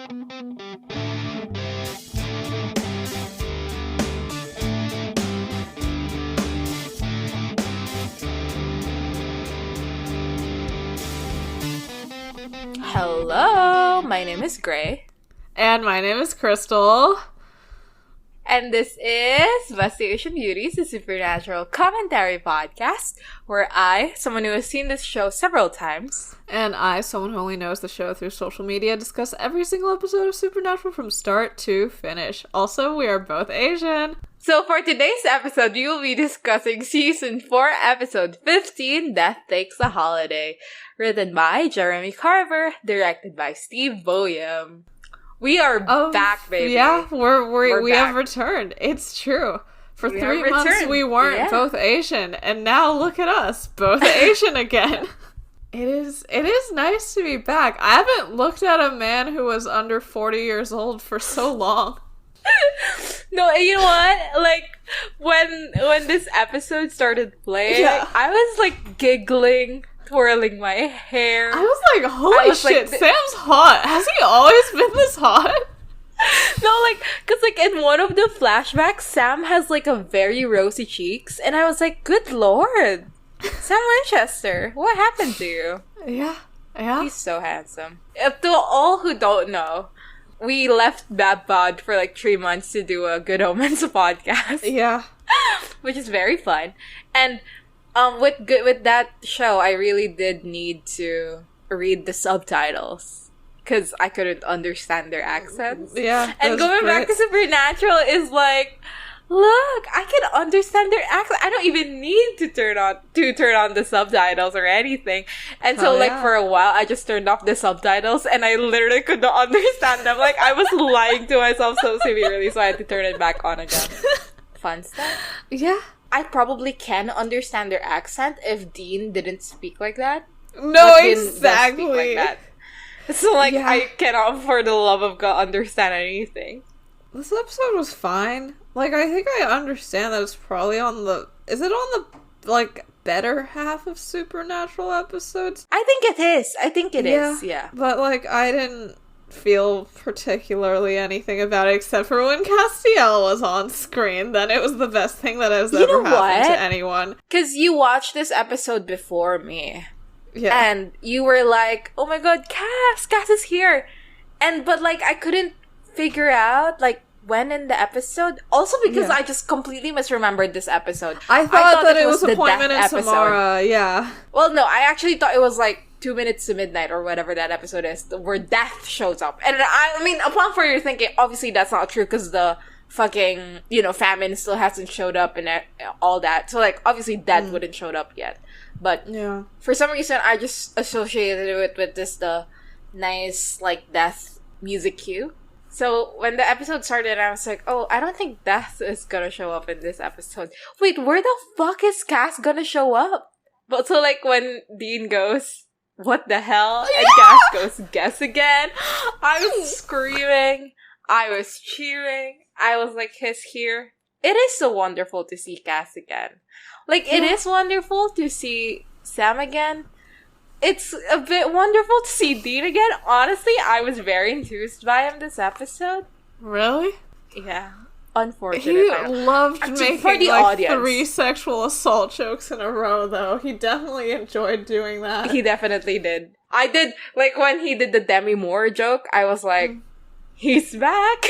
Hello, my name is Gray. And my name is Crystal. And this is Investigation Beauties, a supernatural commentary podcast, where I, someone who has seen this show several times, and I, someone who only knows the show through social media, discuss every single episode of Supernatural from start to finish. Also, we are both Asian. So for today's episode, we will be discussing Season 4, Episode 15, Death Takes a Holiday, written by Jeremy Carver, directed by Steve Boyum. We are back, baby. Yeah, we back. have returned. It's true. For 3 months, we weren't both Asian, and now look at us, both Asian again. It is nice to be back. I haven't looked at a man who was under 40 years old for so long. No, you know what? Like, when this episode started playing, I was, like, giggling, twirling my hair. I was like, holy shit, like, Sam's hot. Has he always been this hot? No, like, because, like, in one of the flashbacks, Sam has, like, a very rosy cheeks, and I was like, good lord, Sam Winchester, what happened to you? Yeah. He's so handsome. To all who don't know, we left Babpod for, like, 3 months to do a Good Omens podcast. Yeah. Which is very fun. And with that show, I really did need to read the subtitles because I couldn't understand their accents. Yeah, and going back to Supernatural is like, look, I can understand their accent. I don't even need to turn on the subtitles or anything. And so, for a while, I just turned off the subtitles, and I literally could not understand them. Like, I was lying to myself so severely, so I had to turn it back on again. Fun stuff. Yeah. I probably can understand their accent if Dean didn't speak like that. No, exactly. Dean does speak like that. So, like, I cannot, for the love of God, understand anything. This episode was fine. Like, I think I understand that it's probably on the... Is it on the, like, better half of Supernatural episodes? I think it is. I think it is, yeah. But, like, I didn't feel particularly anything about it except for when Castiel was on screen. Then it was the best thing that has ever happened to anyone. Because you watched this episode before me. Yeah. And you were like, oh my god, Cass is here. But, like, I couldn't figure out, like, when in the episode. Also because I just completely misremembered this episode. I thought that it was Appointment in Samara, yeah. Well, no, I actually thought it was like 2 minutes to midnight or whatever that episode is, where Death shows up. And I mean, upon further thinking, obviously that's not true because the fucking, famine still hasn't showed up and all that. So, like, obviously Death wouldn't showed up yet. But for some reason, I just associated it with the nice, like, Death music cue. So, when the episode started, I was like, oh, I don't think Death is gonna show up in this episode. Wait, where the fuck is Cass gonna show up? But so, like, when Dean goes, what the hell? And Cass goes, guess again. I was screaming. I was cheering. I was like, he's here. It is so wonderful to see Cass again. Like, it is wonderful to see Sam again. It's a bit wonderful to see Dean again. Honestly, I was very enthused by him this episode. Really? Yeah. Unfortunate. He loved making, for the like, audience. 3 sexual assault jokes in a row, though. He definitely enjoyed doing that. He definitely did. I did, like, when he did the Demi Moore joke, I was like, he's back.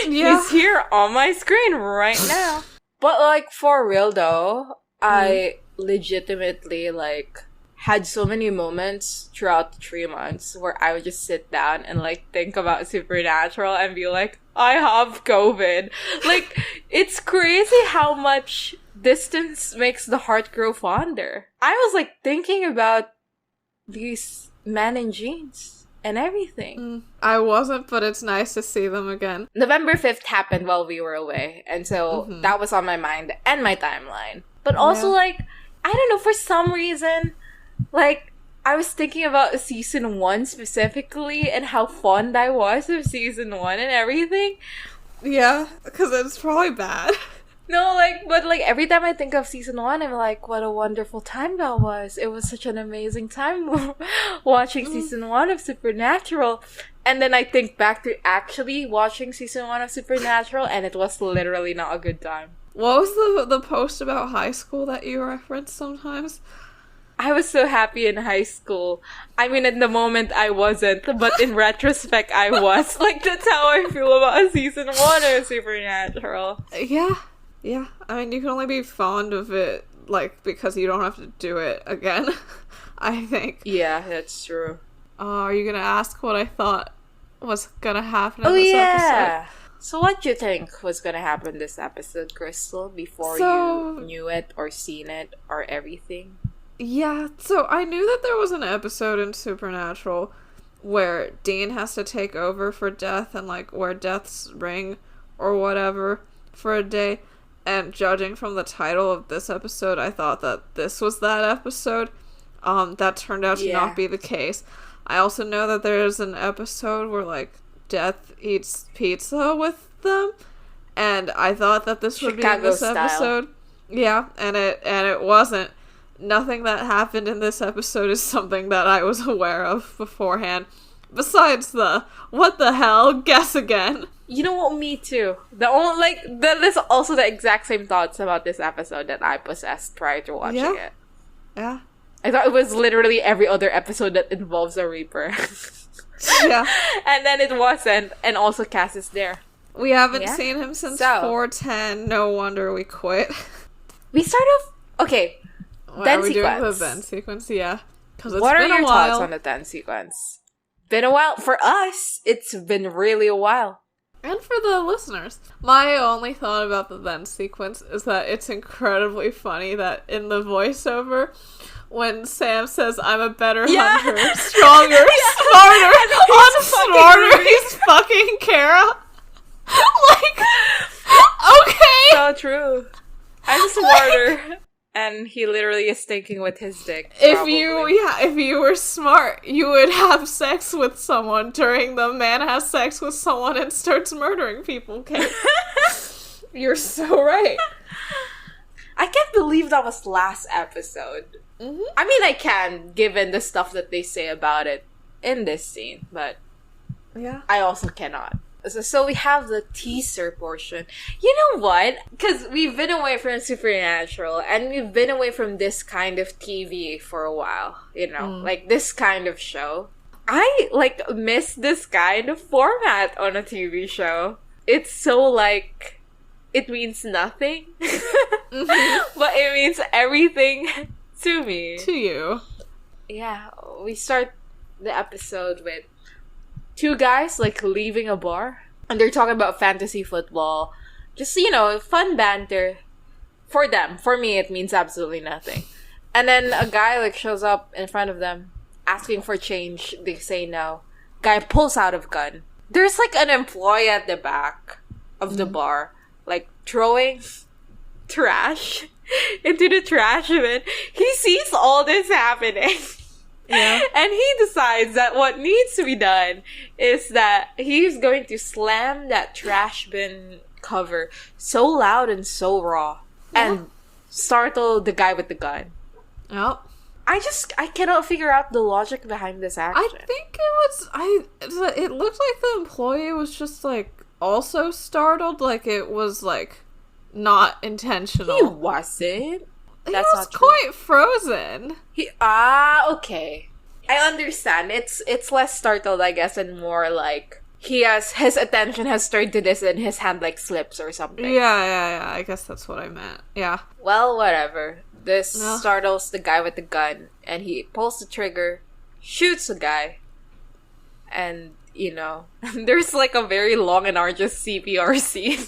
He's here on my screen right now. But, like, for real, though, I legitimately, like, had so many moments throughout the 3 months where I would just sit down and, like, think about Supernatural and be like, I have COVID. Like, it's crazy how much distance makes the heart grow fonder. I was, like, thinking about these men in jeans and everything. I wasn't, but it's nice to see them again. November 5th happened while we were away, and so that was on my mind and my timeline. But also, like, I don't know, for some reason, like, I was thinking about season 1 specifically and how fond I was of season 1 and everything. Yeah, because it's probably bad. No, like, but, like, every time I think of season 1, I'm like, what a wonderful time that was. It was such an amazing time watching season 1 of Supernatural. And then I think back to actually watching season 1 of Supernatural, and it was literally not a good time. What was the post about high school that you reference sometimes? I was so happy in high school. I mean, in the moment I wasn't, but in retrospect I was. Like, that's how I feel about season 1 of Supernatural. Yeah. I mean, you can only be fond of it, like, because you don't have to do it again, I think. Yeah, that's true. Are you gonna ask what I thought was gonna happen in this episode? So what do you think was gonna happen this episode, Crystal, before you knew it or seen it or everything? Yeah, so I knew that there was an episode in Supernatural where Dean has to take over for Death and, like, wear Death's ring or whatever for a day. And judging from the title of this episode, I thought that this was that episode. That turned out to not be the case. I also know that there's an episode where, like, Death eats pizza with them. And I thought that this would be in this episode. Yeah, and it wasn't. Nothing that happened in this episode is something that I was aware of beforehand. Besides the, what the hell, guess again. You know what, me too. There's also the exact same thoughts about this episode that I possessed prior to watching it. Yeah. I thought it was literally every other episode that involves a Reaper. Yeah. And then it wasn't, and also Cass is there. We haven't seen him since 410, no wonder we quit. We start off, okay. Are we doing the then sequence? Yeah. What are your thoughts on the then sequence? Been a while. For us, it's been really a while. And for the listeners. My only thought about the then sequence is that it's incredibly funny that in the voiceover, when Sam says, I'm a better hunter, stronger, smarter, I'm smarter, he's fucking Kara. Like, okay. So true. I'm smarter. And he literally is thinking with his dick. If you were smart, you would have sex with someone during the man has sex with someone and starts murdering people, okay? You're so right. I can't believe that was last episode. Mm-hmm. I mean, I can, given the stuff that they say about it in this scene, but yeah, I also cannot. So we have the teaser portion. You know what? Because we've been away from Supernatural and we've been away from this kind of TV for a while. You know, like this kind of show. I, like, miss this kind of format on a TV show. It's so, like, it means nothing. But it means everything to me. To you. Yeah, we start the episode with two guys, like, leaving a bar. And they're talking about fantasy football. Just, you know, fun banter. For them. For me, it means absolutely nothing. And then a guy, like, shows up in front of them, asking for change. They say no. Guy pulls out a gun. There's, like, an employee at the back of the bar, like, throwing trash into the trash bin. He sees all this happening. Yeah. And he decides that what needs to be done is that he's going to slam that trash bin cover so loud and so raw and startle the guy with the gun. Oh. I cannot figure out the logic behind this action. I think it looked like the employee was just, like, also startled, like it was, like, not intentional. He wasn't. He was quite frozen. Okay. I understand. It's less startled, I guess, and more like his attention has turned to this and his hand, like, slips or something. Yeah. I guess that's what I meant. Yeah. Well, whatever. This startles the guy with the gun, and he pulls the trigger, shoots the guy, and, you know, there's, like, a very long and arduous CPR scene.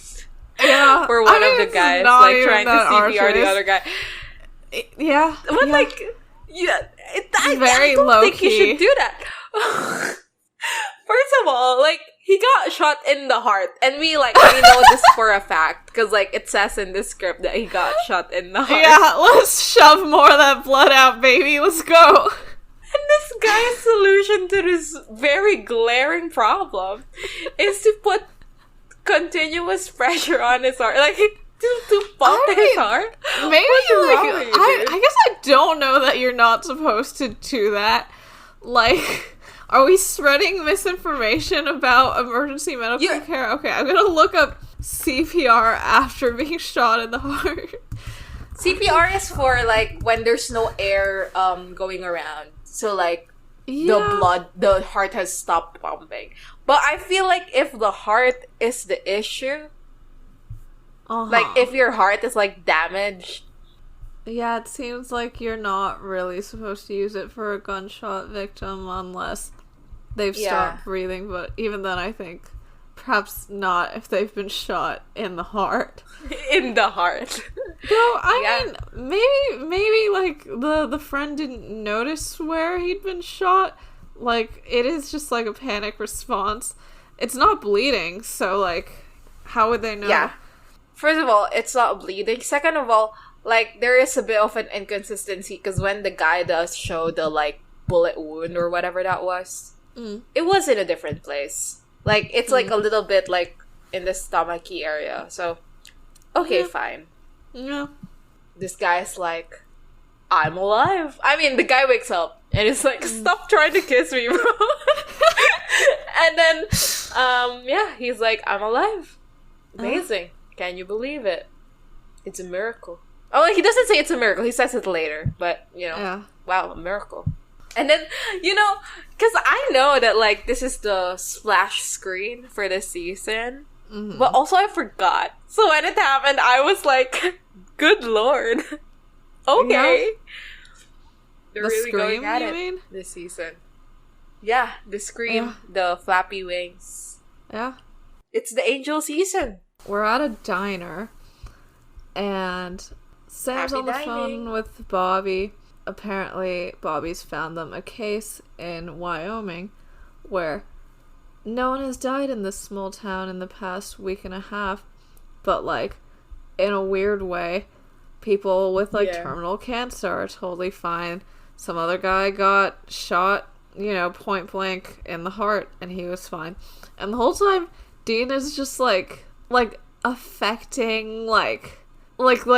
Yeah. Where one of the guys, like, trying to CPR the other guy. Yeah. But, like, I don't think you should do that. First of all, like, he got shot in the heart. And we know this for a fact. Because, like, it says in the script that he got shot in the heart. Yeah, let's shove more of that blood out, baby. Let's go. And this guy's solution to this very glaring problem is to put continuous pressure on his heart. Like, to pump his heart? Maybe, I guess I don't know that you're not supposed to do that. Like, Are we spreading misinformation about emergency medical care? Okay, I'm gonna look up CPR after being shot in the heart. CPR is for, like, when there's no air going around. So, like, the heart has stopped pumping. But I feel like if the heart is the issue, like, if your heart is, like, damaged. Yeah, it seems like you're not really supposed to use it for a gunshot victim unless they've stopped breathing. But even then, I think perhaps not if they've been shot in the heart. In the heart. Though, I mean, maybe, like, the friend didn't notice where he'd been shot. Like, it is just, like, a panic response. It's not bleeding, so, like, how would they know? Yeah. First of all, it's not bleeding. Second of all, like, there is a bit of an inconsistency, because when the guy does show the, like, bullet wound or whatever that was, it was in a different place. Like, it's, like, a little bit, like, in the stomachy area. So, okay, fine. Yeah. This guy's like, I'm alive. I mean, the guy wakes up and is like, stop trying to kiss me, bro. And then, he's like, I'm alive. Amazing. Can you believe it? It's a miracle. Oh, he doesn't say it's a miracle. He says it later. But, wow, a miracle. And then, because I know that, like, this is the splash screen for this season. Mm-hmm. But also I forgot. So when it happened, I was like, good lord. Okay. Yeah. They're really scream, going at it this season. Yeah, the scream, the flappy wings. Yeah. It's the angel season. We're at a diner, and Sam's on the phone with Bobby. Apparently, Bobby's found them a case in Wyoming where no one has died in this small town in the past week and a half, but, like, in a weird way, people with, like, terminal cancer are totally fine. Some other guy got shot, point blank in the heart, and he was fine. And the whole time, Dean is just, like affecting, like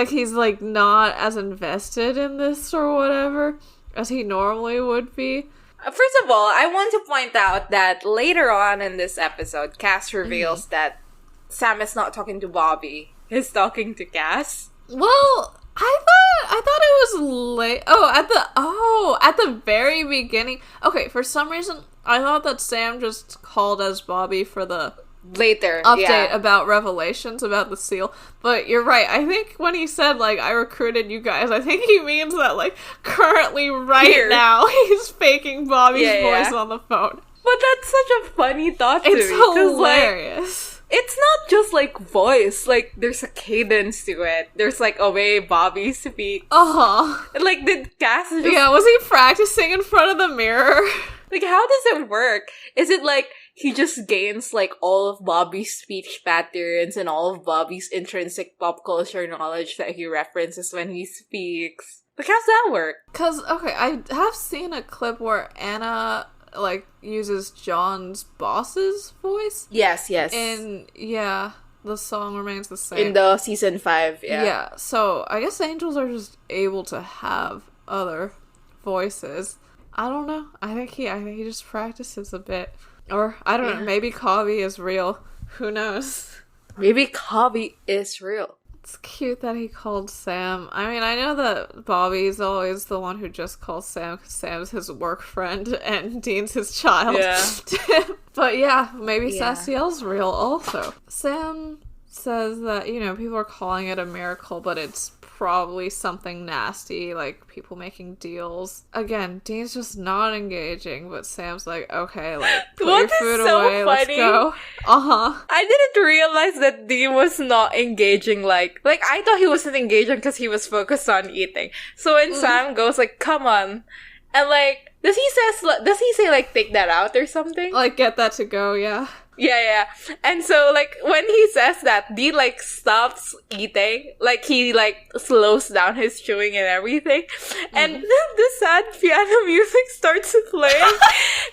he's, like, not as invested in this or whatever as he normally would be. First of all, I want to point out that later on in this episode, Cass reveals that Sam is not talking to Bobby. He's talking to Cass. Well, I thought it was late. At the very beginning. Okay, for some reason, I thought that Sam just called as Bobby for the later update about revelations about the seal. But you're right. I think when he said, like, I recruited you guys, I think he means that, like, currently now he's faking Bobby's voice on the phone. But that's such a funny thought to me. It's hilarious. Like, it's not just, like, voice. Like, there's a cadence to it. There's, like, a way Bobby speaks. And, like, the Cass is just... Yeah, was he practicing in front of the mirror? Like, how does it work? Is it, like, he just gains, like, all of Bobby's speech patterns and all of Bobby's intrinsic pop culture knowledge that he references when he speaks? Like, how's that work? Because, okay, I have seen a clip where Anna, like, uses John's boss's voice. Yes. And, the song remains the same. In the season 5, Yeah, so I guess angels are just able to have other voices. I don't know. I think he just practices a bit. Or, I don't know, maybe Cobby is real. Who knows? Maybe Cobby is real. It's cute that he called Sam. I mean, I know that Bobby's always the one who just calls Sam because Sam's his work friend and Dean's his child. Yeah. But maybe Sastiel's real also. Sam says that, people are calling it a miracle, but it's probably something nasty, like people making deals. Again, Dean's just not engaging, but Sam's like, okay, like, put your food away, let's go. I didn't realize that Dean was not engaging, like I thought he wasn't engaging because he was focused on eating. So when Sam goes, like, come on, and, like, does he say, like, take that out or something? Like, get that to go, yeah. Yeah. And so, like, when he says that, Dean, like, stops eating. Like, he, like, slows down his chewing and everything. And the sad piano music starts playing.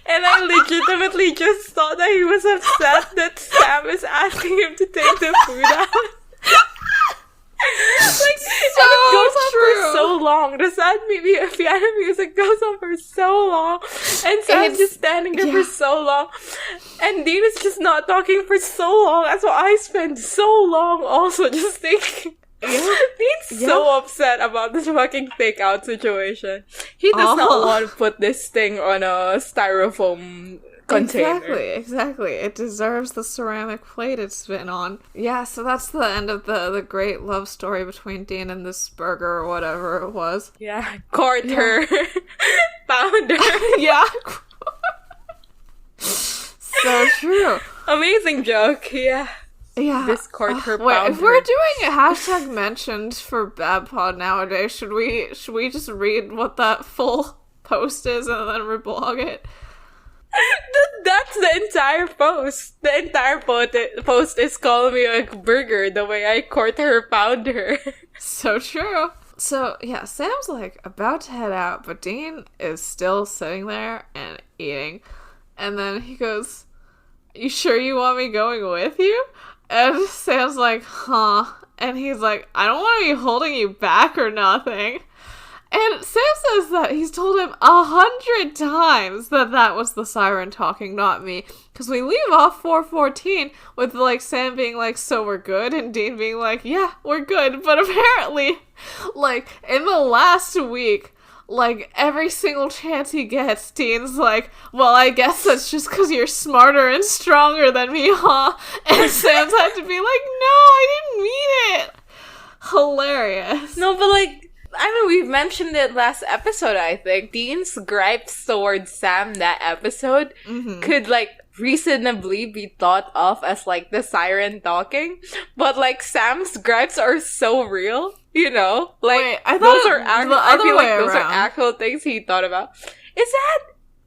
And I legitimately just thought that he was upset that Sam is asking him to take the food out. Like, it goes on for so long. The sad piano music goes on for so long. And Sam's just standing there for so long. And Dean is just not talking for so long. That's why I spend so long also just thinking. Dean's so upset about this fucking takeout situation. He does not want to put this thing on a styrofoam container. Exactly. It deserves the ceramic plate it's been on. Yeah, so that's the end of the great love story between Dean and this burger or whatever it was. Yeah. Court her. Found her. Yeah. So true. Amazing joke. Yeah. Yeah. Discord her wait, if we're doing a hashtag mentioned for BabPod nowadays, should we just read what that full post is and then reblog it? That's the entire post. The entire post is calling me a burger the way I court her, found her. So true. So, yeah, Sam's like about to head out, but Dean is still sitting there and eating. And then he goes, "You sure you want me going with you?" And Sam's like, "Huh." And he's like, "I don't want to be holding you back or nothing." And Sam says that he's told him 100 times that was the siren talking, not me. Because we leave off 4:14 with, like, Sam being like, "So we're good?" And Dean being like, "Yeah, we're good." But apparently, like, in the last week, like, every single chance he gets, Dean's like, "Well, I guess that's just because you're smarter and stronger than me, huh?" And Sam's had to be like, "No, I didn't mean it." Hilarious. No, but, like, I mean, we've mentioned it last episode, I think. Dean's gripes towards Sam that episode could, like, reasonably be thought of as, like, the siren talking. But, like, Sam's gripes are so real, you know? Like, wait, I thought those are I feel like those are actual things he thought about. Is that...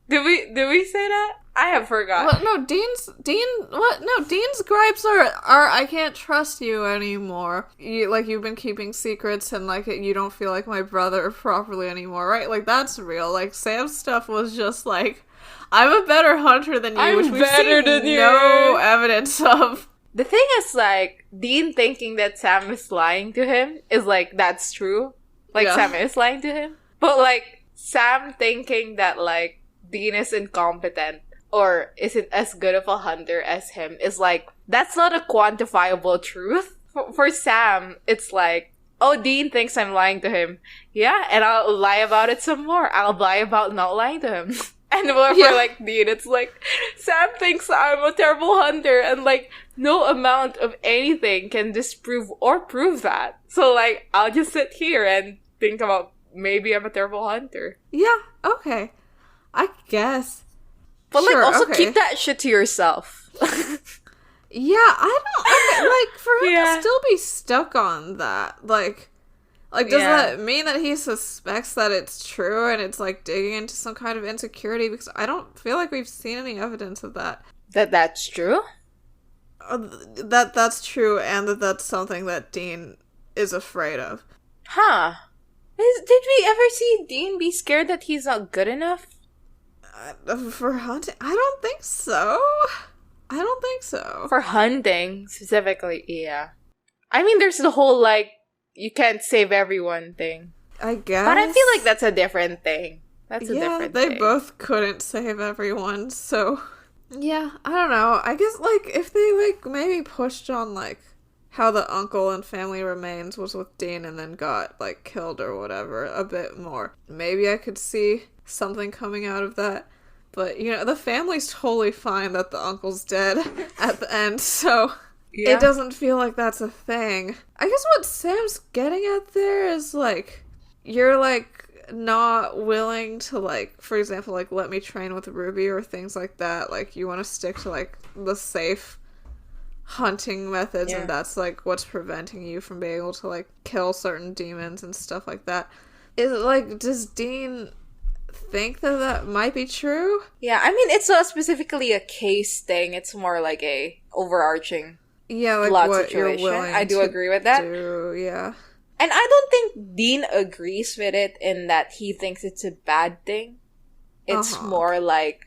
Did we say that? I have forgotten. Well, no, Dean's gripes are I can't trust you anymore. You've been keeping secrets and, like, you don't feel like my brother properly anymore, right? Like, that's real. Like, Sam's stuff was just, like, "I'm a better hunter than you," which we've seen no evidence of. The thing is, like, Dean thinking that Sam is lying to him is, like, that's true. Like, Sam is lying to him. But, like, Sam thinking that, like, Dean is incompetent or isn't as good of a hunter as him is like, that's not a quantifiable truth. For Sam, it's like, oh, Dean thinks I'm lying to him. Yeah, and I'll lie about it some more. I'll lie about not lying to him. And for like, Dean, it's like, Sam thinks I'm a terrible hunter, and, like, no amount of anything can disprove or prove that. So, like, I'll just sit here and think about maybe I'm a terrible hunter. Yeah, okay. I guess. But, sure, like, also keep that shit to yourself. Yeah, I don't... like, for him to still be stuck on that, like does that mean that he suspects that it's true and it's, like, digging into some kind of insecurity? Because I don't feel like we've seen any evidence of that. That's true? That's true, and that's something that Dean is afraid of. Huh. Did we ever see Dean be scared that he's not good enough? For hunting? I don't think so. For hunting, specifically, yeah. I mean, there's the whole, like, you can't save everyone thing. I guess. But I feel like that's a different thing. That's a different thing. They both couldn't save everyone, so... Yeah, I don't know. I guess, like, if they, like, maybe pushed on, like, how the uncle and family remains was with Dean and then got, like, killed or whatever a bit more, maybe I could see something coming out of that. But, you know, the family's totally fine that the uncle's dead at the end, so it doesn't feel like that's a thing. I guess what Sam's getting at there is, like, you're, like, not willing to, like, for example, like, let me train with Ruby or things like that. Like, you want to stick to, like, the safe hunting methods, and that's, like, what's preventing you from being able to, like, kill certain demons and stuff like that. Is it, like, does Dean think that might be true? Yeah, I mean, it's not specifically a case thing. It's more like a overarching like plot what situation. You're willing I do agree with that. Yeah. And I don't think Dean agrees with it in that he thinks it's a bad thing. It's more like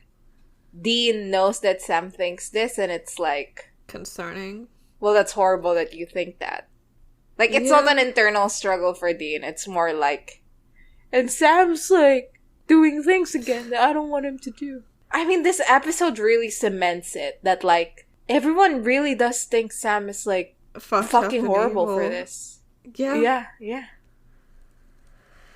Dean knows that Sam thinks this, and it's like... concerning. Well, that's horrible that you think that. Like, it's not an internal struggle for Dean. It's more like, and Sam's, like, doing things again that I don't want him to do. I mean, this episode really cements it. That, like, everyone really does think Sam is, like, fucking horrible for this. Yeah. Yeah.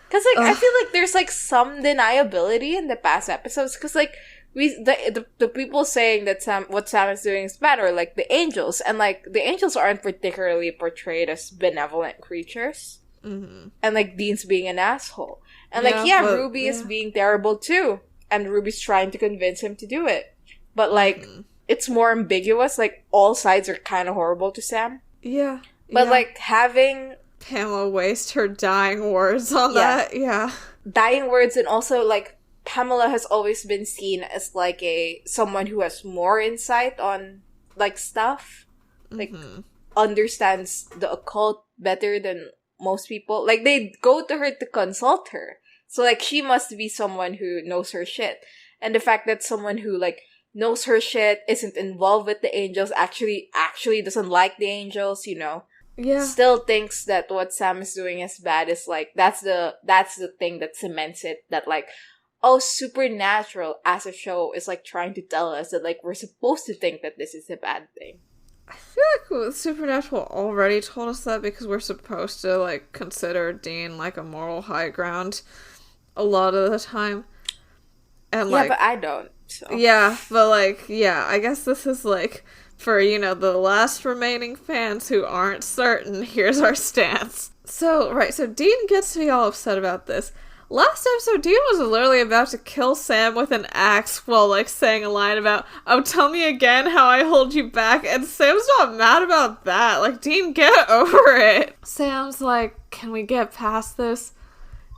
Because, like, I feel like there's, like, some deniability in the past episodes. Because, like, the people saying that what Sam is doing is bad are, like, the angels. And, like, the angels aren't particularly portrayed as benevolent creatures. Mm-hmm. And, like, Dean's being an asshole. And, like, Ruby is being terrible, too. And Ruby's trying to convince him to do it. But, like, it's more ambiguous. Like, all sides are kind of horrible to Sam. Yeah. But, like, having Pamela waste her dying words on that. Yeah. Dying words, and also, like, Pamela has always been seen as, like, someone who has more insight on, like, stuff. Like, understands the occult better than most people. Like, they go to her to consult her. So, like, she must be someone who knows her shit. And the fact that someone who, like, knows her shit, isn't involved with the angels, actually doesn't like the angels, you know. Yeah. Still thinks that what Sam is doing is bad is, like, that's the thing that cements it. That, like, Supernatural as a show is, like, trying to tell us that, like, we're supposed to think that this is a bad thing. I feel like Supernatural already told us that, because we're supposed to, like, consider Dean, like, a moral high ground a lot of the time. And, yeah, but I don't. So. Yeah, but, like, I guess this is, like, for, you know, the last remaining fans who aren't certain, here's our stance. So Dean gets me all upset about this. Last episode, Dean was literally about to kill Sam with an axe while, like, saying a line about, oh, tell me again how I hold you back, and Sam's not mad about that. Like, Dean, get over it. Sam's like, can we get past this?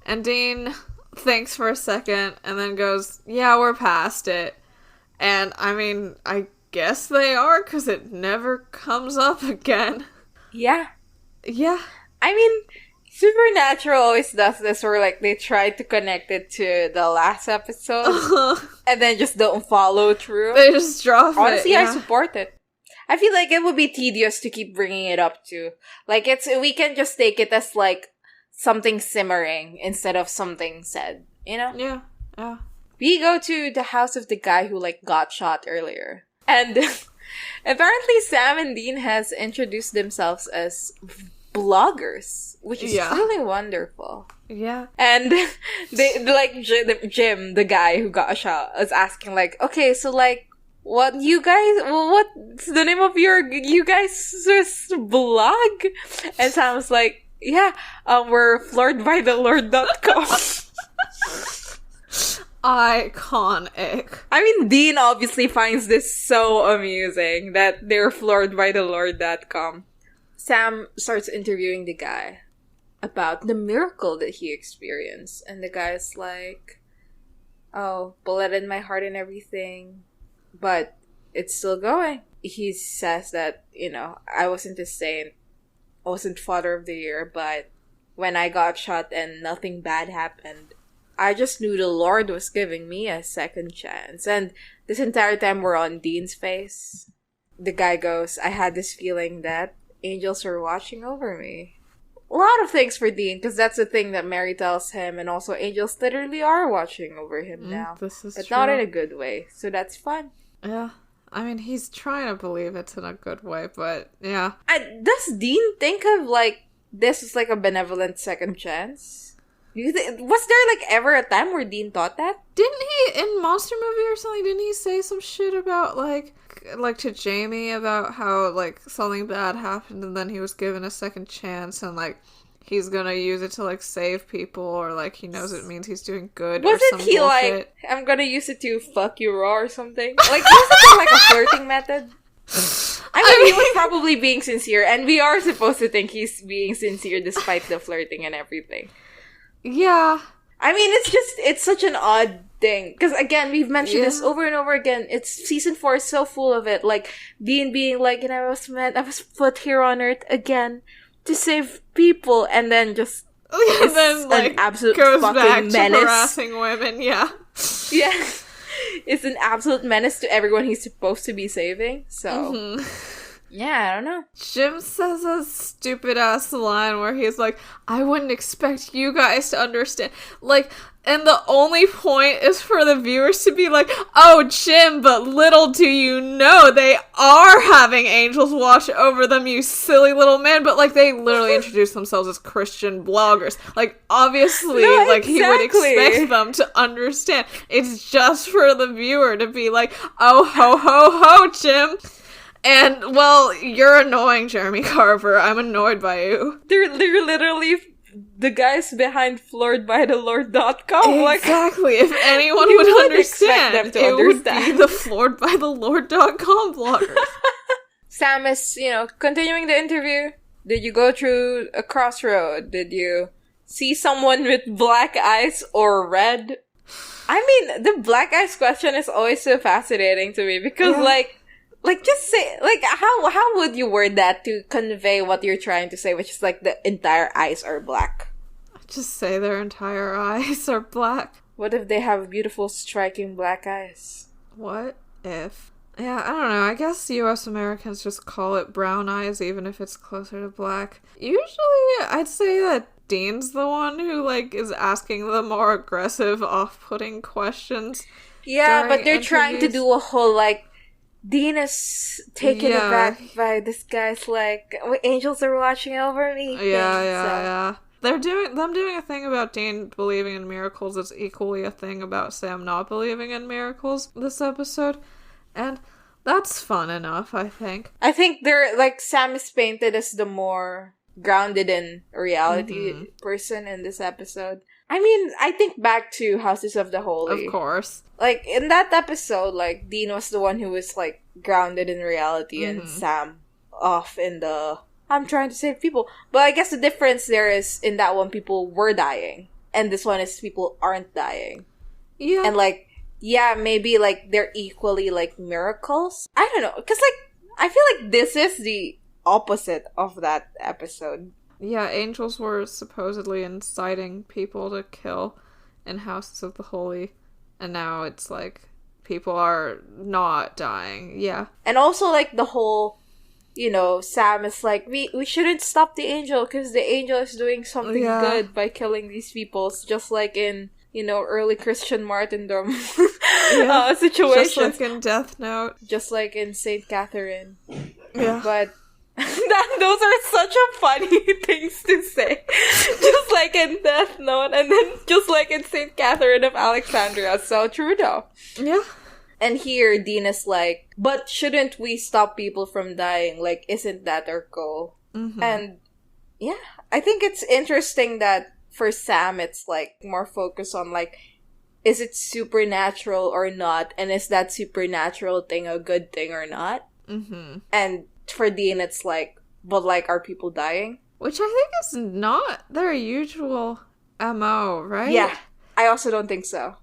And Dean thinks for a second, and then goes, yeah, we're past it. And, I mean, I guess they are, because it never comes up again. Yeah. Yeah. I mean, Supernatural always does this where, like, they try to connect it to the last episode and then just don't follow through. They just drop Honestly, I support it. I feel like it would be tedious to keep bringing it up too. Like, we can just take it as, like, something simmering instead of something said, you know? Yeah. We go to the house of the guy who, like, got shot earlier. And apparently Sam and Dean has introduced themselves as bloggers, which is really wonderful. Yeah. And they, like, Jim, the guy who got shot, is asking, like, okay, so, like, what's the name of you guys' blog? And Sam's like, we're flooredbythelord.com. Iconic. I mean, Dean obviously finds this so amusing that they're flooredbythelord.com. Sam starts interviewing the guy about the miracle that he experienced. And the guy's like, oh, bullet in my heart and everything, but it's still going. He says that, you know, I wasn't a saint, I wasn't Father of the Year, but when I got shot and nothing bad happened, I just knew the Lord was giving me a second chance. And this entire time we're on Dean's face. The guy goes, I had this feeling that angels were watching over me. A lot of things for Dean, because that's the thing that Mary tells him, and also angels literally are watching over him now. This is but true. Not in a good way, so that's fun. Yeah. I mean, he's trying to believe it's in a good way, but yeah. Does Dean think of, like, this is like a benevolent second chance? Was there, like, ever a time where Dean thought that? Didn't he, in Monster Movie or something, didn't he say some shit about, like to Jamie about how, like, something bad happened and then he was given a second chance and, like, he's gonna use it to, like, save people, or, like, he knows it means he's doing good or some he bullshit. Like, I'm gonna use it to fuck you raw or something? Like, was it like a flirting method? I mean, he was probably being sincere, and we are supposed to think he's being sincere despite the flirting and everything. Yeah. I mean, it's such an odd thing. Because, again, we've mentioned this over and over again. Season 4 is so full of it. Like, Dean being like, I was put here on Earth again to save people. And then just, and then, like, an absolute goes fucking back menace. To harassing women, yeah. Yeah. It's an absolute menace to everyone he's supposed to be saving. So, Yeah, I don't know. Jim says a stupid-ass line where he's like, I wouldn't expect you guys to understand. Like, and the only point is for the viewers to be like, oh, Jim, but little do you know, they are having angels watch over them, you silly little man. But, like, they literally introduce themselves as Christian bloggers. Like, obviously, no, like, he would expect them to understand. It's just for the viewer to be like, oh, ho, ho, ho, Jim. And, well, you're annoying, Jeremy Carver. I'm annoyed by you. They're literally the guys behind flooredbythelord.com. Exactly. If anyone would understand, them to would be the flooredbythelord.com bloggers. Sam is, continuing the interview. Did you go through a crossroad? Did you see someone with black eyes or red? I mean, the black eyes question is always so fascinating to me because, just say, how would you word that to convey what you're trying to say, which is, the entire eyes are black? Just say their entire eyes are black. What if they have beautiful, striking black eyes? What if? Yeah, I don't know. I guess US Americans just call it brown eyes, even if it's closer to black. Usually, I'd say that Dean's the one who, is asking the more aggressive, off-putting questions. Yeah, but they're trying to do a whole, Dean is taken aback by this guy's angels are watching over me. Yeah. Them doing a thing about Dean believing in miracles is equally a thing about Sam not believing in miracles this episode. And that's fun enough, I think. I think they're, Sam is painted as the more grounded in reality person in this episode. I mean, I think back to Houses of the Holy. Of course. In that episode, Dean was the one who was, grounded in reality and Sam off in the, I'm trying to save people. But I guess the difference there is, in that one, people were dying. And this one is people aren't dying. Yeah. And, maybe, they're equally, miracles. I don't know. Because, I feel like this is the opposite of that episode. Yeah, angels were supposedly inciting people to kill in Houses of the Holy. And now it's people are not dying. Yeah. And also, the whole, Sam is we shouldn't stop the angel because the angel is doing something good by killing these people. It's just in, early Christian martyrdom situations. Just like in Death Note. Just like in Saint Catherine. Yeah. But those are such a funny things to say. Just like in Death Note, and then just like in Saint Catherine of Alexandria. So true though. Yeah. And here, Dean is but shouldn't we stop people from dying? Isn't that our goal? Mm-hmm. And yeah, I think it's interesting that for Sam, it's more focused on is it supernatural or not? And is that supernatural thing a good thing or not? Mm-hmm. And for Dean, it's but are people dying? Which I think is not their usual MO, right? Yeah. I also don't think so.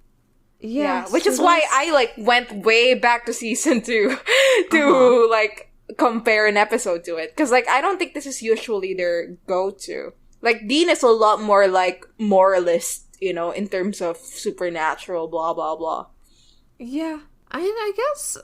Yeah. Which is why I went way back to season 2 to compare an episode to it. Because I don't think this is usually their go-to. Dean is a lot more moralist, in terms of supernatural, blah, blah, blah. Yeah. I guess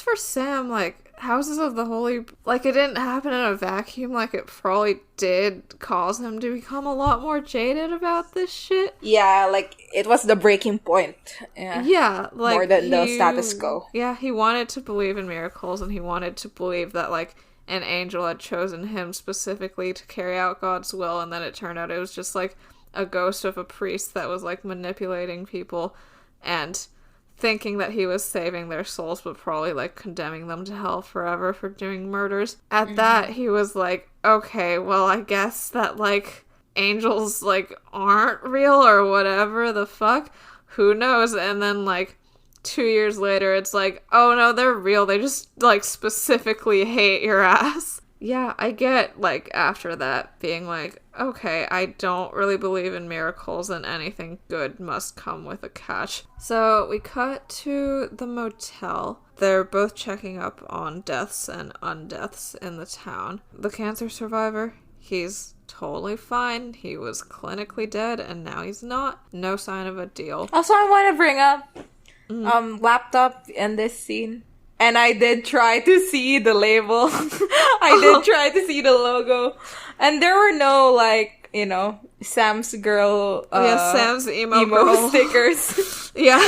for Sam, Houses of the Holy, it didn't happen in a vacuum. It probably did cause him to become a lot more jaded about this shit. Yeah, it was the breaking point. Yeah, more than the status quo. Yeah, he wanted to believe in miracles, and he wanted to believe that, an angel had chosen him specifically to carry out God's will, and then it turned out it was just, a ghost of a priest that was, manipulating people, and thinking that he was saving their souls, but probably, condemning them to hell forever for doing murders. At that, he was okay, well, I guess that, angels, aren't real or whatever the fuck. Who knows? And then, 2 years later, it's oh no, they're real. They just, specifically hate your ass. Yeah, I get, after that, being okay, I don't really believe in miracles, and anything good must come with a catch. So, we cut to the motel. They're both checking up on deaths and undeaths in the town. The cancer survivor, he's totally fine. He was clinically dead, and now he's not. No sign of a deal. Also, I want to bring up, laptop in this scene. And I did try to see the label. I did try to see the logo. And there were no, like, you know, Sam's girl... Sam's emo stickers. Yeah.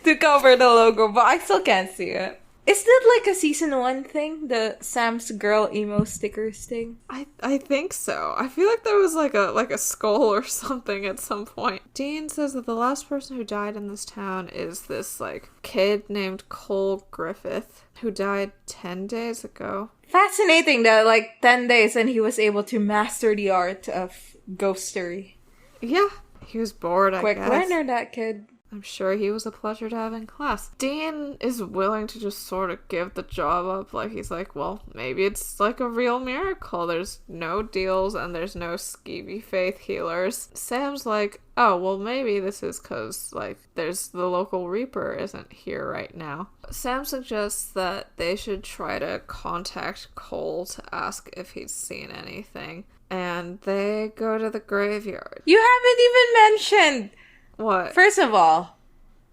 to cover the logo, but I still can't see it. Is that like a season 1 thing? The Sam's girl emo stickers thing? I think so. I feel like there was like a skull or something at some point. Dean says that the last person who died in this town is this like kid named Cole Griffith, who died 10 days ago. Fascinating that like 10 days and he was able to master the art of ghostery. Yeah, he was bored, I guess. Quick learner, that kid. I'm sure he was a pleasure to have in class. Dean is willing to just sort of give the job up. Like, he's like, well, maybe it's like a real miracle. There's no deals and there's no skeevy faith healers. Sam's like, oh, well, maybe this is because, like, there's the local Reaper isn't here right now. Sam suggests that they should try to contact Cole to ask if he's seen anything. And they go to the graveyard. You haven't even mentioned... What? First of all,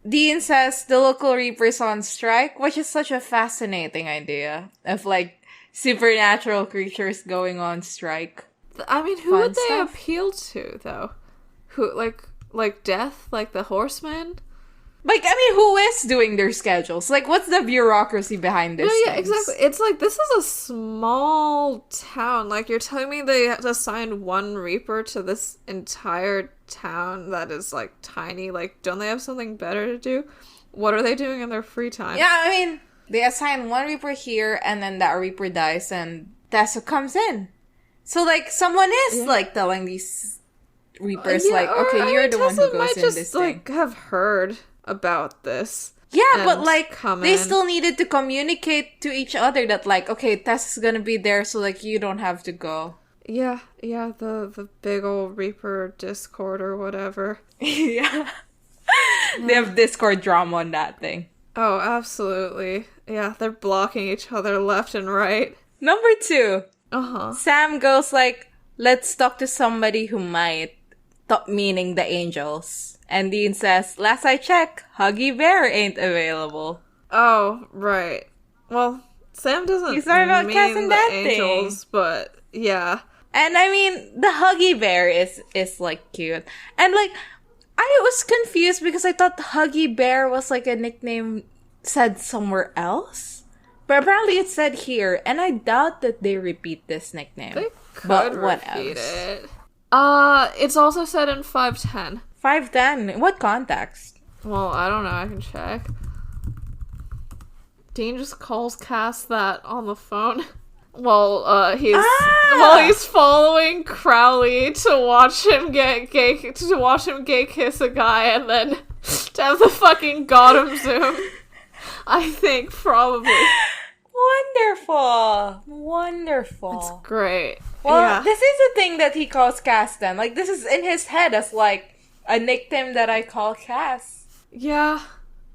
Dean says the local Reaper's on strike, which is such a fascinating idea of like supernatural creatures going on strike. I mean, who would they appeal to though? Who like death, like the Horsemen? Like, I mean, who is doing their schedules? Like, what's the bureaucracy behind this? No, yeah, exactly. It's like, this is a small town. Like, you're telling me they assigned one Reaper to this entire town that is, like, tiny? Like, don't they have something better to do? What are they doing in their free time? Yeah, I mean, they assign one Reaper here, and then that Reaper dies, and Tessa comes in. So, like, someone is, like, telling these Reapers, like, okay, you're the one who goes in this thing. Like, have heard about this. Yeah, but like they still needed to communicate to each other that like, okay, Tess is gonna be there, so like you don't have to go. Yeah, the big old Reaper Discord or whatever. Yeah. They have Discord drama on that thing. Oh, absolutely. Yeah, they're blocking each other left and right. Number 2. Uh-huh. Sam goes like, let's talk to somebody who might, meaning the angels. And Dean says, last I checked, Huggy Bear ain't available. Oh, right. Well, Sam doesn't He's sorry about mean casting the that angels, thing. But yeah. And I mean, the Huggy Bear is like cute. And like, I was confused because I thought Huggy Bear was like a nickname said somewhere else. But apparently it's said here, and I doubt that they repeat this nickname. They could but what repeat else? it. It's also said in 510. 510? In what context? Well, I don't know. I can check. Dean just calls Cass that on the phone. While he's following Crowley to watch him gay kiss a guy, and then to have the fucking Gotham zoom. I think probably. Wonderful. It's great. Well, yeah. This is the thing that he calls Cass then. Like, this is in his head as, like, a nickname that I call Cass. Yeah.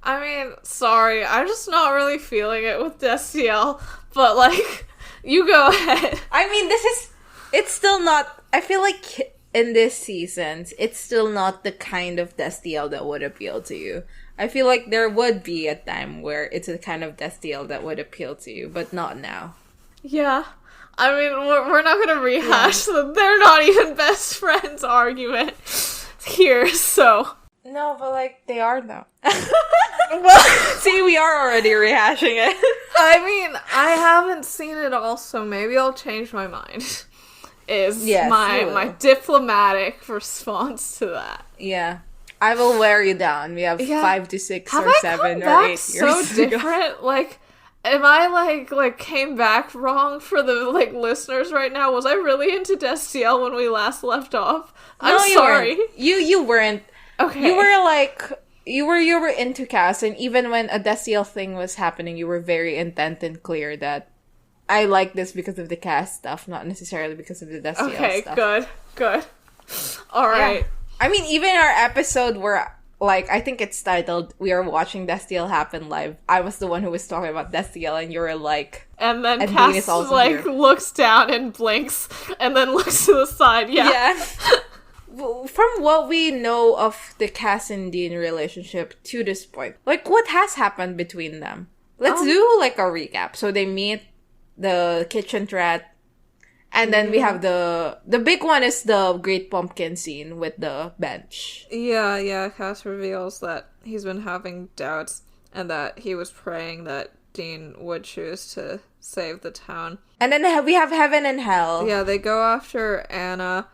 I mean, sorry. I'm just not really feeling it with Destiel. But, like, you go ahead. I mean, it's still not, I feel like in this season, it's still not the kind of Destiel that would appeal to you. I feel like there would be a time where it's a kind of Destiel that would appeal to you, but not now. Yeah. I mean, we're not going to rehash the they're not even best friends argument here, so. No, but like, they are now. Well, see, we are already rehashing it. I mean, I haven't seen it all, so maybe I'll change my mind. My diplomatic response to that. Yeah. I will wear you down. We have 5 to 6 or 7 or 8 years so different? Like, am I, like, came back wrong for the, like, listeners right now? Was I really into Destiel when we last left off? I'm sorry. You weren't. Okay. You were, like, you were into Cass, and even when a Destiel thing was happening, you were very intent and clear that I like this because of the Cass stuff, not necessarily because of the Destiel stuff. Okay, good. All right. Yeah. I mean, even our episode where, like, I think it's titled, We Are Watching Destiel Happen Live, I was the one who was talking about Destiel, and you were like... And then Cass, like, looks down and blinks, and then looks to the side, yeah. From what we know of the Cass and Dean relationship to this point, like, what has happened between them? Let's do like a recap. So they meet the kitchen rat, and then we have the big one is the Great Pumpkin scene with the bench. Yeah. Cass reveals that he's been having doubts and that he was praying that Dean would choose to save the town. And then we have Heaven and Hell. Yeah, they go after Anna,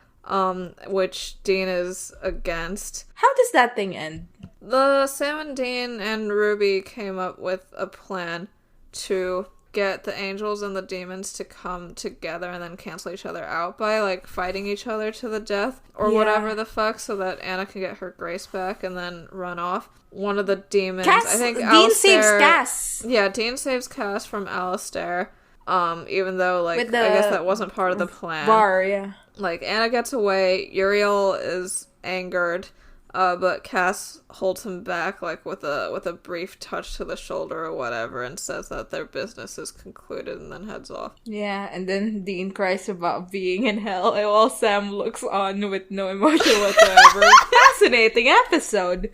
which Dean is against. How does that thing end? Sam and Dean and Ruby came up with a plan to get the angels and the demons to come together and then cancel each other out by, like, fighting each other to the death or whatever the fuck, so that Anna can get her grace back and then run off. One of the demons, I think Dean saves Cass. Yeah, Dean saves Cass from Alistair, even though, like, I guess that wasn't part of the plan. Like, Anna gets away, Uriel is angered, but Cass holds him back, like, with a brief touch to the shoulder or whatever, and says that their business is concluded, and then heads off. Yeah, and then Dean cries about being in hell, and while Sam looks on with no emotion whatsoever. Fascinating episode!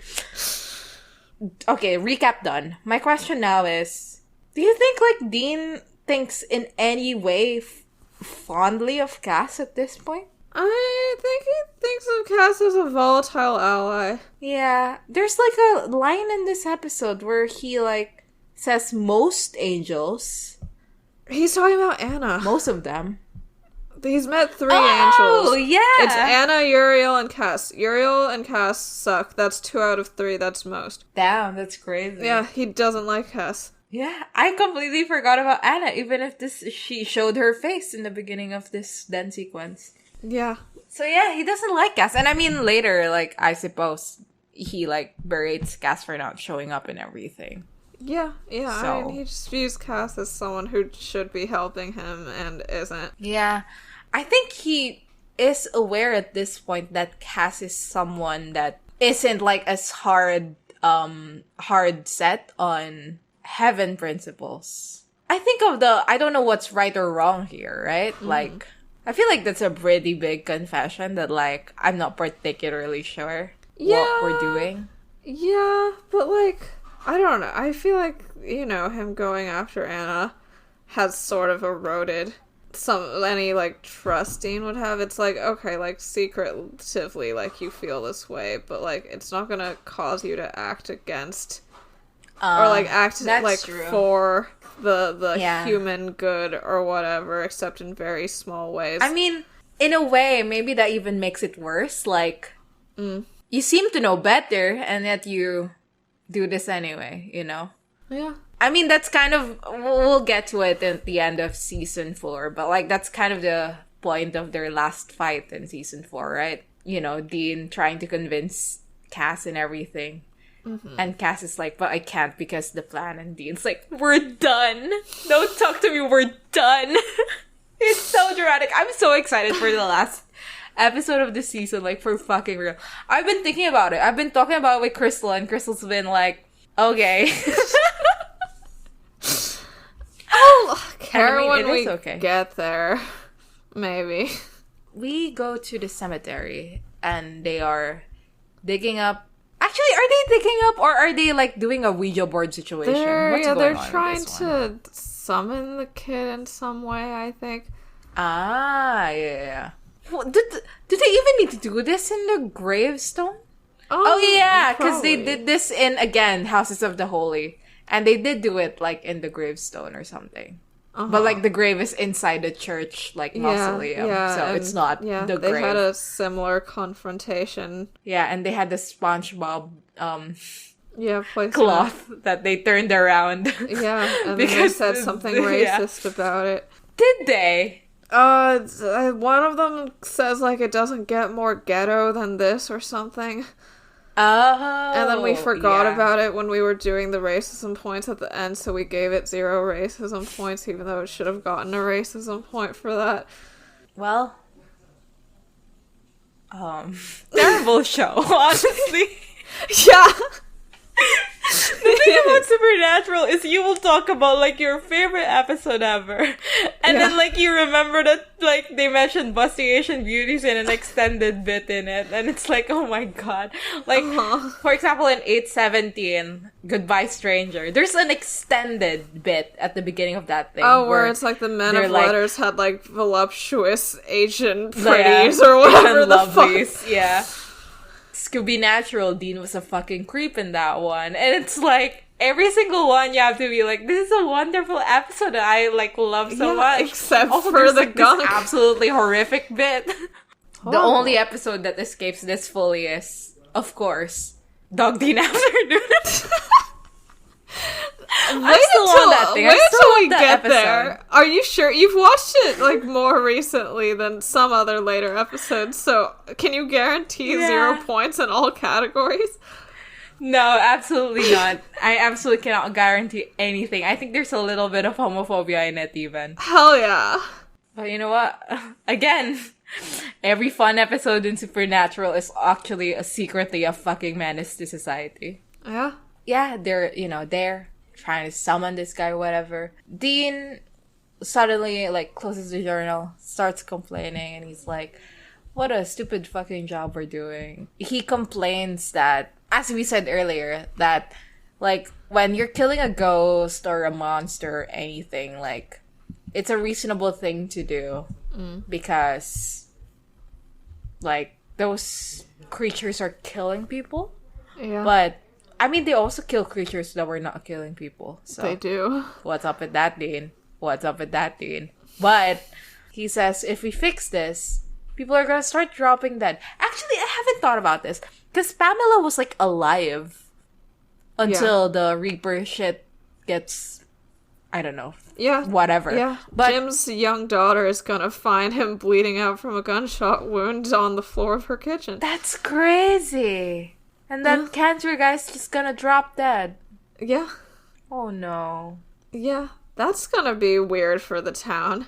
Okay, recap done. My question now is, do you think, like, Dean thinks in any way fondly of Cass at this point? I think he thinks of Cass as a volatile ally. Yeah. There's, like, a line in this episode where he, like, says most angels. He's talking about Anna. Most of them. He's met 3 angels. Oh, yeah! It's Anna, Uriel, and Cass. Uriel and Cass suck. That's 2 out of 3. That's most. Damn, that's crazy. Yeah, he doesn't like Cass. Yeah, I completely forgot about Anna, even if she showed her face in the beginning of this den sequence. Yeah. So yeah, he doesn't like Cass. And I mean, later, like, I suppose he, like, berates Cass for not showing up and everything. Yeah. So, I mean, he just views Cass as someone who should be helping him and isn't. Yeah. I think he is aware at this point that Cass is someone that isn't, like, as hard set on heaven principles. I think of I don't know what's right or wrong here, right? Mm. Like, I feel like that's a pretty big confession that, like, I'm not particularly sure what we're doing. Yeah, but, like, I don't know. I feel like, you know, him going after Anna has sort of eroded any, like, trust Dean would have. It's like, okay, like, secretively, like, you feel this way, but, like, it's not gonna cause you to act against or, like, act, like, true. For the human good or whatever, except in very small ways. I mean, in a way, maybe that even makes it worse. Like, you seem to know better, and yet you do this anyway, you know? Yeah. I mean, that's kind of... We'll get to it at the end of season 4, but, like, that's kind of the point of their last fight in season 4, right? You know, Dean trying to convince Cass and everything. Mm-hmm. And Cass is like, but I can't because the plan. And Dean's like, we're done. Don't talk to me, we're done. It's so dramatic. I'm so excited for the last episode of the season, like, for fucking real. I've been thinking about it. I've been talking about it with Crystal, and Crystal's been like, okay. Care when we get there. Maybe. We go to the cemetery, and they are digging up. Actually, are they digging up, or are they, like, doing a Ouija board situation? They're trying to summon the kid in some way, I think. Ah, yeah. Well, do they even need to do this in the gravestone? Oh yeah, because they did this in, again, Houses of the Holy. And they did do it, like, in the gravestone or something. Uh-huh. But, like, the grave is inside the church, like, mausoleum. So it's not the grave. They had a similar confrontation. Yeah, and they had the SpongeBob placement. Cloth that they turned around. Yeah, and because they said something racist about it. Did they? One of them says, like, it doesn't get more ghetto than this or something. Oh. And then we forgot about it when we were doing the racism points at the end, so we gave it 0 racism points, even though it should have gotten a racism point for that. Well, terrible show, honestly. Yeah. thing about Supernatural is you will talk about, like, your favorite episode ever. And then, like, you remember that, like, they mentioned busting Asian beauties in an extended bit in it. And it's like, oh my god. Like, for example, in 817, Goodbye Stranger, there's an extended bit at the beginning of that thing. Oh, where it's like the men of letters had, like, voluptuous Asian pretties or whatever Asian the lovelies. fuck. Yeah. Scooby Natural, Dean was a fucking creep in that one. And it's like, every single one you have to be like, this is a wonderful episode that I, like, love so much. Except also, for the like, gunk. this absolutely horrific bit. The only episode that escapes this fully is, of course, Dog Dean Afternoon. Wait until we get there. Are you sure? You've watched it, like, more recently than some other later episodes, so can you guarantee 0 points in all categories? No, absolutely not. I absolutely cannot guarantee anything. I think there's a little bit of homophobia in it, even. Hell yeah. But you know what? Again, every fun episode in Supernatural is actually secretly a fucking menace to society. Yeah? Yeah, they're, they're trying to summon this guy, whatever. Dean suddenly, like, closes the journal, starts complaining, and he's like, what a stupid fucking job we're doing. He complains that, as we said earlier, that, like, when you're killing a ghost or a monster or anything, like, it's a reasonable thing to do. Because, like, those creatures are killing people. Yeah. But I mean, they also kill creatures that were not killing people. So they do. What's up with that, Dean? What's up with that, Dean? But he says, if we fix this, people are gonna start dropping dead. Actually, I haven't thought about this. Because Pamela was, like, alive until the Reaper shit gets, I don't know. Yeah. Whatever. Yeah. But Jim's young daughter is gonna find him bleeding out from a gunshot wound on the floor of her kitchen. That's crazy. And that cancer guy's just gonna drop dead. Yeah. Oh no. Yeah. That's gonna be weird for the town.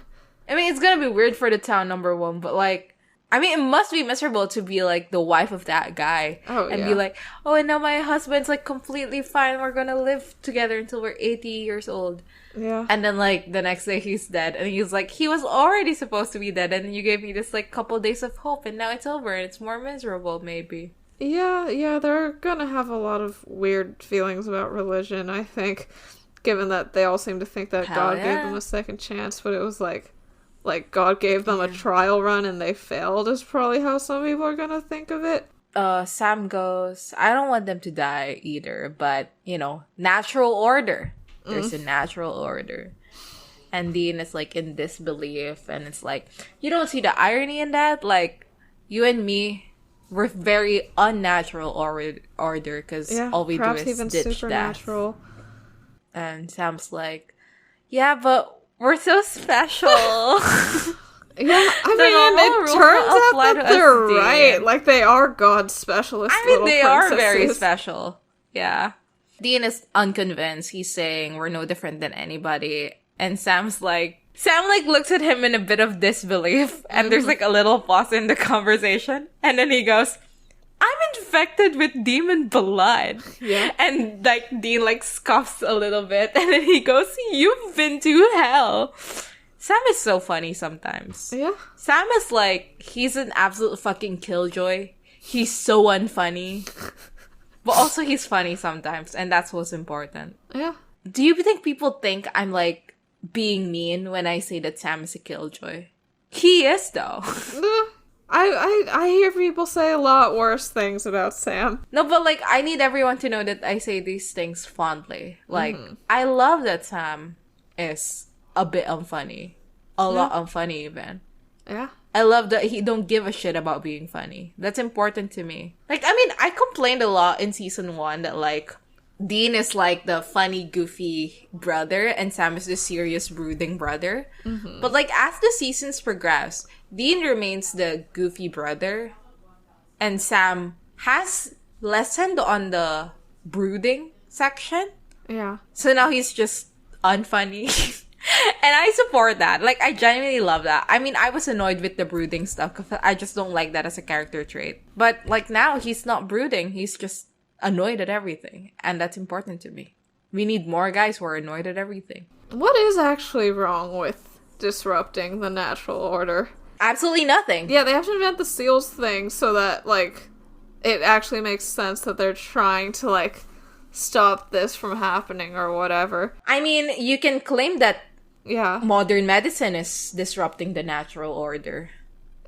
I mean, it's gonna be weird for the town, number one, but, like, I mean, it must be miserable to be, like, the wife of that guy. Oh, and be like, oh, and now my husband's, like, completely fine. We're gonna live together until we're 80 years old. Yeah. And then, like, the next day he's dead. And he's like, he was already supposed to be dead. And you gave me this, like, couple days of hope. And now it's over. And it's more miserable, maybe. Yeah, they're gonna have a lot of weird feelings about religion, I think. Given that they all seem to think that God gave them a second chance. But it was like God gave them a trial run and they failed is probably how some people are gonna think of it. Sam goes, I don't want them to die either, but, natural order. There's a natural order. And Dean is, like, in disbelief, and it's like, you don't see the irony in that? Like, you and me, we're very unnatural order, because all we do is ditch supernatural. Death. And Sam's like, yeah, but we're so special. Yeah, I mean, it turns out that they're right. Like, they are God's specialist little they princesses. are very special. Yeah. Dean is unconvinced. He's saying, we're no different than anybody. And Sam, looks at him in a bit of disbelief. And there's, like, a little pause in the conversation. And then he goes, I'm infected with demon blood. Yeah. And, like, Dean, like, scoffs a little bit. And then he goes, you've been to hell. Sam is so funny sometimes. Yeah. Sam is, like, he's an absolute fucking killjoy. He's so unfunny. But also he's funny sometimes. And that's what's important. Yeah. Do you think people think I'm, like, being mean when I say that Sam is a killjoy? He is, though. I hear people say a lot worse things about Sam. No, but, like, I need everyone to know that I say these things fondly. Like, I love that Sam is a bit unfunny. A lot unfunny, even. Yeah. I love that he don't give a shit about being funny. That's important to me. Like, I mean, I complained a lot in season 1 that, like, Dean is, like, the funny, goofy brother, and Sam is the serious, brooding brother. But, like, as the seasons progress, Dean remains the goofy brother, and Sam has lessened on the brooding section. Yeah. So now he's just unfunny. And I support that. Like, I genuinely love that. I mean, I was annoyed with the brooding stuff, because I just don't like that as a character trait. But, like, now he's not brooding. He's just annoyed at everything. And that's important to me. We need more guys who are annoyed at everything. What is actually wrong with disrupting the natural order? Absolutely nothing. Yeah, they have to invent the seals thing so that, like, it actually makes sense that they're trying to, like, stop this from happening or whatever. I mean, you can claim that yeah, modern medicine is disrupting the natural order.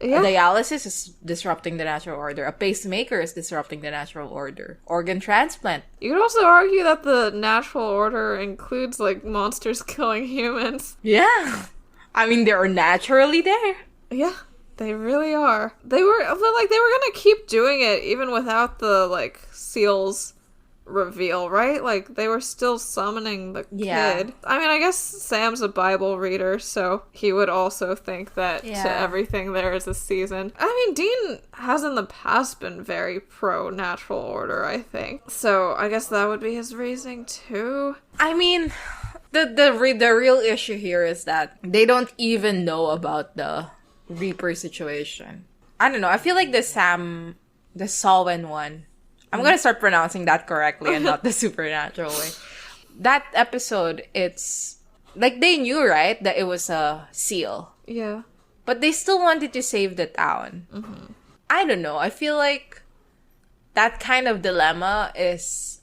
Yeah. Dialysis is disrupting the natural order. A pacemaker is disrupting the natural order. Organ transplant. You could also argue that the natural order includes, like, monsters killing humans. Yeah. I mean, they're naturally there. Yeah, they really are. They were gonna keep doing it even without the, like, seals reveal, right? Like, they were still summoning the kid. I mean, I guess Sam's a Bible reader, so he would also think that to everything there is a season. I mean, Dean has in the past been very pro-natural order, I think. So I guess that would be his reasoning, too. I mean, the real issue here is that they don't even know about the Reaper situation. I don't know. I feel like the Samhain one, I'm gonna start pronouncing that correctly and not the supernatural way. That episode, it's like they knew, right, that it was a seal. Yeah. But they still wanted to save the town. Mm-hmm. I don't know. I feel like that kind of dilemma is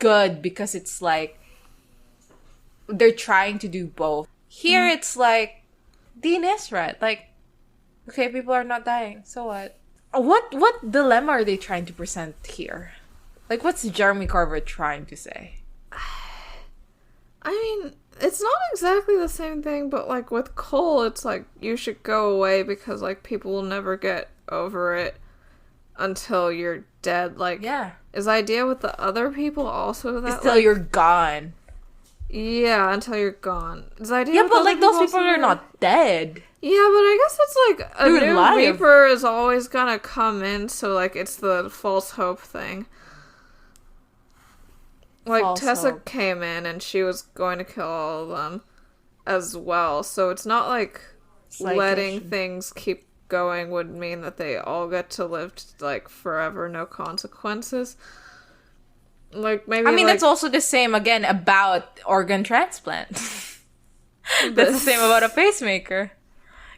good because it's like they're trying to do both. Here it's like Dean is right. Like, okay, people are not dying. So what? What dilemma are they trying to present here? Like, what's Jeremy Carver trying to say? I mean, it's not exactly the same thing, but, like, with Cole, it's like, you should go away because, like, people will never get over it until you're dead. Like, is the idea with the other people also that, until you're gone. Yeah, until you're gone. Is the idea but, like, those people are not dead. Yeah, but I guess it's like a new Reaper is always gonna come in, so like it's the false hope thing. Like false Tessa hope came in and she was going to kill all of them as well, so it's not like letting things keep going would mean that they all get to live like forever, no consequences. Like maybe I mean that's also the same again about organ transplant. That's the same about a pacemaker.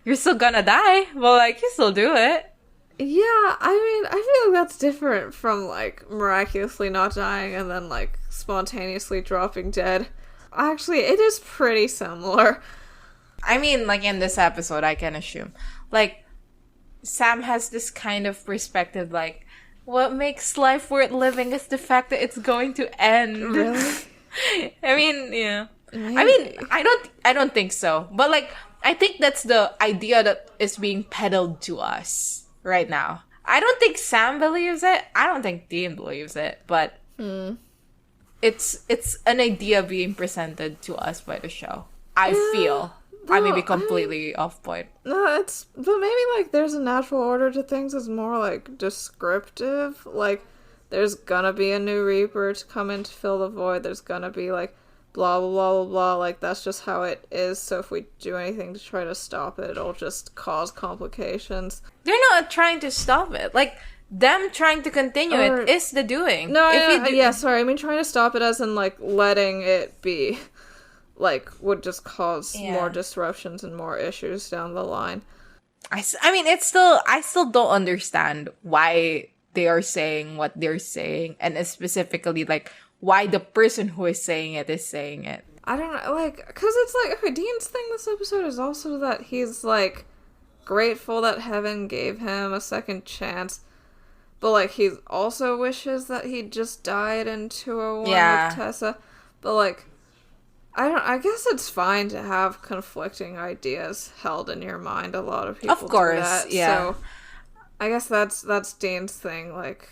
You're still gonna die, but, like, you still do it. Yeah, I mean, I feel like that's different from, like, miraculously not dying and then, like, spontaneously dropping dead. Actually, it is pretty similar. I mean, like, in this episode, I can assume. Like, Sam has this kind of perspective, like, what makes life worth living is the fact that it's going to end. Really? I mean, yeah. Maybe. I mean, I don't think so. But, like, I think that's the idea that is being peddled to us right now. I don't think Sam believes it. I don't think Dean believes it. But it's an idea being presented to us by the show. I feel. I may be completely off point. No, but maybe, like, there's a natural order to things that's more, like, descriptive. Like, there's gonna be a new Reaper to come in to fill the void. There's gonna be, like, blah, blah, blah, blah, blah. Like, that's just how it is. So if we do anything to try to stop it, it'll just cause complications. They're not trying to stop it. Like, them trying to continue it is the doing. No, sorry. I mean, trying to stop it as in, like, letting it be, like, would just cause more disruptions and more issues down the line. I mean, I still don't understand why they are saying what they're saying. And specifically, like, why the person who is saying it is saying it. I don't know, like, because it's like, okay, Dean's thing this episode is also that he's, like, grateful that heaven gave him a second chance, but, like, he also wishes that he just died in 201 with Tessa, but, like, I guess it's fine to have conflicting ideas held in your mind. A lot of people do that. So, I guess that's Dean's thing, like,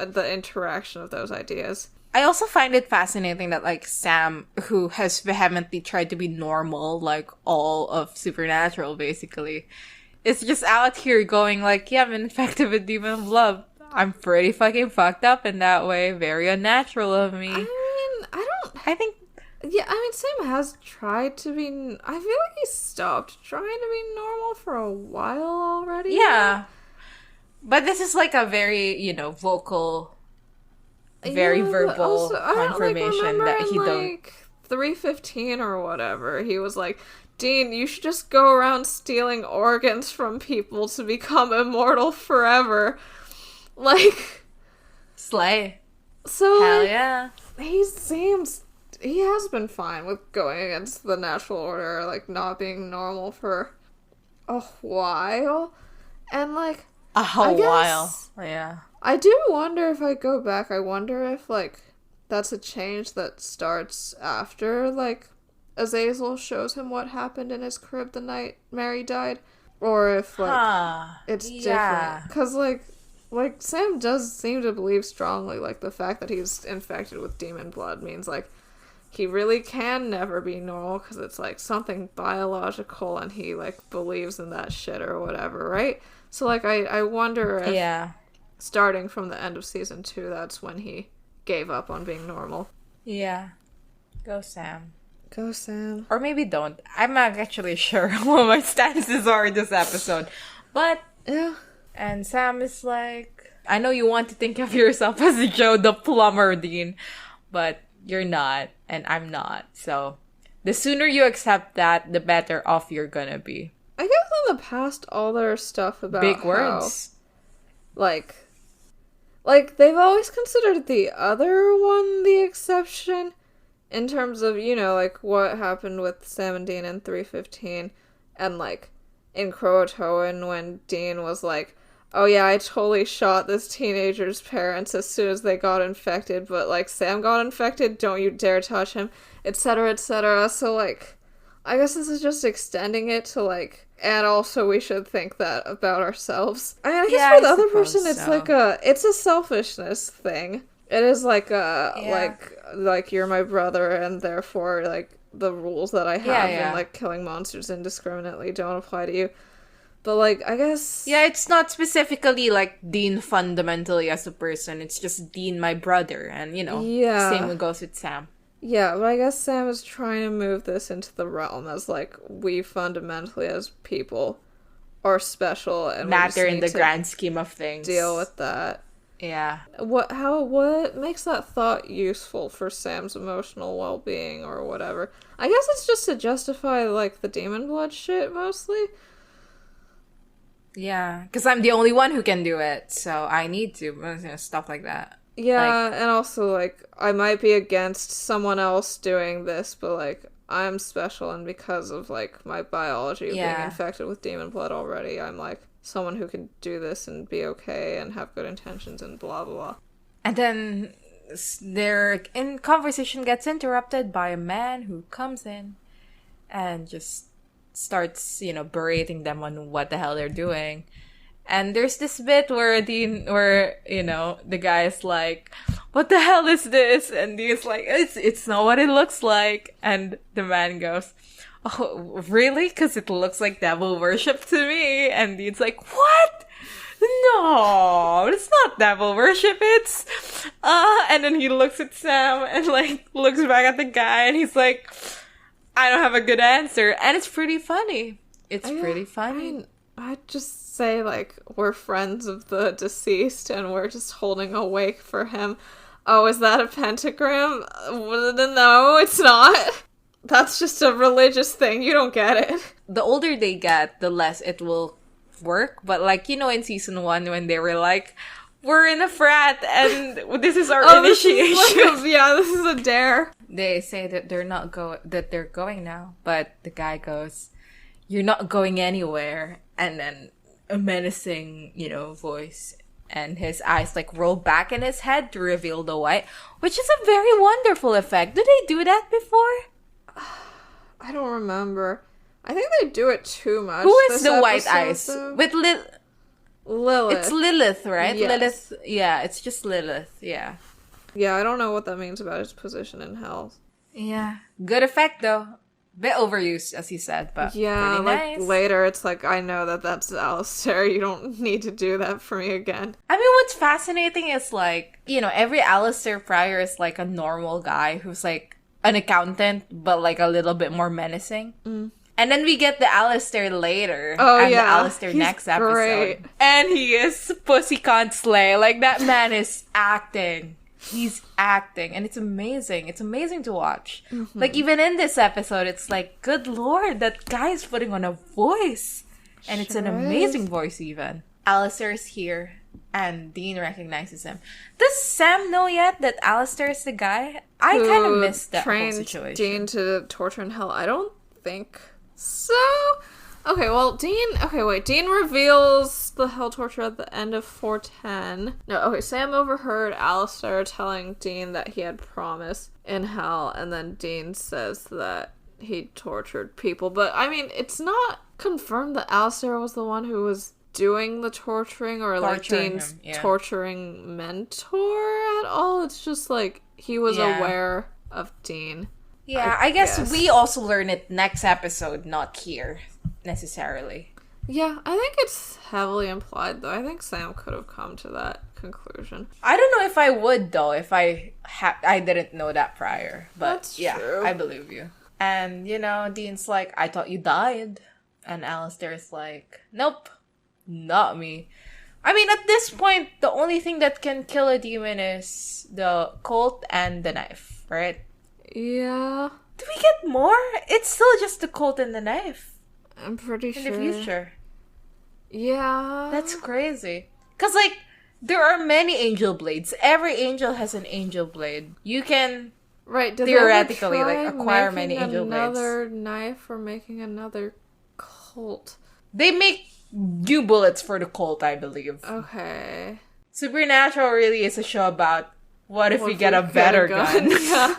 the interaction of those ideas. I also find it fascinating that, like, Sam, who has vehemently tried to be normal, like, all of Supernatural, basically, is just out here going, like, yeah, I'm infected with demon of love. I'm pretty fucking fucked up in that way. Very unnatural of me. I think... Yeah, I mean, Sam has tried to be... I feel like he stopped trying to be normal for a while already. Yeah. But this is, like, a very, vocal... very verbal also, confirmation that he don't. 315 or whatever, he was like, Dean, you should just go around stealing organs from people to become immortal forever. Like, slay. So, hell yeah. He has been fine with going against the natural order, like, not being normal for a while. And, like, a whole while. Yeah. I do wonder if I go back, I wonder if, like, that's a change that starts after, like, Azazel shows him what happened in his crib the night Mary died. Or if, like, it's different. Because, like, Sam does seem to believe strongly, like, the fact that he's infected with demon blood means, like, he really can never be normal because it's, like, something biological and he, like, believes in that shit or whatever, right? So, like, I wonder if starting from the end of season 2, that's when he gave up on being normal. Yeah. Go Sam. Go Sam. Or maybe don't. I'm not actually sure what my stances are in this episode. But, yeah. And Sam is like, I know you want to think of yourself as Joe the plumber, Dean, but you're not, and I'm not. So, the sooner you accept that, the better off you're gonna be. I guess in the past, all their stuff about big words. Like, they've always considered the other one the exception in terms of, you know, like, what happened with Sam and Dean in 315 and, like, in Croatoan when Dean was like, oh yeah, I totally shot this teenager's parents as soon as they got infected, but, like, Sam got infected, don't you dare touch him, etc., etc. So, like, I guess this is just extending it to, like, and also we should think that about ourselves. I mean, I guess for the other person, it's so. It's a selfishness thing. It is like like you're my brother and therefore, like, the rules that I have and, like, killing monsters indiscriminately don't apply to you. But, like, I guess... Yeah, it's not specifically, like, Dean fundamentally as a person. It's just Dean, my brother. And, you know, same goes with Sam. Yeah, but I guess Sam is trying to move this into the realm as, like, we fundamentally as people are special and matter in the grand scheme of things. Deal with that. Yeah. What makes that thought useful for Sam's emotional well-being or whatever? I guess it's just to justify, like, the demon blood shit, mostly. Yeah, because I'm the only one who can do it, so I need to, you know, stuff like that. Yeah, like, and also, like, I might be against someone else doing this, but, like, I'm special, and because of, like, my biology being infected with demon blood already, I'm, like, someone who can do this and be okay and have good intentions and blah, blah, blah. And then their conversation gets interrupted by a man who comes in and just starts, you know, berating them on what the hell they're doing. And there's this bit where you know, the guy's like, what the hell is this? And Dean's like, it's not what it looks like. And the man goes, oh, really? Because it looks like devil worship to me. And Dean's like, what? No, it's not devil worship. It's, and then he looks at Sam and, like, looks back at the guy and he's like, I don't have a good answer. And it's pretty funny. It's pretty funny. I mean, I'd just say, like, we're friends of the deceased and we're just holding a wake for him. Oh, is that a pentagram? No, it's not. That's just a religious thing. You don't get it. The older they get, the less it will work. But, like, you know, in season 1 when they were like, we're in a frat and this is our initiation. This is a dare. They say that they're going now. But the guy goes, you're not going anywhere. And then a menacing, you know, voice, and his eyes, like, roll back in his head to reveal the white, which is a very wonderful effect. Did they do that before? I don't remember. I think they do it too much. Who is the white eyes? Though? With Lilith. It's Lilith, right? Yes. Lilith. Yeah, it's just Lilith. Yeah. Yeah, I don't know what that means about his position in hell. Yeah. Good effect, though. Bit overused, as he said, but yeah, pretty nice. Like, later it's like, I know that's Alistair, you don't need to do that for me again. I mean, what's fascinating is, like, you know, every Alistair prior is, like, a normal guy who's, like, an accountant, but, like, a little bit more menacing. Mm. And then we get the Alistair later. Oh, and yeah. the Alistair next episode. Great. And he is pussy can't slay. Like, that man is acting. He's acting, and it's amazing. It's amazing to watch. Mm-hmm. Like, even in this episode, it's like, good lord, that guy is putting on a voice. And it's an amazing voice, even. Alistair is here, and Dean recognizes him. Does Sam know yet that Alistair is the guy? I kind of missed that whole situation. Dean to torture in hell? I don't think so. Okay, well, Dean reveals the hell torture at the end of 410. No, okay, Sam overheard Alistair telling Dean that he had promise in hell, and then Dean says that he tortured people. But, I mean, it's not confirmed that Alistair was the one who was doing the torturing, or like Dean's torturing mentor at all. It's just like he was aware of Dean. Yeah, I guess we also learn it next episode, not here necessarily. Yeah, I think it's heavily implied, though. I think Sam could have come to that conclusion. I don't know if I would, though, if I didn't know that prior. But that's true. I believe you. And, you know, Dean's like, I thought you died. And Alistair's like, nope, not me. I mean, at this point, the only thing that can kill a demon is the Colt and the knife, right? Yeah. Do we get more? It's still just the Colt and the knife. I'm pretty sure. In the future. Yeah. That's crazy. Because, like, there are many angel blades. Every angel has an angel blade. You can theoretically, like, acquire many angel blades. Another knife or making another Colt. They make new bullets for the Colt, I believe. Okay. Supernatural really is a show about what if we get a better gun. Yeah.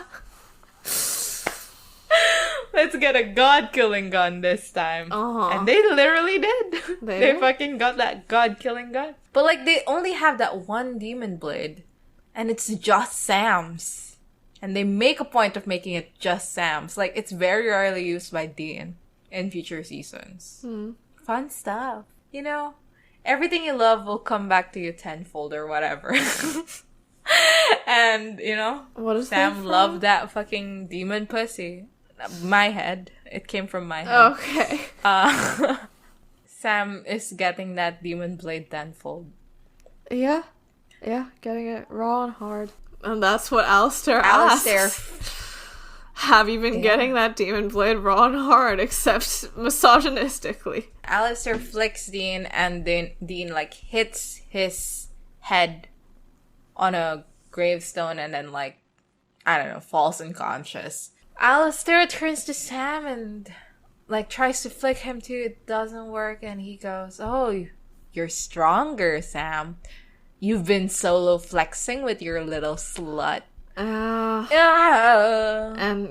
Let's get a god-killing gun this time. And they literally did. They fucking got that god-killing gun. But, like, they only have that one demon blade. And it's just Sam's. And they make a point of making it just Sam's. Like, it's very rarely used by Dean in future seasons. Fun stuff. You know? Everything you love will come back to you tenfold or whatever. And, you know? What is Sam loved that fucking demon pussy. My head. It came from my head. Okay. Sam is getting that demon blade tenfold. Yeah. Yeah, getting it raw and hard. And that's what Alistair asks. Have you been getting that demon blade raw and hard, except misogynistically? Alistair flicks Dean, and then Dean, like, hits his head on a gravestone and then, like, I don't know, falls unconscious. Alistair turns to Sam and, like, tries to flick him too. It doesn't work, and he goes, "Oh, you're stronger, Sam. You've been solo flexing with your little slut." And,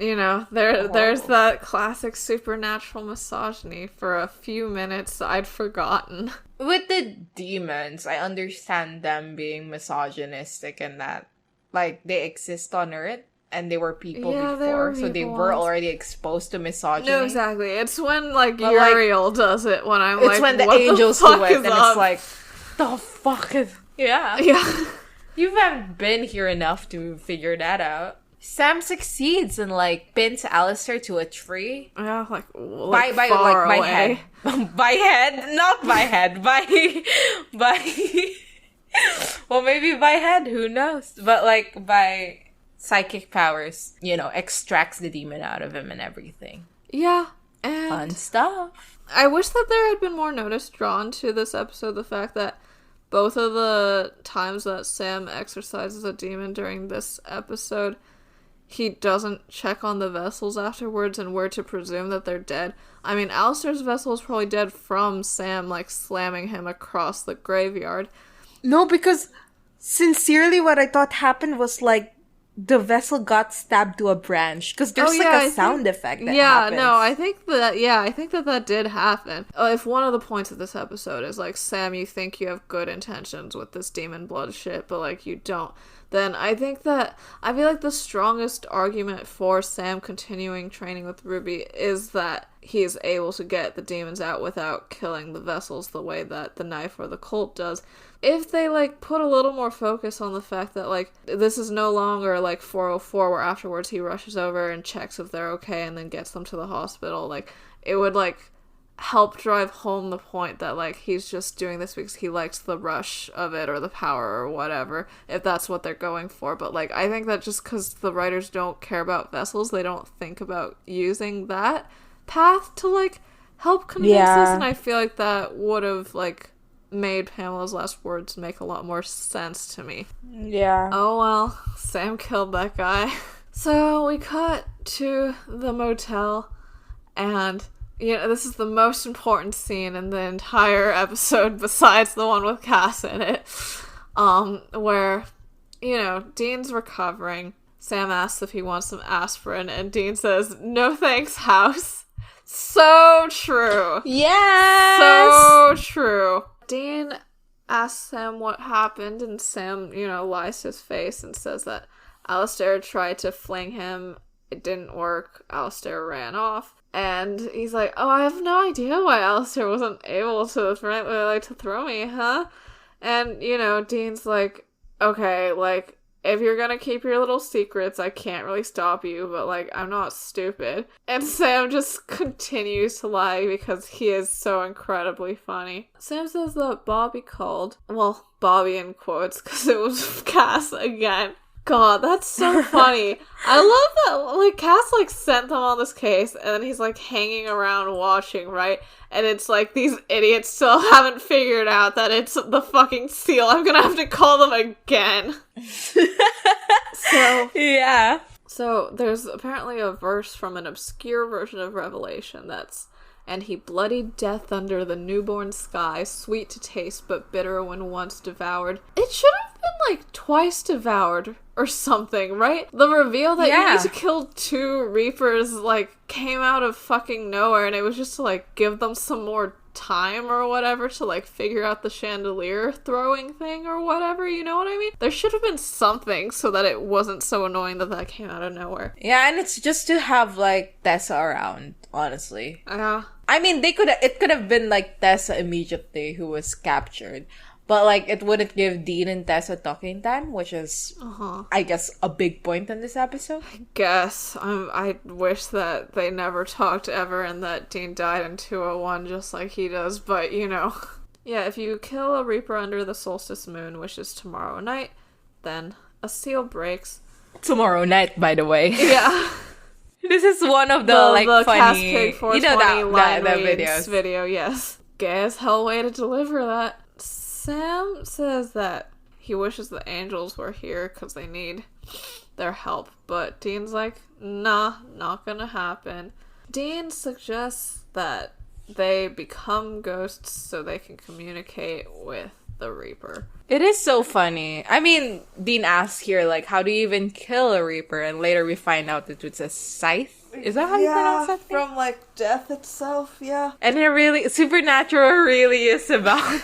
you know, there's that classic supernatural misogyny for a few minutes I'd forgotten. With the demons, I understand them being misogynistic and that, like, they exist on Earth. And they were people before, so they were already exposed to misogyny. No, exactly. It's when, like, Uriel does it, when I'm like, it's when the angels do it, and it's like, the fuck is... Yeah. You haven't been here enough to figure that out. Sam succeeds and, like, pins Alistair to a tree. Yeah, by head. By head? Not by head. By... Well, maybe by head, who knows? But, like, by... psychic powers, you know, extracts the demon out of him and everything. Yeah, and fun stuff. I wish that there had been more notice drawn to this episode, the fact that both of the times that Sam exorcises a demon during this episode, he doesn't check on the vessels afterwards, and we're to presume that they're dead. I mean, Alistair's vessel is probably dead from Sam, like, slamming him across the graveyard. No, because sincerely what I thought happened was, like, the vessel got stabbed to a branch, because there's a sound effect that happens. I think that did happen. If one of the points of this episode is, like, Sam, you think you have good intentions with this demon blood shit, but, like, you don't, then I feel like the strongest argument for Sam continuing training with Ruby is that he's able to get the demons out without killing the vessels the way that the knife or the Colt does. If they, like, put a little more focus on the fact that, like, this is no longer, like, 404, where afterwards he rushes over and checks if they're okay and then gets them to the hospital, like, it would, like, help drive home the point that, like, he's just doing this because he likes the rush of it or the power or whatever, if that's what they're going for. But, like, I think that just because the writers don't care about vessels, they don't think about using that path to, like, help convince us, and I feel like that would have, like, made Pamela's last words make a lot more sense to me. Yeah. Oh well, Sam killed that guy. So we cut to the motel, and this is the most important scene in the entire episode besides the one with Cass in it. Where, Dean's recovering. Sam asks if he wants some aspirin, and Dean says, "No thanks, House." So true. Yes! So true. Dean asks Sam what happened, and Sam, lies to his face and says that Alistair tried to fling him. It didn't work. Alistair ran off. And he's like, "Oh, I have no idea why Alistair wasn't able to throw me, huh?" And, Dean's like, "Okay, like, if you're gonna keep your little secrets, I can't really stop you, but, like, I'm not stupid." And Sam just continues to lie because he is so incredibly funny. Sam says that Bobby called. Well, Bobby in quotes, because it was Cass again. God, that's so funny. I love that, like, Cass, like, sent them on this case, and then he's, like, hanging around watching, right? And it's, like, these idiots still haven't figured out that it's the fucking seal. I'm gonna have to call them again. Yeah. So, there's apparently a verse from an obscure version of Revelation that's, "And he bloodied death under the newborn sky, sweet to taste but bitter when once devoured." It should have been, like, twice devoured or something, right? The reveal that you need to kill 2 Reapers, like, came out of fucking nowhere, and it was just to, like, give them some more time or whatever to, like, figure out the chandelier throwing thing or whatever, you know what I mean? There should have been something so that it wasn't so annoying that came out of nowhere. Yeah, and it's just to have, like, Tessa around, honestly. Yeah. I mean, it could have been, like, Tessa immediately who was captured. But, like, it wouldn't give Dean and Tessa talking time, which is, I guess, a big point in this episode. I guess. I wish that they never talked ever and that Dean died in 201 just like he does, but, Yeah, if you kill a Reaper under the solstice moon, which is tomorrow night, then a seal breaks. Tomorrow night, by the way. Yeah. This is one of the funny... Cass Pig 420 that videos. Video, yes. Gay as hell way to deliver that. Sam says that he wishes the angels were here because they need their help, but Dean's like, nah, not gonna happen. Dean suggests that they become ghosts so they can communicate with the Reaper. It is so funny. I mean, Dean asks here, like, how do you even kill a Reaper? And later we find out that it's a scythe. Is that how you pronounce that thing? From, like, death itself, yeah. And it really, Supernatural really is about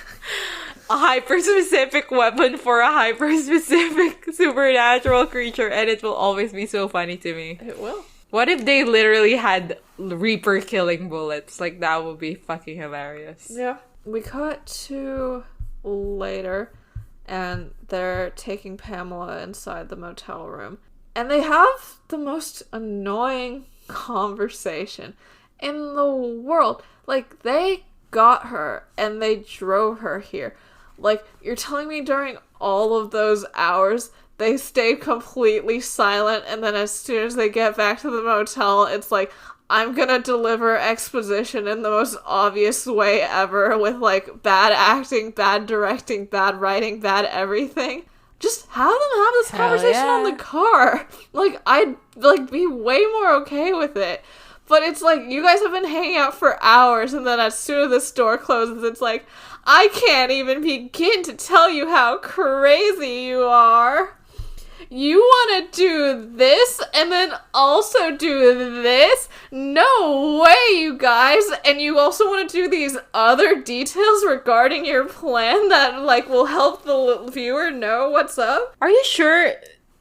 a hyper-specific weapon for a hyper-specific supernatural creature, and it will always be so funny to me. It will. What if they literally had Reaper killing bullets? Like, that would be fucking hilarious. Yeah. We cut to later, and they're taking Pamela inside the motel room. And they have the most annoying conversation in the world. Like, they got her, and they drove her here. Like, you're telling me during all of those hours, they stayed completely silent, and then as soon as they get back to the motel, it's like, I'm gonna deliver exposition in the most obvious way ever with, like, bad acting, bad directing, bad writing, bad everything. Just have them have this conversation on the car. Like, I'd, like, be way more okay with it. But it's like, you guys have been hanging out for hours, and then as soon as the store closes, it's like, I can't even begin to tell you how crazy you are. You want to do this, and then also do this? No way, you guys! And you also want to do these other details regarding your plan that, like, will help the viewer know what's up? Are you sure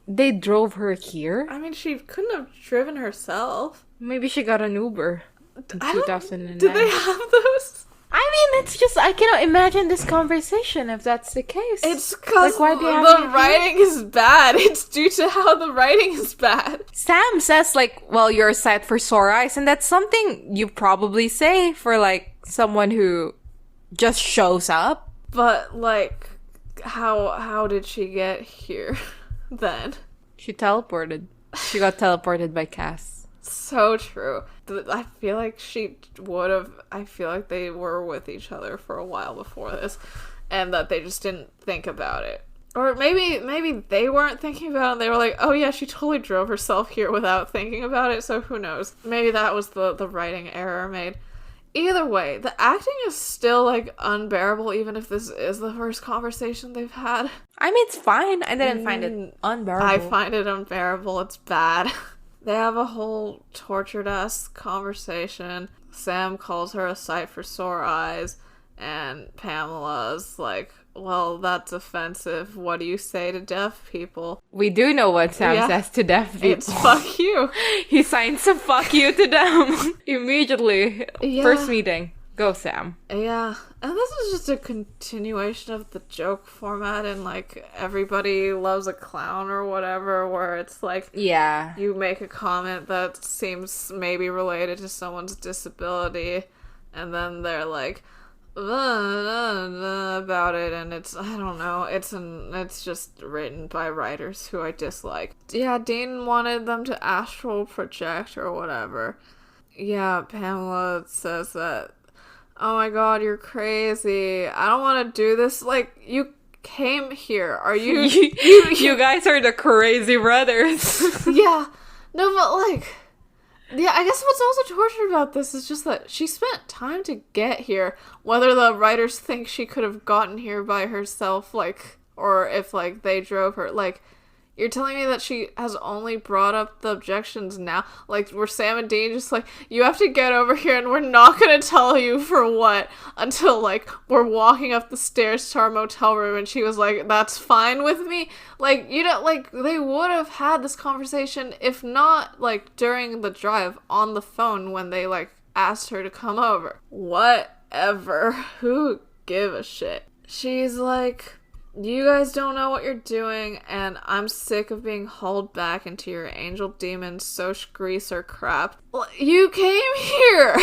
they drove her here? I mean, she couldn't have driven herself. Maybe she got an Uber in 2009. Did they have those? I mean, it's just, I cannot imagine this conversation if that's the case. It's because the writing is bad. It's due to how the writing is bad. Sam says, like, well, you're a sight for sore eyes, and that's something you probably say for, like, someone who just shows up. But, like, how did she get here then? She teleported. She got teleported by Cass. So true. I feel like she would have... I feel like they were with each other for a while before this, and that they just didn't think about it. Or maybe they weren't thinking about it, and they were like, oh yeah, she totally drove herself here without thinking about it, so who knows. Maybe that was the writing error made. Either way, the acting is still, like, unbearable, even if this is the first conversation they've had. I mean, it's fine. I didn't find it unbearable. I find it unbearable. It's bad. They have a whole tortured-ass conversation. Sam calls her a sight for sore eyes, and Pamela's like, well, that's offensive. What do you say to deaf people? We do know what Sam says to deaf people. It's fuck you. He signs a fuck you to them immediately. Yeah. First meeting. Go, Sam. Yeah. And this is just a continuation of the joke format and, like, Everybody Loves a Clown or whatever, where it's like, yeah, you make a comment that seems maybe related to someone's disability, and then they're like, about it, and it's, I don't know, it's just written by writers who I dislike. Yeah, Dean wanted them to astral project or whatever. Yeah, Pamela says that, oh my god, you're crazy. I don't want to do this. Like, you came here. Are you... you guys are the crazy brothers. Yeah. No, but, like... Yeah, I guess what's also tortured about this is just that she spent time to get here. Whether the writers think she could have gotten here by herself, like... Or if, like, they drove her. Like... You're telling me that she has only brought up the objections now? Like, were Sam and Dean just like, you have to get over here and we're not gonna tell you for what until, like, we're walking up the stairs to our motel room, and she was like, that's fine with me? Like, you know, like, they would have had this conversation, if not, like, during the drive on the phone when they, like, asked her to come over. Whatever. Who give a shit? She's like... You guys don't know what you're doing, and I'm sick of being hauled back into your angel demon soch greaser crap. You came here!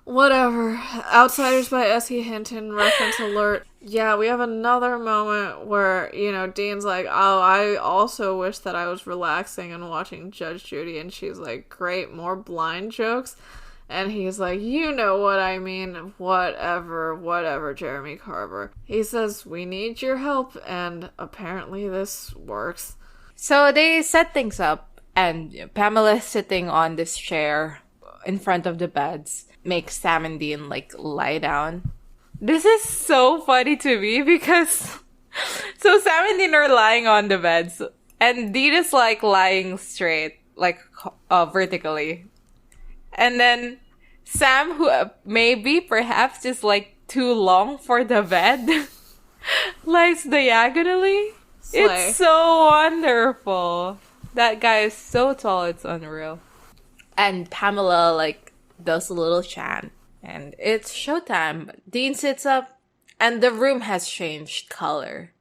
Whatever. Outsiders by S.E. Hinton, reference alert. Yeah, we have another moment where, you know, Dean's like, oh, I also wish that I was relaxing and watching Judge Judy, and she's like, great, more blind jokes. And he's like, you know what I mean, whatever, Jeremy Carver. He says, we need your help, and apparently this works. So they set things up, and Pamela sitting on this chair in front of the beds makes Sam and Dean, like, lie down. This is so funny to me because... So Sam and Dean are lying on the beds, and Dean is, like, lying straight, like, vertically. And then Sam, who maybe perhaps is like too long for the bed, lies diagonally. Slay. It's so wonderful. That guy is so tall, it's unreal. And Pamela, like, does a little chant. And it's showtime. Dean sits up, and the room has changed color.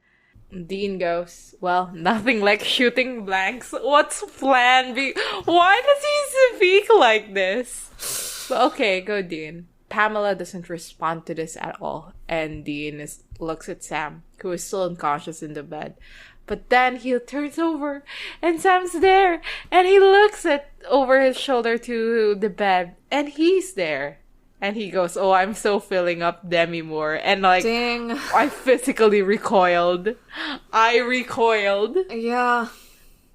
Dean goes, well, nothing like shooting blanks. What's plan B? Why does he speak like this? But okay, go Dean. Pamela doesn't respond to this at all. And Dean looks at Sam, who is still unconscious in the bed. But then he turns over, and Sam's there. And he looks over his shoulder to the bed, and he's there. And he goes, oh, I'm so filling up Demi Moore. And, like, dang. I physically recoiled. Yeah.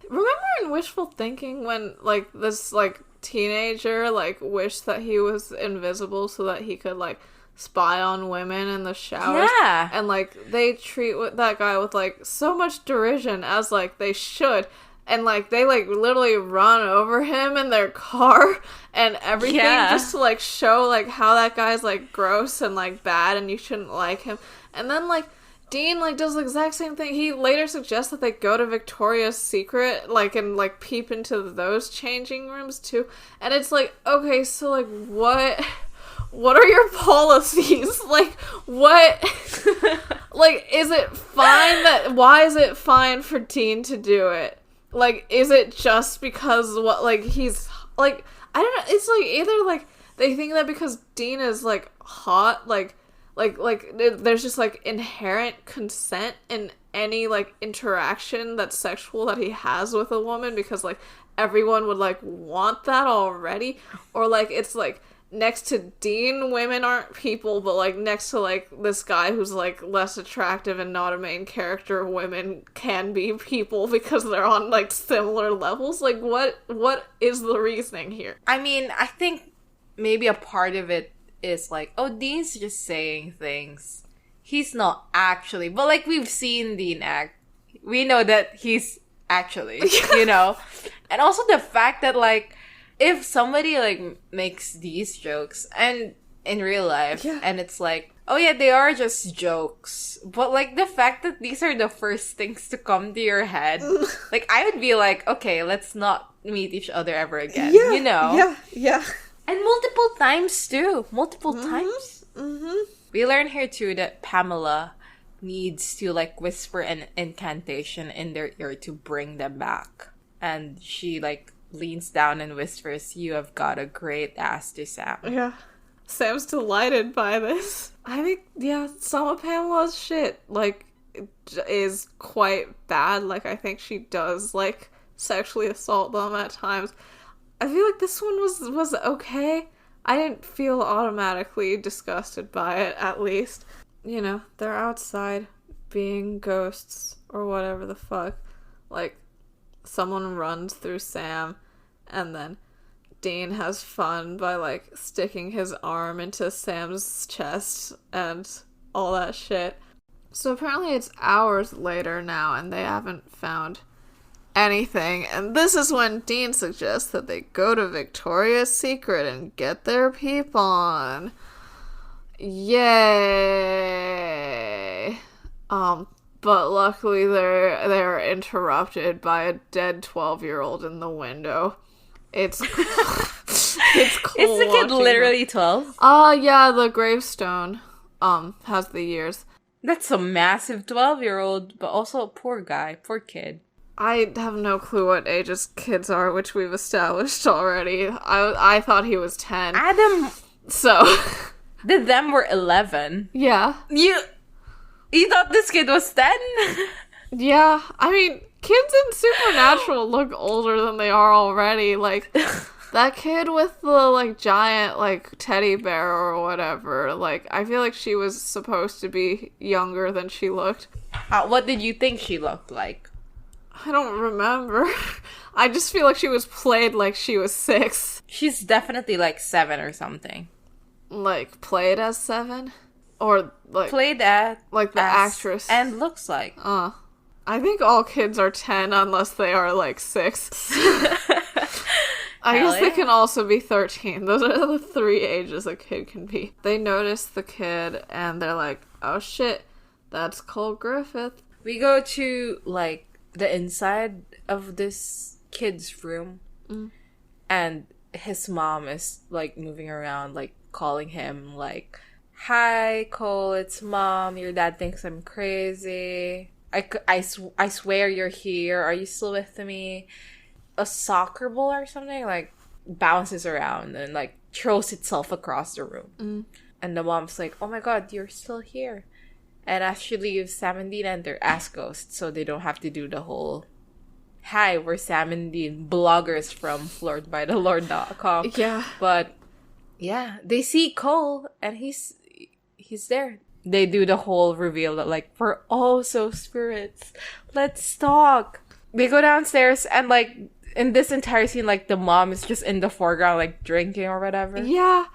Remember in Wishful Thinking when, like, this, like, teenager, like, wished that he was invisible so that he could, like, spy on women in the showers? Yeah. And, like, they treat that guy with, like, so much derision, as, like, they should. And, like, they, like, literally run over him in their car and everything just to, like, show, like, how that guy's, like, gross and, like, bad and you shouldn't like him. And then, like, Dean, like, does the exact same thing. He later suggests that they go to Victoria's Secret, like, and, like, peep into those changing rooms, too. And it's like, okay, so, like, what are your policies? Like, what? Like, is it fine why is it fine for Dean to do it? Like, is it just because he's, like, I don't know, it's, like, either, like, they think that because Dean is, like, hot, like, there's just, like, inherent consent in any, like, interaction that's sexual that he has with a woman because, like, everyone would, like, want that already, or, like, it's, like, next to Dean, women aren't people, but, like, next to, like, this guy who's, like, less attractive and not a main character, women can be people because they're on, like, similar levels. Like, what is the reasoning here? I mean, I think maybe a part of it is, like, oh, Dean's just saying things. He's not actually. But, like, we've seen Dean act. We know that he's actually, you know? And also the fact that, like, if somebody, like, makes these jokes, and in real life, and it's like, oh yeah, they are just jokes, but, like, the fact that these are the first things to come to your head, like, I would be like, okay, let's not meet each other ever again, you know? Yeah. And multiple times, too. Multiple times. Mm-hmm. We learn here, too, that Pamela needs to, like, whisper an incantation in their ear to bring them back. And she, like, leans down and whispers, "You have got a great ass," to Sam. Yeah. Sam's delighted by this. I think, some of Pamela's shit, like, is quite bad. Like, I think she does, like, sexually assault them at times. I feel like this one was okay. I didn't feel automatically disgusted by it, at least. You know, they're outside being ghosts or whatever the fuck. Like, someone runs through Sam, and then Dean has fun by, like, sticking his arm into Sam's chest and all that shit. So apparently it's hours later now, and they haven't found anything. And this is when Dean suggests that they go to Victoria's Secret and get their peep on. Yay! But luckily they're interrupted by a dead 12-year-old in the window. It's it's cool. Is the kid literally 12? Yeah, the gravestone has the years. That's a massive 12-year-old, but also a poor guy, poor kid. I have no clue what ages kids are, which we've established already. I thought he was 10. Adam. So them were 11. Yeah. You thought this kid was 10? Yeah. I mean, kids in Supernatural look older than they are already. Like, that kid with the, like, giant, like, teddy bear or whatever. Like, I feel like she was supposed to be younger than she looked. What did you think she looked like? I don't remember. I just feel like she was played like she was 6. She's definitely, like, 7 or something. Like, played as 7? Or, like... Played as... Like, the actress. And looks like. I think all kids are 10 unless they are, like, 6. I guess they can also be 13. Those are the 3 ages a kid can be. They notice the kid, and they're like, oh shit, that's Cole Griffith. We go to, like, the inside of this kid's room, and his mom is, like, moving around, like, calling him, like, "Hi, Cole, it's Mom. Your dad thinks I'm crazy. I swear you're here. Are you still with me?" A soccer ball or something, like, bounces around and, like, throws itself across the room. And the mom's like, "Oh my god, you're still here." And as she leaves, Sam and Dean enter as ghosts, so they don't have to do the whole, "Hi, we're Sam and Dean, bloggers from flirtbythelord.com." Yeah. But, yeah, they see Cole, and he's there. They do the whole reveal that, like, "We're also spirits. Let's talk." They go downstairs, and, like, in this entire scene, like, the mom is just in the foreground, like, drinking or whatever. Yeah.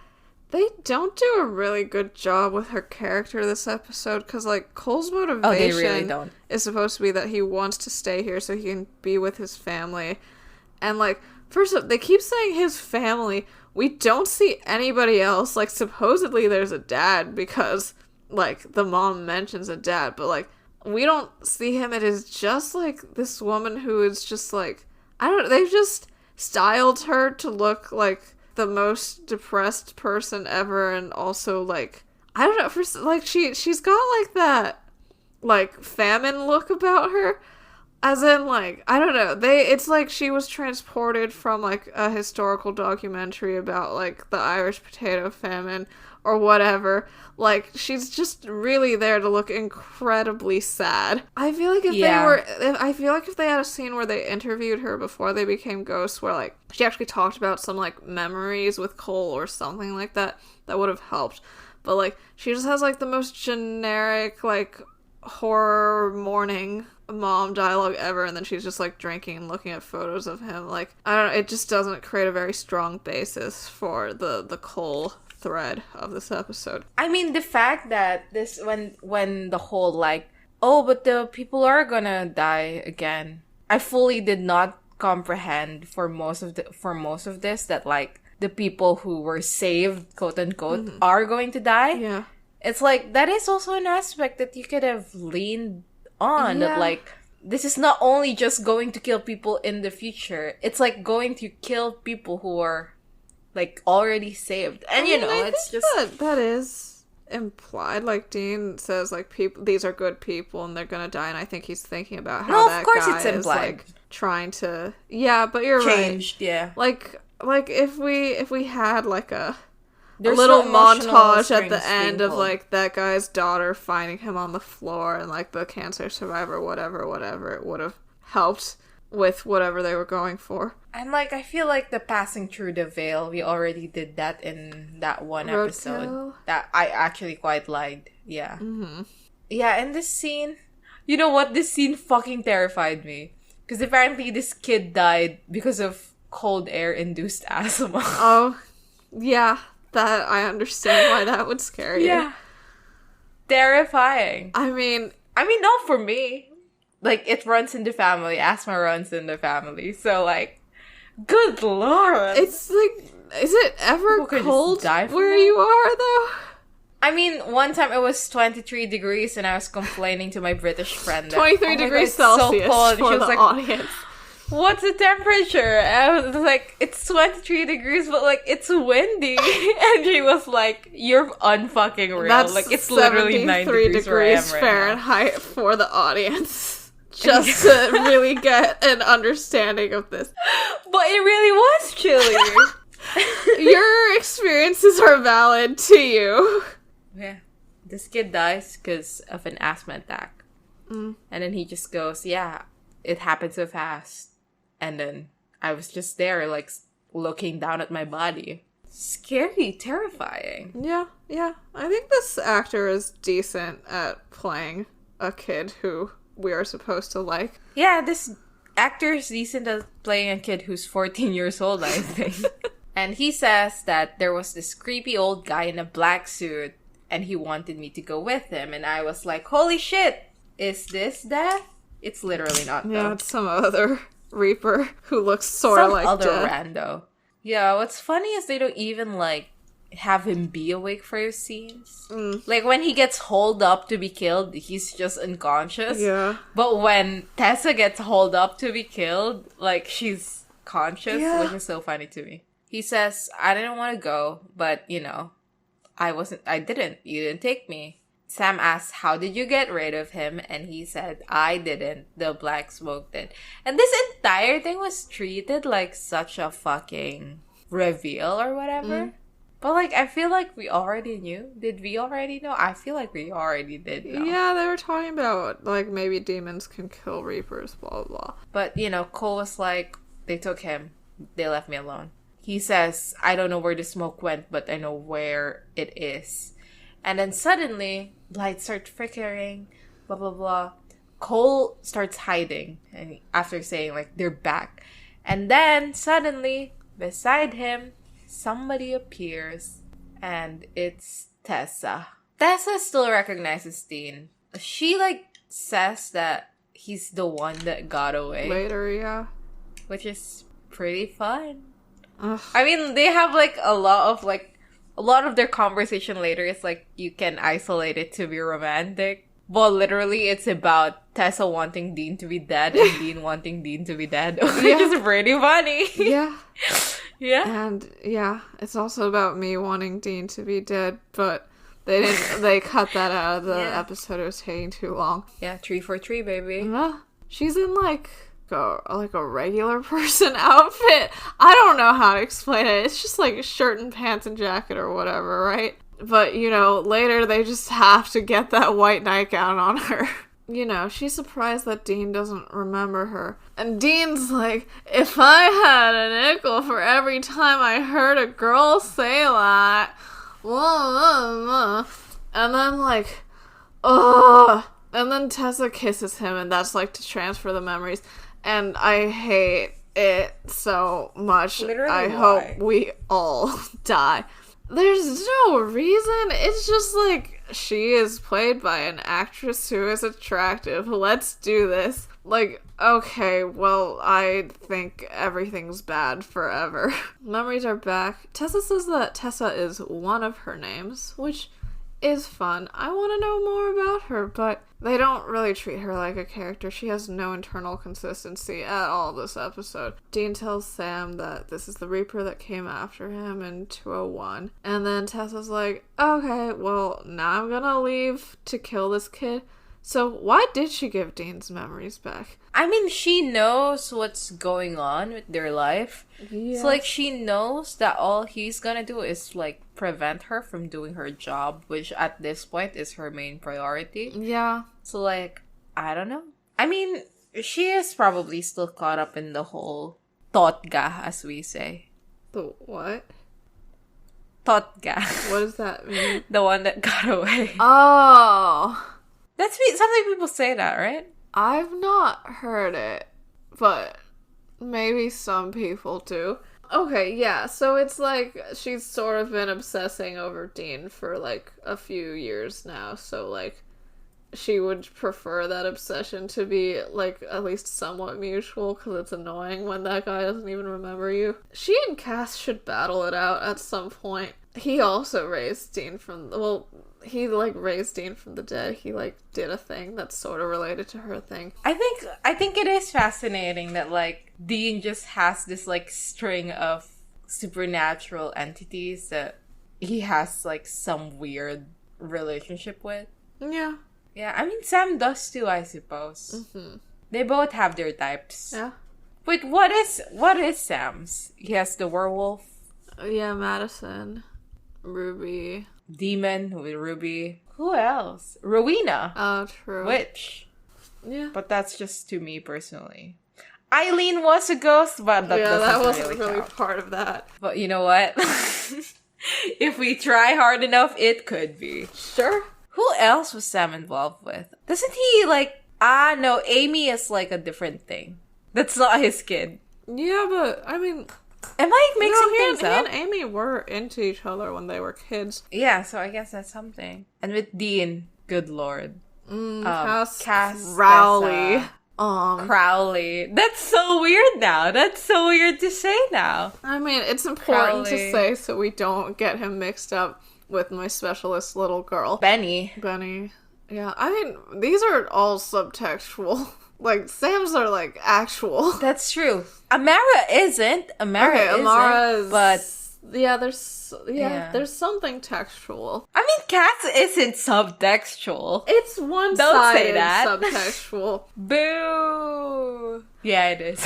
They don't do a really good job with her character this episode, because, like, Cole's motivation they really don't. is supposed to be that he wants to stay here so he can be with his family. And, like, first up, they keep saying his family. We don't see anybody else. Like, supposedly there's a dad because, like, the mom mentions a dad, but, like, we don't see him. It is just, like, this woman who is just, like, I don't know, they've just styled her to look like the most depressed person ever, and also, like, I don't know, like, she's got, like, that, like, famine look about her. As in, like, I don't know, it's like she was transported from, like, a historical documentary about, like, the Irish potato famine or whatever. Like, she's just really there to look incredibly sad. I feel like if they had a scene where they interviewed her before they became ghosts, where, like, she actually talked about some, like, memories with Cole or something like that, that would have helped. But, like, she just has, like, the most generic, like, horror morning mom dialogue ever, and then she's just, like, drinking and looking at photos of him. Like, I don't know, it just doesn't create a very strong basis for the Cole thread of this episode. I mean, the fact that this, when the whole, like, oh, but the people are gonna die again, I fully did not comprehend for most of this that, like, the people who were saved, quote unquote, are going to die. Yeah. It's like, that is also an aspect that you could have leaned on, that, like, this is not only just going to kill people in the future, it's, like, going to kill people who are, like, already saved. And, it's just... That is implied. Like, Dean says, like, these are good people and they're gonna die, and I think he's thinking about how that guy is, like, trying to... Yeah, but you're changed, right. Yeah. Like, if we had, like, a little montage at the end of, like, that guy's daughter finding him on the floor and, like, the cancer survivor, whatever, it would have helped with whatever they were going for. And, like, I feel like the passing through the veil, we already did that in that one episode. That I actually quite liked. Yeah. Mm-hmm. Yeah, and this scene... You know what? This scene fucking terrified me. Because apparently this kid died because of cold air-induced asthma. Oh, yeah. That, I understand why that would scare you. Yeah. Terrifying. I mean, not for me. Like, it runs in the family. Asthma runs in the family. So, like, good lord. It's like, is it ever cold where you are, though? I mean, one time it was 23 degrees and I was complaining to my British friend. 23 degrees Celsius so cold. For the audience. What's the temperature? And I was like, it's 23 degrees, but, like, it's windy. And she was like, you're unfucking real. That's like, it's literally 93 degrees Fahrenheit right for the audience. Just to really get an understanding of this. But it really was chilly. Your experiences are valid to you. Yeah. This kid dies because of an asthma attack. And then he just goes, yeah, it happened so fast. And then I was just there, like, looking down at my body. Scary, terrifying. Yeah. I think this actor is decent at playing a kid who we are supposed to like. Yeah, this actor is decent at playing a kid who's 14 years old, I think. And he says that there was this creepy old guy in a black suit, and he wanted me to go with him. And I was like, holy shit, is this Death? It's literally not, though. Yeah, it's some other Reaper who looks sort of like some other dead. rando. Yeah, what's funny is they don't even, like, have him be awake for his scenes. Like, when he gets holed up to be killed, he's just unconscious. Yeah. But when Tessa gets holed up to be killed, like, she's conscious, which is so funny to me. He says, I didn't want to go, but, you didn't take me. Sam asks, how did you get rid of him? And he said, I didn't. The black smoke did. And this entire thing was treated like such a fucking reveal or whatever. But, like, I feel like we already knew. Did we already know? I feel like we already did know. Yeah, they were talking about, like, maybe demons can kill Reapers, blah, blah, blah. But, Cole was like, they took him. They left me alone. He says, I don't know where the smoke went, but I know where it is. And then suddenly, lights start flickering, blah, blah, blah. Cole starts hiding, and after saying, like, they're back. And then, suddenly, beside him, somebody appears, and it's Tessa. Tessa still recognizes Dean. She, like, says that he's the one that got away. Later, yeah. Which is pretty fun. Ugh. I mean, they have, like, a lot of their conversation later is, like, you can isolate it to be romantic. But literally, it's about Tessa wanting Dean to be dead and Dean wanting Dean to be dead. Which is pretty funny. Yeah. Yeah. And yeah, it's also about me wanting Dean to be dead, but they cut that out of the episode. It was taking too long. Yeah, 3 for 3, baby. Yeah. She's in like a regular person outfit. I don't know how to explain it. It's just like a shirt and pants and jacket or whatever, right? But, later they just have to get that white nightgown on her. She's surprised that Dean doesn't remember her. And Dean's like, if I had a nickel for every time I heard a girl say that. And then like, ugh. And then Tessa kisses him, and that's like to transfer the memories. And I hate it so much. Literally, I hope we all die. There's no reason. It's just like, she is played by an actress who is attractive. Let's do this. Like, okay, well, I think everything's bad forever. Memories are back. Tessa says that Tessa is one of her names, which is fun. I want to know more about her, but they don't really treat her like a character. She has no internal consistency at all this episode. Dean tells Sam that this is the Reaper that came after him in 201. And then Tessa's like, okay, well, now I'm gonna leave to kill this kid. So why did she give Dean's memories back? I mean, she knows what's going on with their life. Yeah. So, like, she knows that all he's gonna do is, like, prevent her from doing her job, which at this point is her main priority. Yeah. So, like, I don't know. I mean, she is probably still caught up in the whole totga, as we say. The what? Totga. What does that mean? The one that got away. Oh. Something people say that, right? I've not heard it, but maybe some people do. Okay, yeah, so it's like she's sort of been obsessing over Dean for like a few years now, so like she would prefer that obsession to be like at least somewhat mutual, because it's annoying when that guy doesn't even remember you. She and Cass should battle it out at some point. He also raised Dean from he like raised Dean from the dead. He like did a thing that's sort of related to her thing. I think it is fascinating that like Dean just has this like string of supernatural entities that he has like some weird relationship with. Yeah. Yeah, I mean Sam does too, I suppose. Mm-hmm. They both have their types. Yeah. Wait, what is Sam's? He has the werewolf. Yeah, Madison, Ruby. Demon with Ruby. Who else? Rowena. Oh, true. Witch. Yeah. But that's just to me personally. Eileen was a ghost, but that wasn't really count. Part of that. But you know what? If we try hard enough, it could be. Sure. Who else was Sam involved with? Doesn't he like... no, Amy is like a different thing. That's not his kid. Yeah, but I mean... Am I mixing things up? He and Amy were into each other when they were kids. Yeah, so I guess that's something. And with Dean, good lord. Cass Crowley. Crowley. That's so weird now. That's so weird to say now. I mean, it's important to say so we don't get him mixed up with my specialist little girl. Benny. Yeah, I mean, these are all subtextual. Like, Sam's are, like, actual. That's true. Amara isn't. Amara is. But... Yeah, there's something textual. I mean, Cass isn't subtextual. It's one-sided. Don't say that. Subtextual. Boo! Yeah, it is.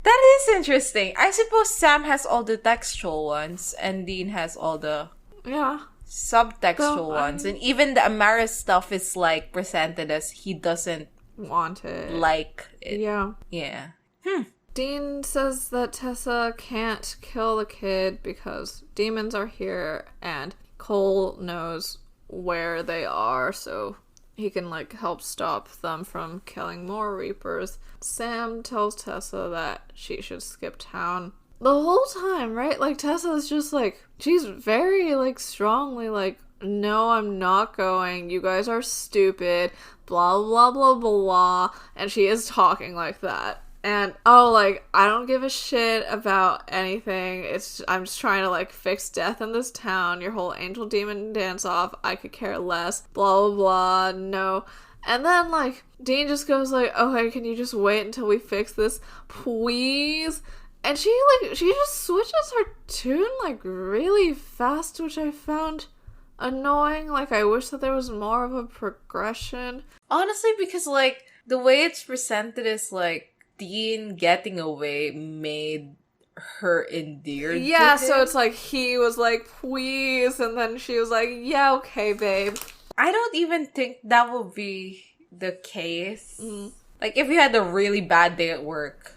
That is interesting. I suppose Sam has all the textual ones, and Dean has all the... Yeah. Subtextual ones. And even the Amara stuff is, like, presented as he doesn't want it. Like it. Yeah. Yeah. Dean says that Tessa can't kill the kid because demons are here and Cole knows where they are, so he can, like, help stop them from killing more Reapers. Sam tells Tessa that she should skip town. The whole time, right? Like, Tessa's just, like, she's very, like, strongly, like, no, I'm not going. You guys are stupid. Blah, blah, blah, blah. And she is talking like that. And, like, I don't give a shit about anything. I'm just trying to, like, fix death in this town. Your whole angel demon dance off. I could care less. Blah, blah, blah. No. And then, like, Dean just goes like, okay, can you just wait until we fix this? Please? And she just switches her tune, like, really fast, which I found annoying. Like, I wish that there was more of a progression. Honestly, because, like, the way it's presented is, like, Dean getting away made her endeared. Yeah, so it's like, he was like, please, and then she was like, yeah, okay, babe. I don't even think that will be the case. Mm-hmm. Like, if you had a really bad day at work,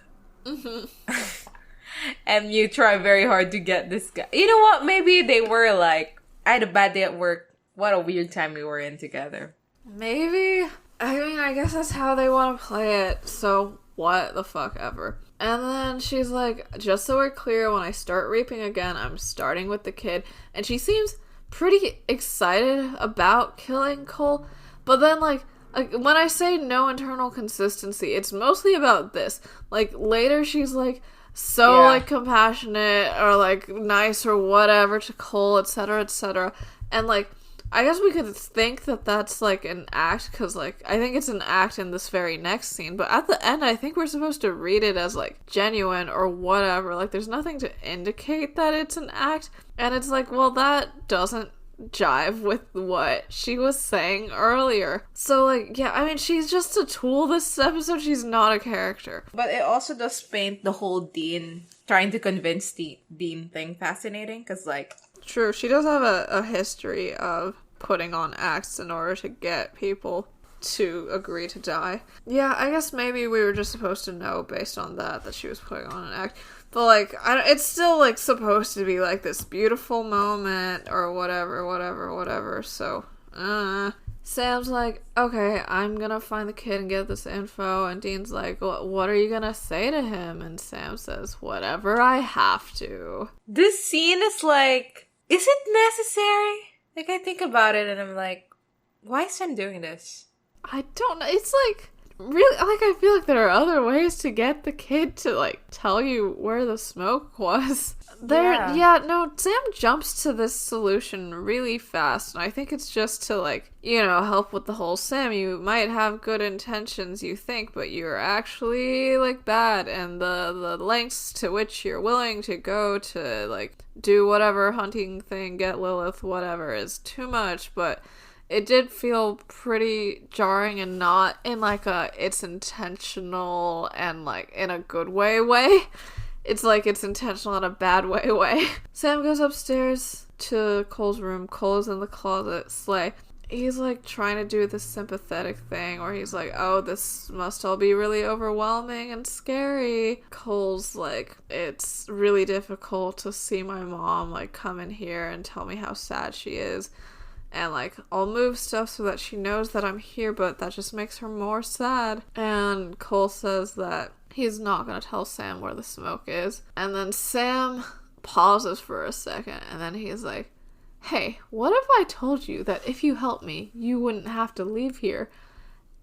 and you try very hard to get this guy. You know what? Maybe they were like, I had a bad day at work. What a weird time we were in together. Maybe. I mean, I guess that's how they want to play it. So, what the fuck ever. And then she's like, just so we're clear, when I start raping again, I'm starting with the kid. And she seems pretty excited about killing Cole. But then, like, when I say no internal consistency, it's mostly about this. Like, later she's like, so, like, compassionate or, like, nice or whatever to Cole, etc., etc. And, like, I guess we could think that that's, like, an act, because, like, I think it's an act in this very next scene. But at the end, I think we're supposed to read it as, like, genuine or whatever. Like, there's nothing to indicate that it's an act. And it's like, well, that doesn't jive with what she was saying earlier. So, like, yeah, I mean, she's just a tool this episode. She's not a character. But it also does paint the whole Dean trying to convince Dean thing fascinating, because, like... True, she does have a history of putting on acts in order to get people to agree to die. Yeah, I guess maybe we were just supposed to know based on that she was putting on an act. But, like, it's still, like, supposed to be, like, this beautiful moment or whatever. So, Sam's like, okay, I'm gonna find the kid and get this info. And Dean's like, what are you gonna say to him? And Sam says, whatever I have to. This scene is like, is it necessary? Like, I think about it and I'm like, why is Sam doing this? I don't know. It's like... Really, like, I feel like there are other ways to get the kid to, like, tell you where the smoke was. Sam jumps to this solution really fast, and I think it's just to, like, you know, help with the whole Sam, you might have good intentions, you think, but you're actually, like, bad, and the lengths to which you're willing to go to, like, do whatever hunting thing, get Lilith, whatever, is too much, but... It did feel pretty jarring and not in, like, it's intentional and, like, in a good way. It's like it's intentional in a bad way. Sam goes upstairs to Cole's room. Cole is in the closet. Slay. He's, like, trying to do this sympathetic thing where he's like, oh, this must all be really overwhelming and scary. Cole's like, it's really difficult to see my mom, like, come in here and tell me how sad she is. And, like, I'll move stuff so that she knows that I'm here, but that just makes her more sad. And Cole says that he's not gonna tell Sam where the smoke is. And then Sam pauses for a second, and then he's like, hey, what if I told you that if you help me, you wouldn't have to leave here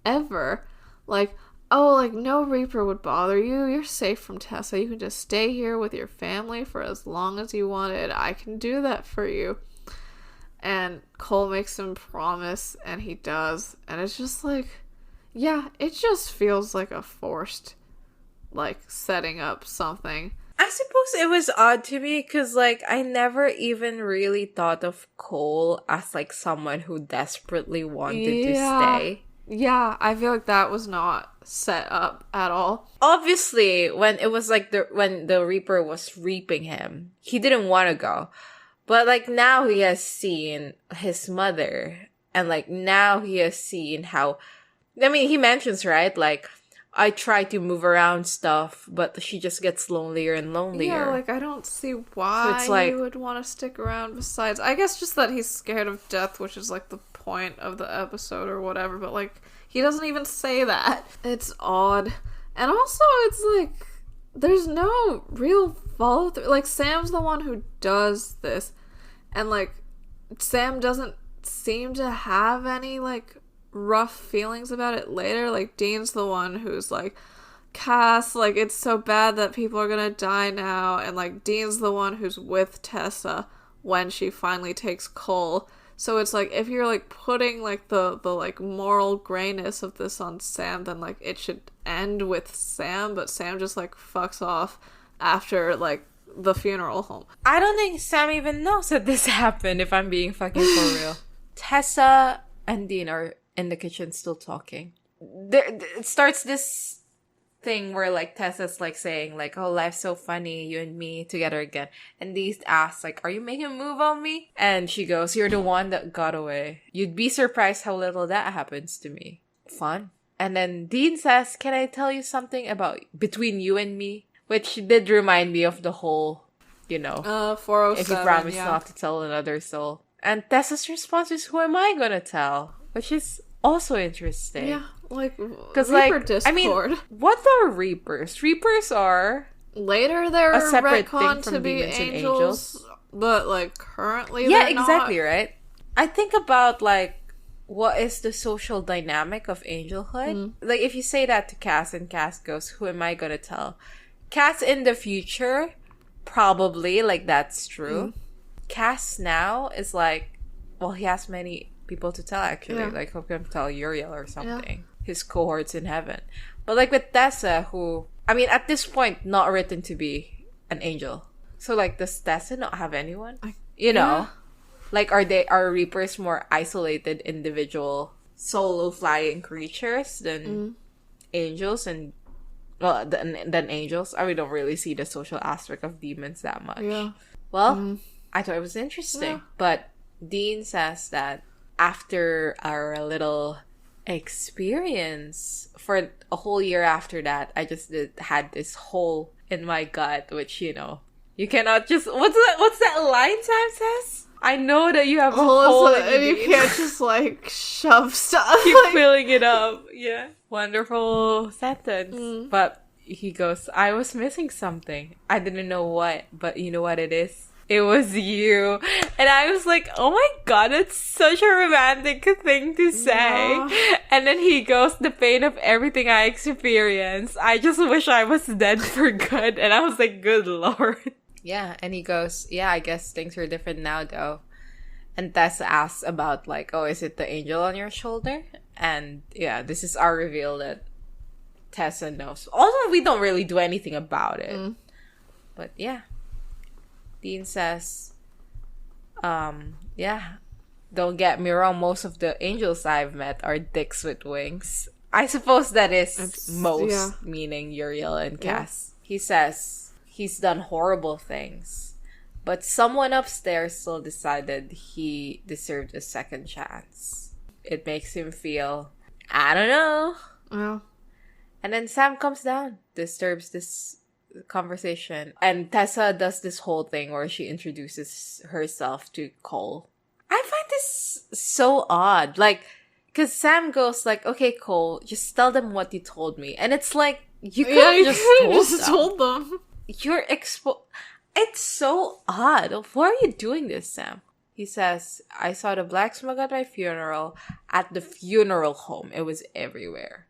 ever? Like, oh, like, no Reaper would bother you. You're safe from Tessa. You can just stay here with your family for as long as you wanted. I can do that for you. And Cole makes him promise, and he does. And it's just like, yeah, it just feels like a forced, like, setting up something. I suppose it was odd to me, because, like, I never even really thought of Cole as, like, someone who desperately wanted to stay. Yeah, I feel like that was not set up at all. Obviously, when it was, like, when the Reaper was reaping him, he didn't want to go. But, like, now he has seen his mother. And, like, now he has seen how... I mean, he mentions, right? Like, I try to move around stuff, but she just gets lonelier and lonelier. Yeah, like, I don't see why he would want to stick around besides... I guess just that he's scared of death, which is, like, the point of the episode or whatever. But, like, he doesn't even say that. It's odd. And also, it's, like... There's no real follow-through. Like, Sam's the one who does this. And, like, Sam doesn't seem to have any, like, rough feelings about it later. Like, Dean's the one who's like, Cass, like, it's so bad that people are gonna die now. And, like, Dean's the one who's with Tessa when she finally takes Cole. So it's like, if you're, like, putting, like, the like, moral grayness of this on Sam, then, like, it should end with Sam, but Sam just, like, fucks off after, like, the funeral home. I don't think Sam even knows that this happened, if I'm being fucking for real. Tessa and Dean are in the kitchen still talking. It starts this thing where, like, Tessa's, like, saying, like, oh, life's so funny, you and me together again. And Dean asks, like, are you making a move on me? And she goes, you're the one that got away. You'd be surprised how little that happens to me. Fun. And then Dean says, can I tell you something about between you and me? Which did remind me of the whole, 407, if you promise not to tell another soul. And Tessa's response is, who am I gonna tell? Which is also interesting. Yeah, like, because, like, Discord. I mean, what are Reapers? Reapers are... Later, they're a separate thing retconned from to be angels, but, like, currently yeah, they're exactly, not. Right? I think about, like, what is the social dynamic of angelhood? Like, if you say that to Cass and Cass goes, who am I gonna tell? Cass in the future, probably, like, that's true. Cass now is like, well, he has many people to tell, actually. Yeah. Like, hope he can tell Uriel or something. Yeah. His cohorts in heaven. But, like, with Tessa, who, I mean, at this point, not written to be an angel. So, like, does Tessa not have anyone? Yeah. Like, are Reapers more isolated individual solo flying creatures than angels than angels? I mean, we don't really see the social aspect of demons that much. Yeah. Well, I thought it was interesting. Yeah. But Dean says that after our little experience, for a whole year after that, I just had this hole in my gut, which, you cannot just... What's that line Sam says? I know that you have a hole in you can't just, like, shove stuff. Keep filling it up. Yeah. Wonderful sentence. But he goes, I was missing something. I didn't know what, but you know what it is? It was you. And I was like, oh my god, that's such a romantic thing to say. Yeah. And then he goes, the pain of everything I experienced. I just wish I was dead for good. And I was like, good lord. Yeah, and he goes, yeah, I guess things are different now, though. And Tess asks about, like, oh, is it the angel on your shoulder? And, yeah, this is our reveal that Tessa knows. Although we don't really do anything about it. But, yeah. Dean says, yeah, don't get me wrong, most of the angels I've met are dicks with wings. I suppose that is meaning Uriel and Cass. Yeah. He says... he's done horrible things, but someone upstairs still decided he deserved a second chance. It makes him feel, I don't know. Yeah. And then Sam comes down, disturbs this conversation, and Tessa does this whole thing where she introduces herself to Cole. I find this so odd, like, because Sam goes like, okay, Cole, just tell them what you told me. And it's like, you could have just told them. You're It's so odd. Why are you doing this, Sam? He says, I saw the black smoke at my funeral. At the funeral home, it was everywhere.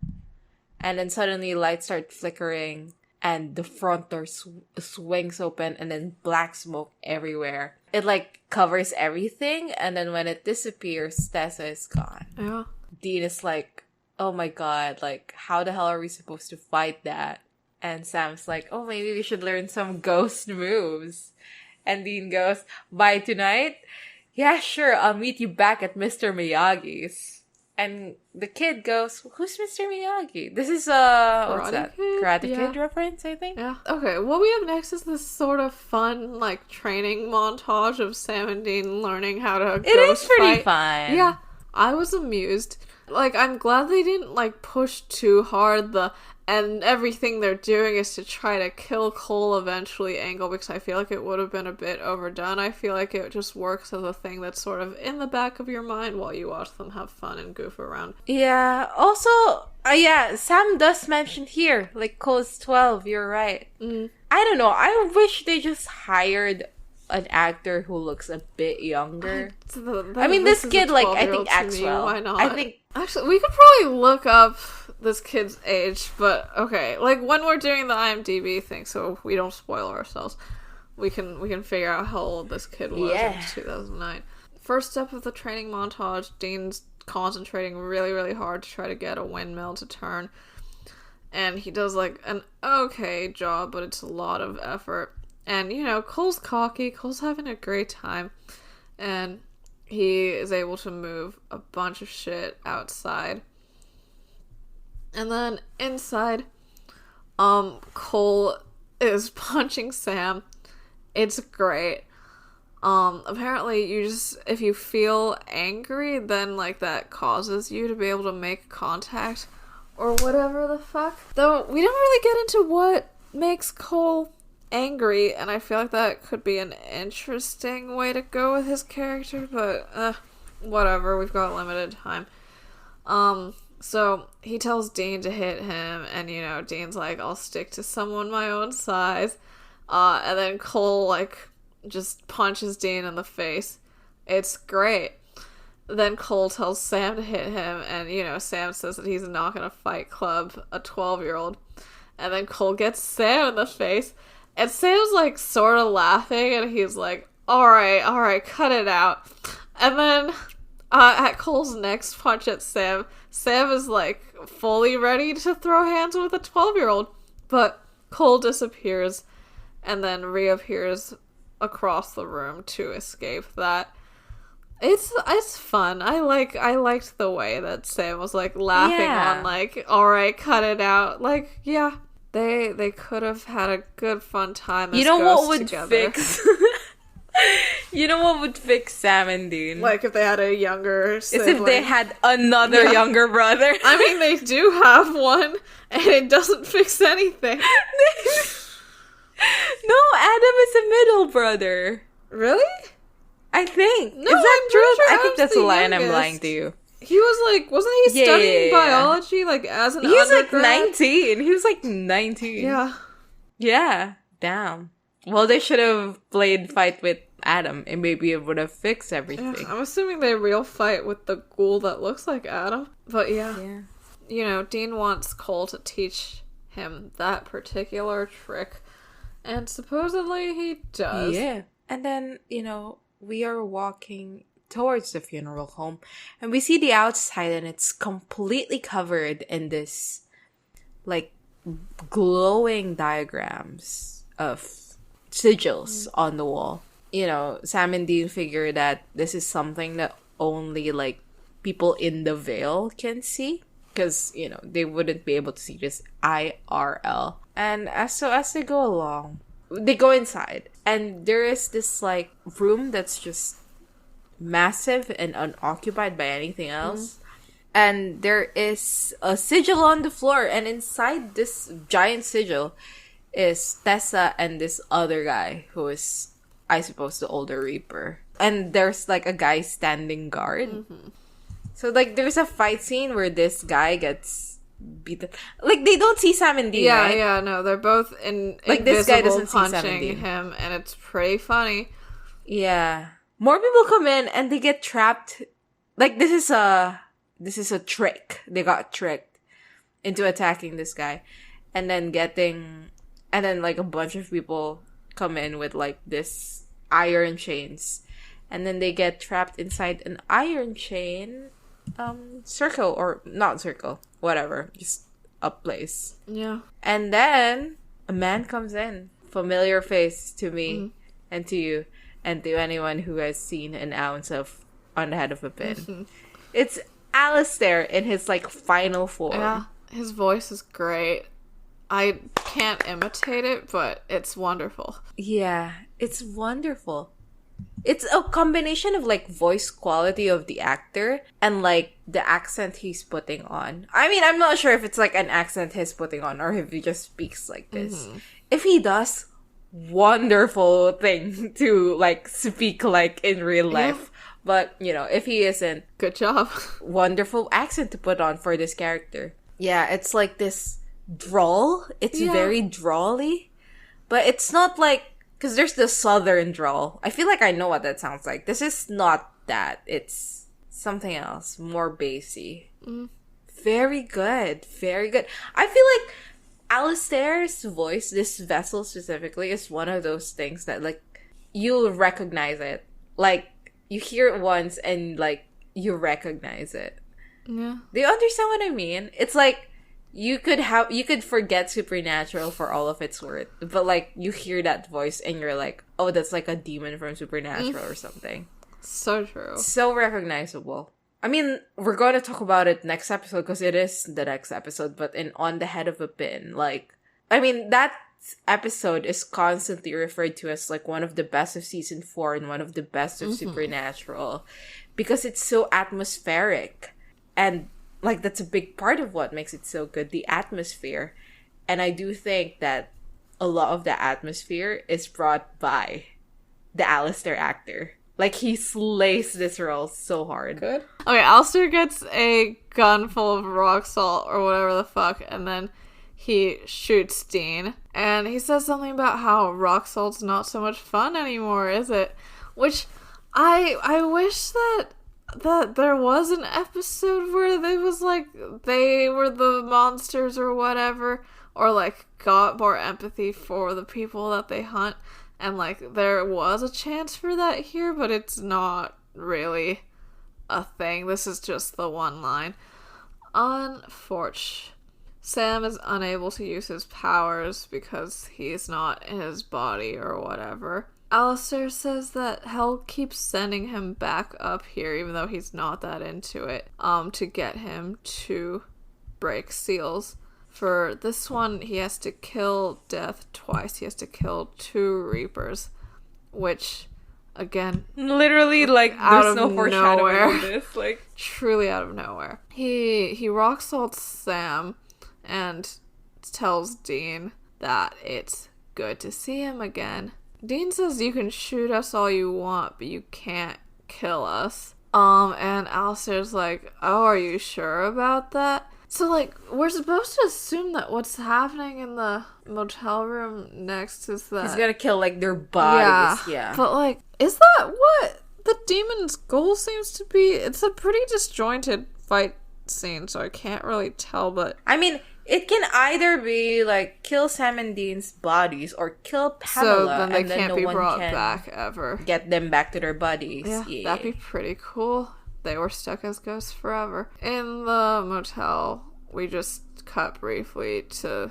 And then suddenly lights start flickering and the front door swings open and then black smoke everywhere. It, like, covers everything, and then when it disappears, Tessa is gone. Yeah. Dean is like, oh my god, like, how the hell are we supposed to fight that? And Sam's like, oh, maybe we should learn some ghost moves. And Dean goes, bye tonight? Yeah, sure, I'll meet you back at Mr. Miyagi's. And the kid goes, who's Mr. Miyagi? This is what's that? Karate Kid reference, I think? Yeah. Okay, what we have next is this sort of fun, like, training montage of Sam and Dean learning how to ghost fight. It is pretty fun. Yeah, I was amused. Like, I'm glad they didn't, like, push too hard and everything they're doing is to try to kill Cole eventually angle, because I feel like it would have been a bit overdone. I feel like it just works as a thing that's sort of in the back of your mind while you watch them have fun and goof around. Yeah, also, Sam does mention here, like, Cole's 12, you're right. I don't know, I wish they just hired an actor who looks a bit younger. I mean, this kid, like, I think acts well. Why not? I think... Actually, we could probably look up this kid's age, but okay. Like, when we're doing the IMDb thing, so we don't spoil ourselves, we can figure out how old this kid was in 2009. First step of the training montage, Dean's concentrating really, really hard to try to get a windmill to turn. And he does, like, an okay job, but it's a lot of effort. And, you know, Cole's cocky. Cole's having a great time. And he is able to move a bunch of shit outside. And then inside, Cole is punching Sam. It's great. Apparently if you feel angry, then, like, that causes you to be able to make contact or whatever the fuck. Though, we don't really get into what makes Cole angry, and I feel like that could be an interesting way to go with his character, but, whatever, we've got limited time. So, he tells Dean to hit him, and, you know, Dean's like, I'll stick to someone my own size, and then Cole, like, just punches Dean in the face. It's great. Then Cole tells Sam to hit him, and, you know, Sam says that he's not gonna fight club a 12-year-old. And then Cole gets Sam in the face, and Sam's, like, sort of laughing, and he's like, alright, cut it out. And then, at Cole's next punch at Sam, Sam is, like, fully ready to throw hands with a 12-year-old. But Cole disappears, and then reappears across the room to escape that. It's fun. I liked the way that Sam was, like, laughing on, like, alright, cut it out. Like, yeah, they could have had a good fun time as ghosts together. You know what would fix Sam and Dean? Like, if they had a younger sibling. Is if they had another younger brother. I mean, they do have one, and it doesn't fix anything. No, Adam is a middle brother. Really? I think. No, is that true? sure I think that's a lie, and I'm youngest. lying to you. He was like, wasn't he studying biology, like, as an undergrad? He was like 19. He was like 19. Yeah. Yeah. Damn. Well, they should have played fight with Adam, and maybe it would have fixed everything. Yeah, I'm assuming they real fight with the ghoul that looks like Adam. But yeah. You know, Dean wants Cole to teach him that particular trick. And supposedly he does. Yeah. And then, you know, we are walking towards the funeral home, and we see the outside, and it's completely covered in this, like, glowing diagrams of sigils on the wall. You know, Sam and Dean figure that this is something that only, like, people in the Vale can see, because, you know, they wouldn't be able to see this IRL. And as they go along, they go inside, and there is this, like, room that's just massive and unoccupied by anything else. And there is a sigil on the floor, and inside this giant sigil is Tessa and this other guy who is, I suppose, the older Reaper. And there's, like, a guy standing guard. So, like, there's a fight scene where this guy gets beaten. Like, they don't see Sam and Dean, right? Yeah, no, they're both in like, this guy doesn't see Sam and punching Dean. him, and it's pretty funny. Yeah. More people come in, and they get trapped. Like, this is a trick. They got tricked into attacking this guy. And then like, a bunch of people come in with, like, this iron chains. And then they get trapped inside an iron chain circle, or not circle, whatever, just a place. Yeah. And then a man comes in, familiar face to me and to you and to anyone who has seen an ounce of On the Head of a Pin. It's Alistair in his, like, final form. Yeah, his voice is great. I can't imitate it, but it's wonderful. Yeah, it's wonderful. It's a combination of, like, voice quality of the actor and, like, the accent he's putting on. I mean, I'm not sure if it's, like, an accent he's putting on or if he just speaks like this. If he does, wonderful thing to, like, speak like in real life. Yeah. But, you know, if he isn't, good job. Wonderful accent to put on for this character. Yeah, it's like this drawl. It's very drawly. But it's not like, because there's the southern drawl. I feel like I know what that sounds like. This is not that. It's something else. More bassy. Very good. Very good. I feel like Alistair's voice, this vessel specifically, is one of those things that, like, you'll recognize it. Like, you hear it once and, like, you recognize it. Yeah. Do you understand what I mean? It's like, you could forget Supernatural for all of its worth, but like you hear that voice and you're like, oh, that's like a demon from Supernatural or something. So true. So recognizable. I mean, we're going to talk about it next episode because it is the next episode, but in On the Head of a Pin, like, I mean, that episode is constantly referred to as like one of the best of season 4 and one of the best of Supernatural because it's so atmospheric. And like, that's a big part of what makes it so good, the atmosphere. And I do think that a lot of the atmosphere is brought by the Alistair actor. Like, he slays this role so hard. Good. Okay, Alistair gets a gun full of rock salt or whatever the fuck, and then he shoots Dean. And he says something about how rock salt's not so much fun anymore, is it? Which, I wish that there was an episode where they was like, they were the monsters or whatever, or like got more empathy for the people that they hunt. And, like, there was a chance for that here, but it's not really a thing. This is just the one line. Unfortunately, Sam is unable to use his powers because he's not in his body or whatever. Alistair says that Hell keeps sending him back up here, even though he's not that into it, to get him to break seals. For this one, he has to kill Death twice. He has to kill 2 Reapers, which, again, literally, like, there's no foreshadowing in this, like, truly out of nowhere. He rock salts Sam and tells Dean that it's good to see him again. Dean says you can shoot us all you want, but you can't kill us. And Alistair's like, oh, are you sure about that? So, like, we're supposed to assume that what's happening in the motel room next is that... he's gonna kill, like, their bodies, yeah. But, like, is that what the demon's goal seems to be? It's a pretty disjointed fight scene, so I can't really tell, but... I mean, it can either be, like, kill Sam and Dean's bodies or kill Pamela, so then they can't no be one brought can back ever. Get them back to their bodies. Yeah, that'd be pretty cool. They were stuck as ghosts forever. In the motel, we just cut briefly to,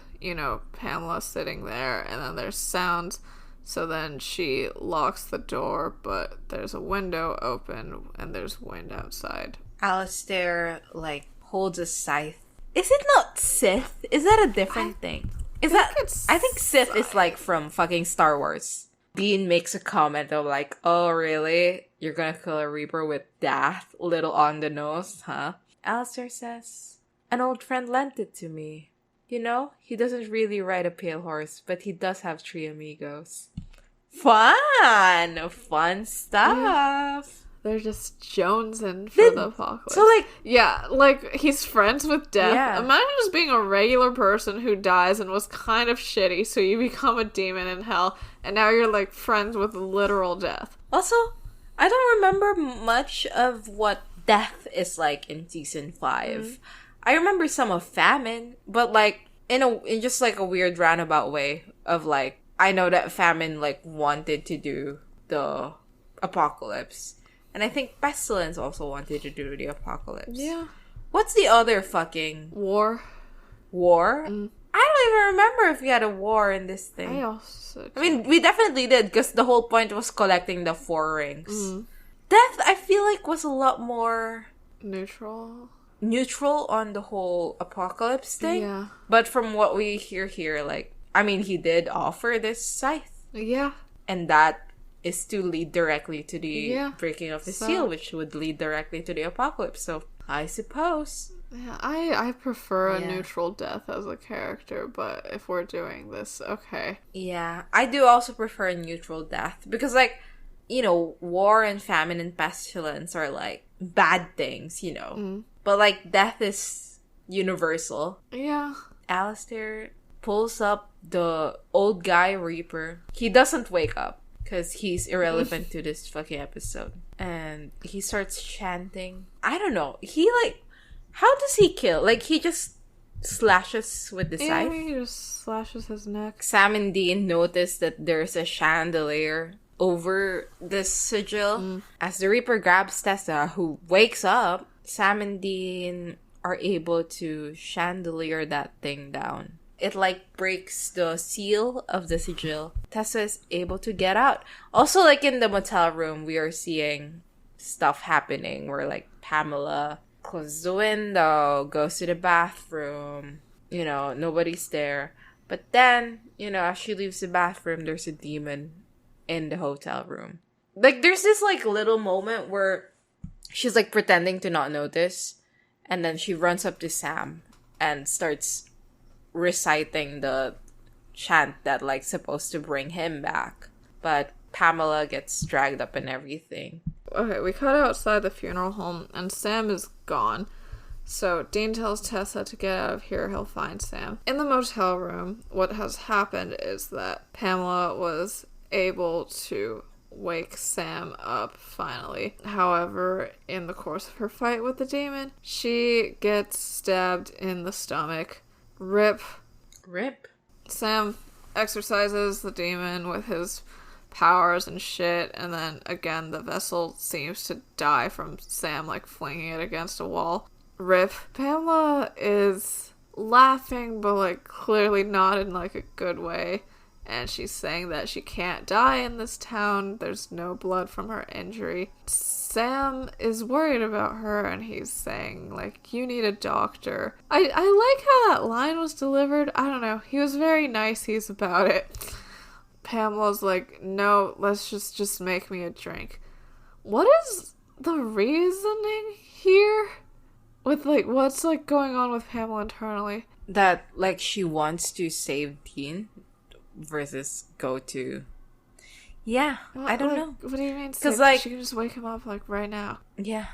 Pamela sitting there, and then there's sounds. So then she locks the door, but there's a window open, and there's wind outside. Alistair, like, holds a scythe. Is it not Sith? Is that a different thing? I think Sith is, like, from fucking Star Wars. Dean makes a comment of like, oh, really? You're gonna kill a Reaper with death? Little on the nose, huh? Alistair says, an old friend lent it to me. He doesn't really ride a pale horse, but he does have 3 amigos. Fun stuff. Yeah. They're just jonesing for the apocalypse. So, like... yeah, like, he's friends with death. Yeah. Imagine just being a regular person who dies and was kind of shitty, so you become a demon in hell, and now you're, like, friends with literal death. Also, I don't remember much of what death is like in season 5. Mm-hmm. I remember some of famine, but, like, in just, like, a weird roundabout way of, like, I know that famine, like, wanted to do the apocalypse. And I think Pestilence also wanted to do the apocalypse. Yeah. What's the other fucking... War? Mm. I don't even remember if we had a war in this thing. I mean, we definitely did, because the whole point was collecting the 4 rings. Mm. Death, I feel like, was a lot more... neutral on the whole apocalypse thing. Yeah. But from what we hear here, like, I mean, he did offer this scythe. Yeah. And that is to lead directly to the breaking of the seal, which would lead directly to the apocalypse. So, I suppose. Yeah, I prefer a neutral death as a character, but if we're doing this, okay. Yeah, I do also prefer a neutral death. Because, like, war and famine and pestilence are, like, bad things, Mm. But, like, death is universal. Yeah. Alistair pulls up the old guy Reaper. He doesn't wake up, because he's irrelevant to this fucking episode. And he starts chanting. I don't know. He, like... how does he kill? Like, he just slashes with the scythe? Yeah, he just slashes his neck. Sam and Dean notice that there's a chandelier over the sigil. Mm. As the Reaper grabs Tessa, who wakes up, Sam and Dean are able to chandelier that thing down. It like breaks the seal of the sigil. Tessa is able to get out. Also, like in the motel room, we are seeing stuff happening where like Pamela closes the window, goes to the bathroom, nobody's there. But then, as she leaves the bathroom, there's a demon in the hotel room. Like, there's this like little moment where she's like pretending to not notice, and then she runs up to Sam and starts reciting the chant that like supposed to bring him back, but Pamela gets dragged up and everything. Okay, we cut outside the funeral home and Sam is gone, so Dean tells Tessa to get out of here. He'll find Sam in the motel room. What has happened is that Pamela was able to wake Sam up finally. However, in the course of her fight with the demon, she gets stabbed in the stomach. Rip. Sam exorcises the demon with his powers and shit, and then again the vessel seems to die from Sam like flinging it against a wall. Rip. Pamela is laughing, but like clearly not in like a good way, and she's saying that she can't die in this town. There's no blood from her injury. Sam is worried about her, and he's saying, like, you need a doctor. I like how that line was delivered. I don't know. He was very nice about it. Pamela's like, no, let's just make me a drink. What is the reasoning here? With, like, what's, like, going on with Pamela internally? That, like, she wants to save Dean versus go to... Yeah, well, I don't know. What do you mean? Because like she can just wake him up like right now. Yeah,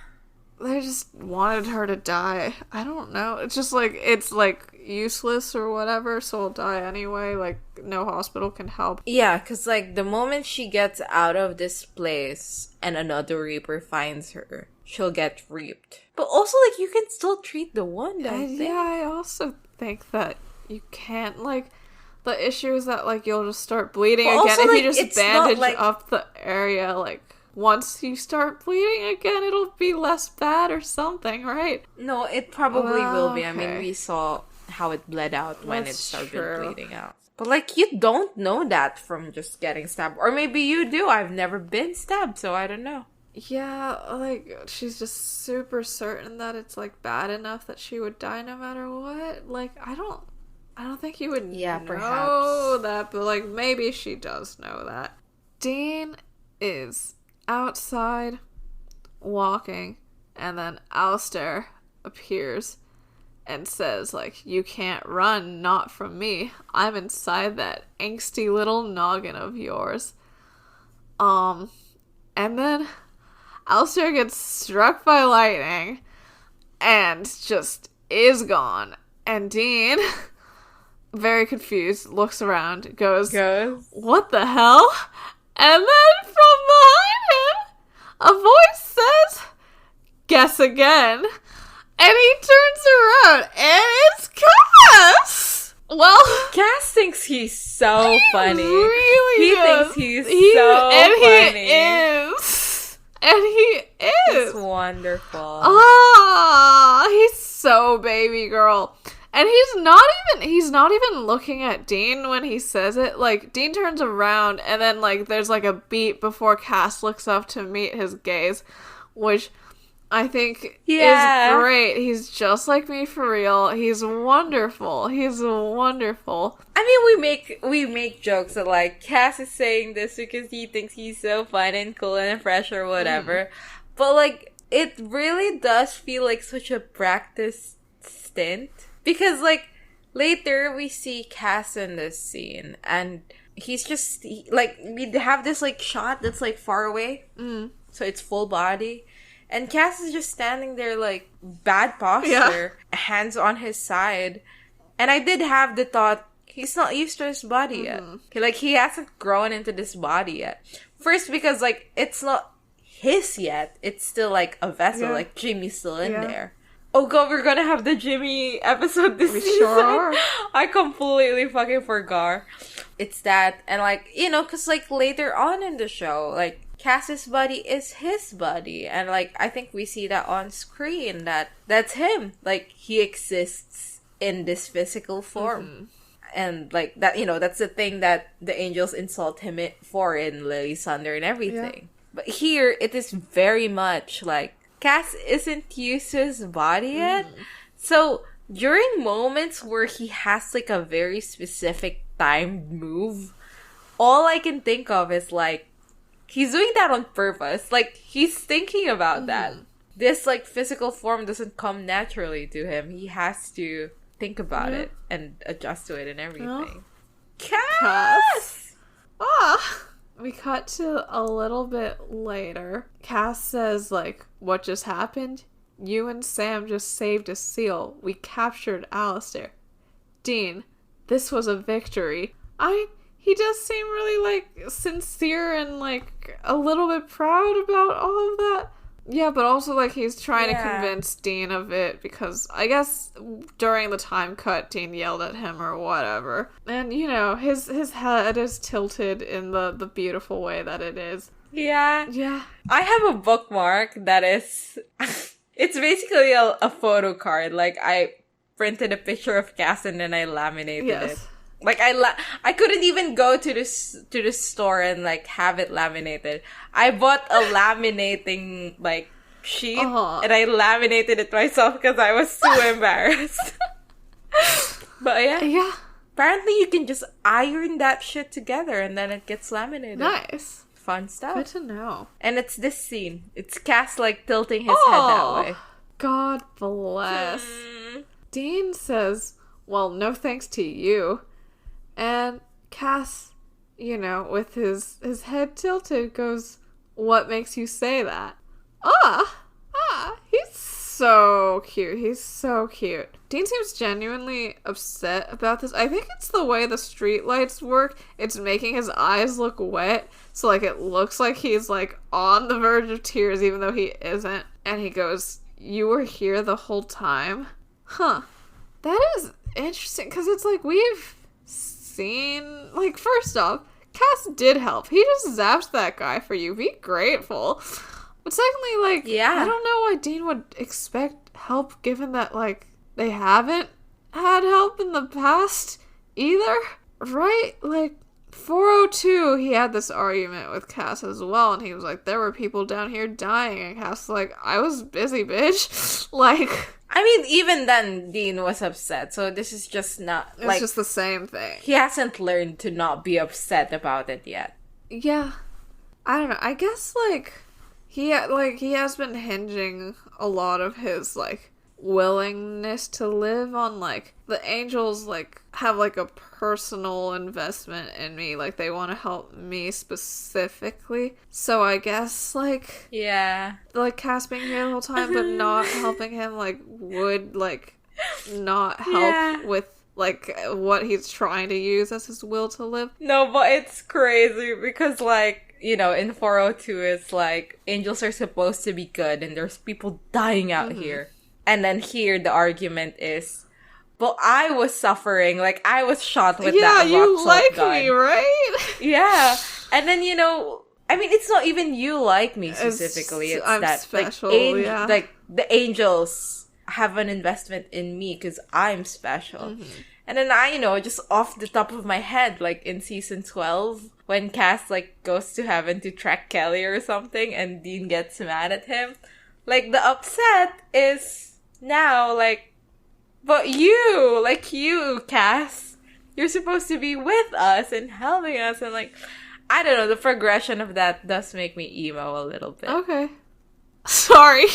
they just wanted her to die. I don't know. It's just like it's like useless or whatever, so he'll die anyway. Like no hospital can help. Yeah, because like the moment she gets out of this place and another Reaper finds her, she'll get reaped. But also, like you can still treat the wound. I think. Yeah, I also think that you can't like. The issue is that, like, you'll just start bleeding again if you just bandage up the area. Like, once you start bleeding again, it'll be less bad or something, right? No, it probably will be. Okay. I mean, we saw how it bled out when it started bleeding out. But, like, you don't know that from just getting stabbed. Or maybe you do. I've never been stabbed, so I don't know. Yeah, like, she's just super certain that it's, like, bad enough that she would die no matter what. Like, I don't think you would know that, but, like, maybe she does know that. Dean is outside walking, and then Alistair appears and says, like, you can't run, not from me. I'm inside that angsty little noggin of yours. And then Alistair gets struck by lightning and just is gone. And Dean... very confused, looks around, goes, what the hell? And then from behind him, a voice says, guess again. And he turns around, and it's Cass! Well, Cass thinks he's so funny. Really he thinks he's so funny. He is. And he is. It's wonderful. Ah, he's so baby girl. And he's not even looking at Dean when he says it. Like, Dean turns around, and then, like, there's, like, a beat before Cass looks up to meet his gaze, which I think is great. He's just like me for real. He's wonderful. He's wonderful. I mean, we make jokes that, like, Cass is saying this because he thinks he's so fun and cool and fresh or whatever. But, like, it really does feel like such a practice stint. Because, like, later we see Cass in this scene, and he's just, like, we have this, like, shot that's, like, far away, so it's full body, and Cass is just standing there, like, bad posture, hands on his side, and I did have the thought, he's not used to his body yet. Like, he hasn't grown into this body yet. First, because, like, it's not his yet, it's still, like, a vessel, like, Jimmy's still in there. Oh god, we're gonna have the Jimmy episode this season. Sure. I completely fucking forgot. It's that, and like, you know, cause like later on in the show, like Cass's body is his body. And, like, I think we see that on screen, that's him. Like, he exists in this physical form. And, like, that, you know, that's the thing that the angels insult him for in Lily's Thunder and everything. Yeah. But here, it is very much, like, Cass isn't used to his body yet. So, during moments where he has, like, a very specific timed move, all I can think of is, like, he's doing that on purpose. Like, he's thinking about that. This, like, physical form doesn't come naturally to him. He has to think about it and adjust to it and everything. Cass! We cut to a little bit later. Cass says, like, what just happened? You and Sam just saved a seal. We captured Alistair. Dean, this was a victory. He does seem really, like, sincere and, like, a little bit proud about all of that. Yeah, but also, like, he's trying to convince Dean of it because I guess during the time cut, Dean yelled at him or whatever. And, you know, his head is tilted in the beautiful way that it is. Yeah. Yeah. I have a bookmark that is... it's basically a photo card. Like, I printed a picture of Cass and then I laminated it. Like, I couldn't even go to the store and, like, have it laminated. I bought a laminating, like, sheet, and I laminated it myself because I was too embarrassed. But, yeah. Apparently, you can just iron that shit together, and then it gets laminated. Nice. Fun stuff. Good to know. And it's this scene. It's Cass, like, tilting his head that way. God bless. Dean says, well, no thanks to you. And Cass, you know, with his head tilted, goes, what makes you say that? He's so cute. He's so cute. Dean seems genuinely upset about this. I think it's the way the street lights work. It's making his eyes look wet. So, like, it looks like he's, like, on the verge of tears, even though he isn't. And he goes, you were here the whole time? Huh. That is interesting, because it's like, we've seen, like, first off, Cass did help. He just zapped that guy for you. Be grateful. But secondly, like, I don't know why Dean would expect help given that, like, they haven't had help in the past either, right? Like, 402, he had this argument with Cass as well, and he was like, there were people down here dying, and Cass was like, I was busy, bitch. Like... I mean, even then, Dean was upset, so this is just not, like... It's just the same thing. He hasn't learned to not be upset about it yet. Yeah. I don't know. I guess, like, he has been hinging a lot of his, like, willingness to live on, like, the angels, like, have, like, a personal investment in me. Like, they want to help me specifically. So I guess, like... Yeah. Like, Cass being here the whole time, but not helping him, like, would, like, not help with, like, what he's trying to use as his will to live. No, but it's crazy because, like, you know, in 402, it's like, angels are supposed to be good and there's people dying out here. And then here, the argument is, but I was suffering. Like, I was shot with that rock you like gun. me, right? Yeah. And then, you know, I mean, it's not even you like me specifically. It's I'm that, special, like, like, the angels have an investment in me because I'm special. And then I, you know, just off the top of my head, like, in season 12, when Cass, like, goes to heaven to track Kelly or something, and Dean gets mad at him, like, the upset is... Now, like, but you, Cass, you're supposed to be with us and helping us, and, like, I don't know, the progression of that does make me emo a little bit. Okay. Sorry.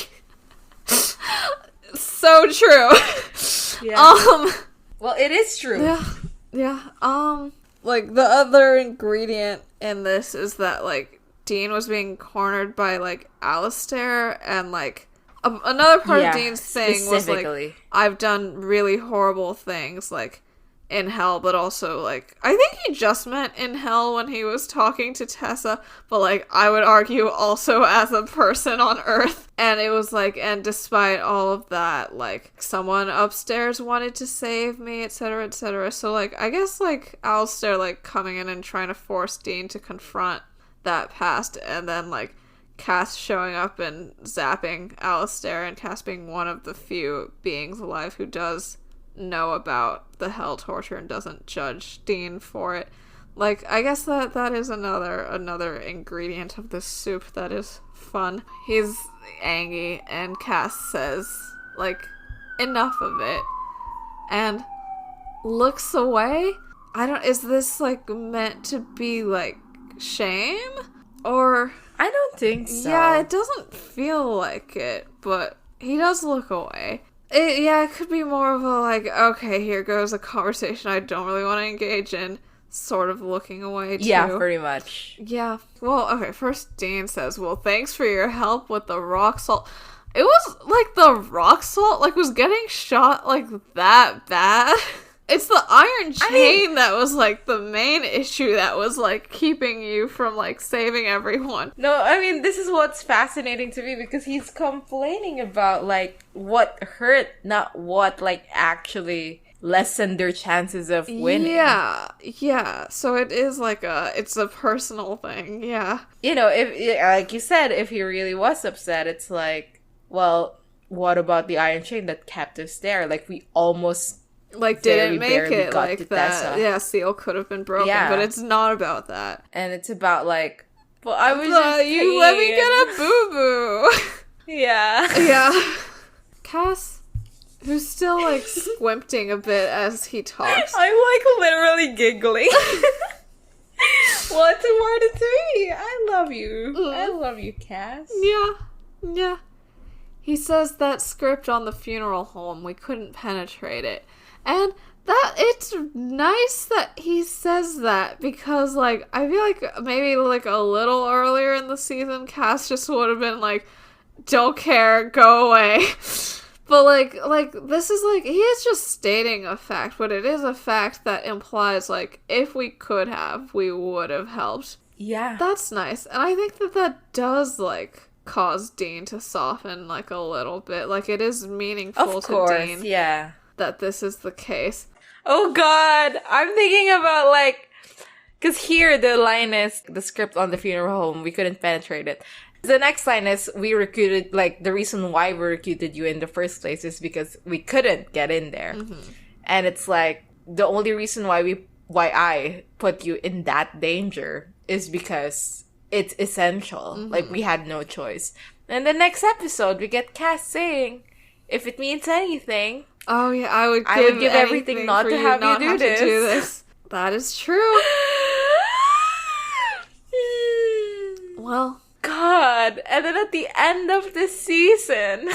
So true. Yeah. Well, it is true. Yeah. Like, the other ingredient in this is that, like, Dean was being cornered by, like, Alistair, and, like, another part of Dean's thing was, like, I've done really horrible things, like, in hell, but also, like, I think he just meant in hell when he was talking to Tessa, but, like, I would argue also as a person on Earth. And it was, like, and despite all of that, like, someone upstairs wanted to save me, etc., etc. So, like, I guess, like, Alistair, like, coming in and trying to force Dean to confront that past, and then, like, Cass showing up and zapping Alistair, and Cass being one of the few beings alive who does know about the hell torture and doesn't judge Dean for it. Like, I guess that is another ingredient of this soup that is fun. He's angry, and Cass says, like, enough of it, and looks away. Is this, like, meant to be, like, shame? Or... I don't think so. Yeah, it doesn't feel like it, but he does look away. It could be more of a, like, okay, here goes a conversation I don't really want to engage in, sort of looking away, too. Yeah, pretty much. Yeah. Well, okay, first Dean says, well, thanks for your help with the rock salt. It was, like, the rock salt, like, was getting shot, like, that bad. It's the iron chain that was, like, the main issue that was, like, keeping you from, like, saving everyone. No, I mean, this is what's fascinating to me, because he's complaining about, like, what hurt, not what, like, actually lessened their chances of winning. Yeah. So it is, like, it's a personal thing, yeah. You know, if, like you said, if he really was upset, it's like, well, what about the iron chain that kept us there? Like, we almost... like, didn't make it, like, that. Yeah, seal could have been broken, but it's not about that. And it's about, like, well, I was just you let me get a boo-boo. Yeah. Cass, who's still, like, squinting a bit as he talks. I'm, like, literally giggling. What's important to me? I love you. I love you, Cass. Yeah. He says that script on the funeral home, we couldn't penetrate it. And that, it's nice that he says that, because, like, I feel like maybe, like, a little earlier in the season, Cass just would have been like, don't care, go away. But, like, this is, like, he is just stating a fact, but it is a fact that implies, like, if we could have, we would have helped. Yeah. That's nice. And I think that does, like, cause Dean to soften, like, a little bit. Like, it is meaningful to Dean. Yeah. That this is the case. Oh god, I'm thinking about, like, because here the line is, the script on the funeral home, we couldn't penetrate it. The next line is, we recruited, like, the reason why we recruited you in the first place is because we couldn't get in there. Mm-hmm. And it's like, the only reason why I put you in that danger is because it's essential. Mm-hmm. Like, we had no choice. And the next episode, we get Cass saying, if it means anything... Oh, yeah, I would give everything not to have you do this. That is true. Well. God. And then at the end of this season...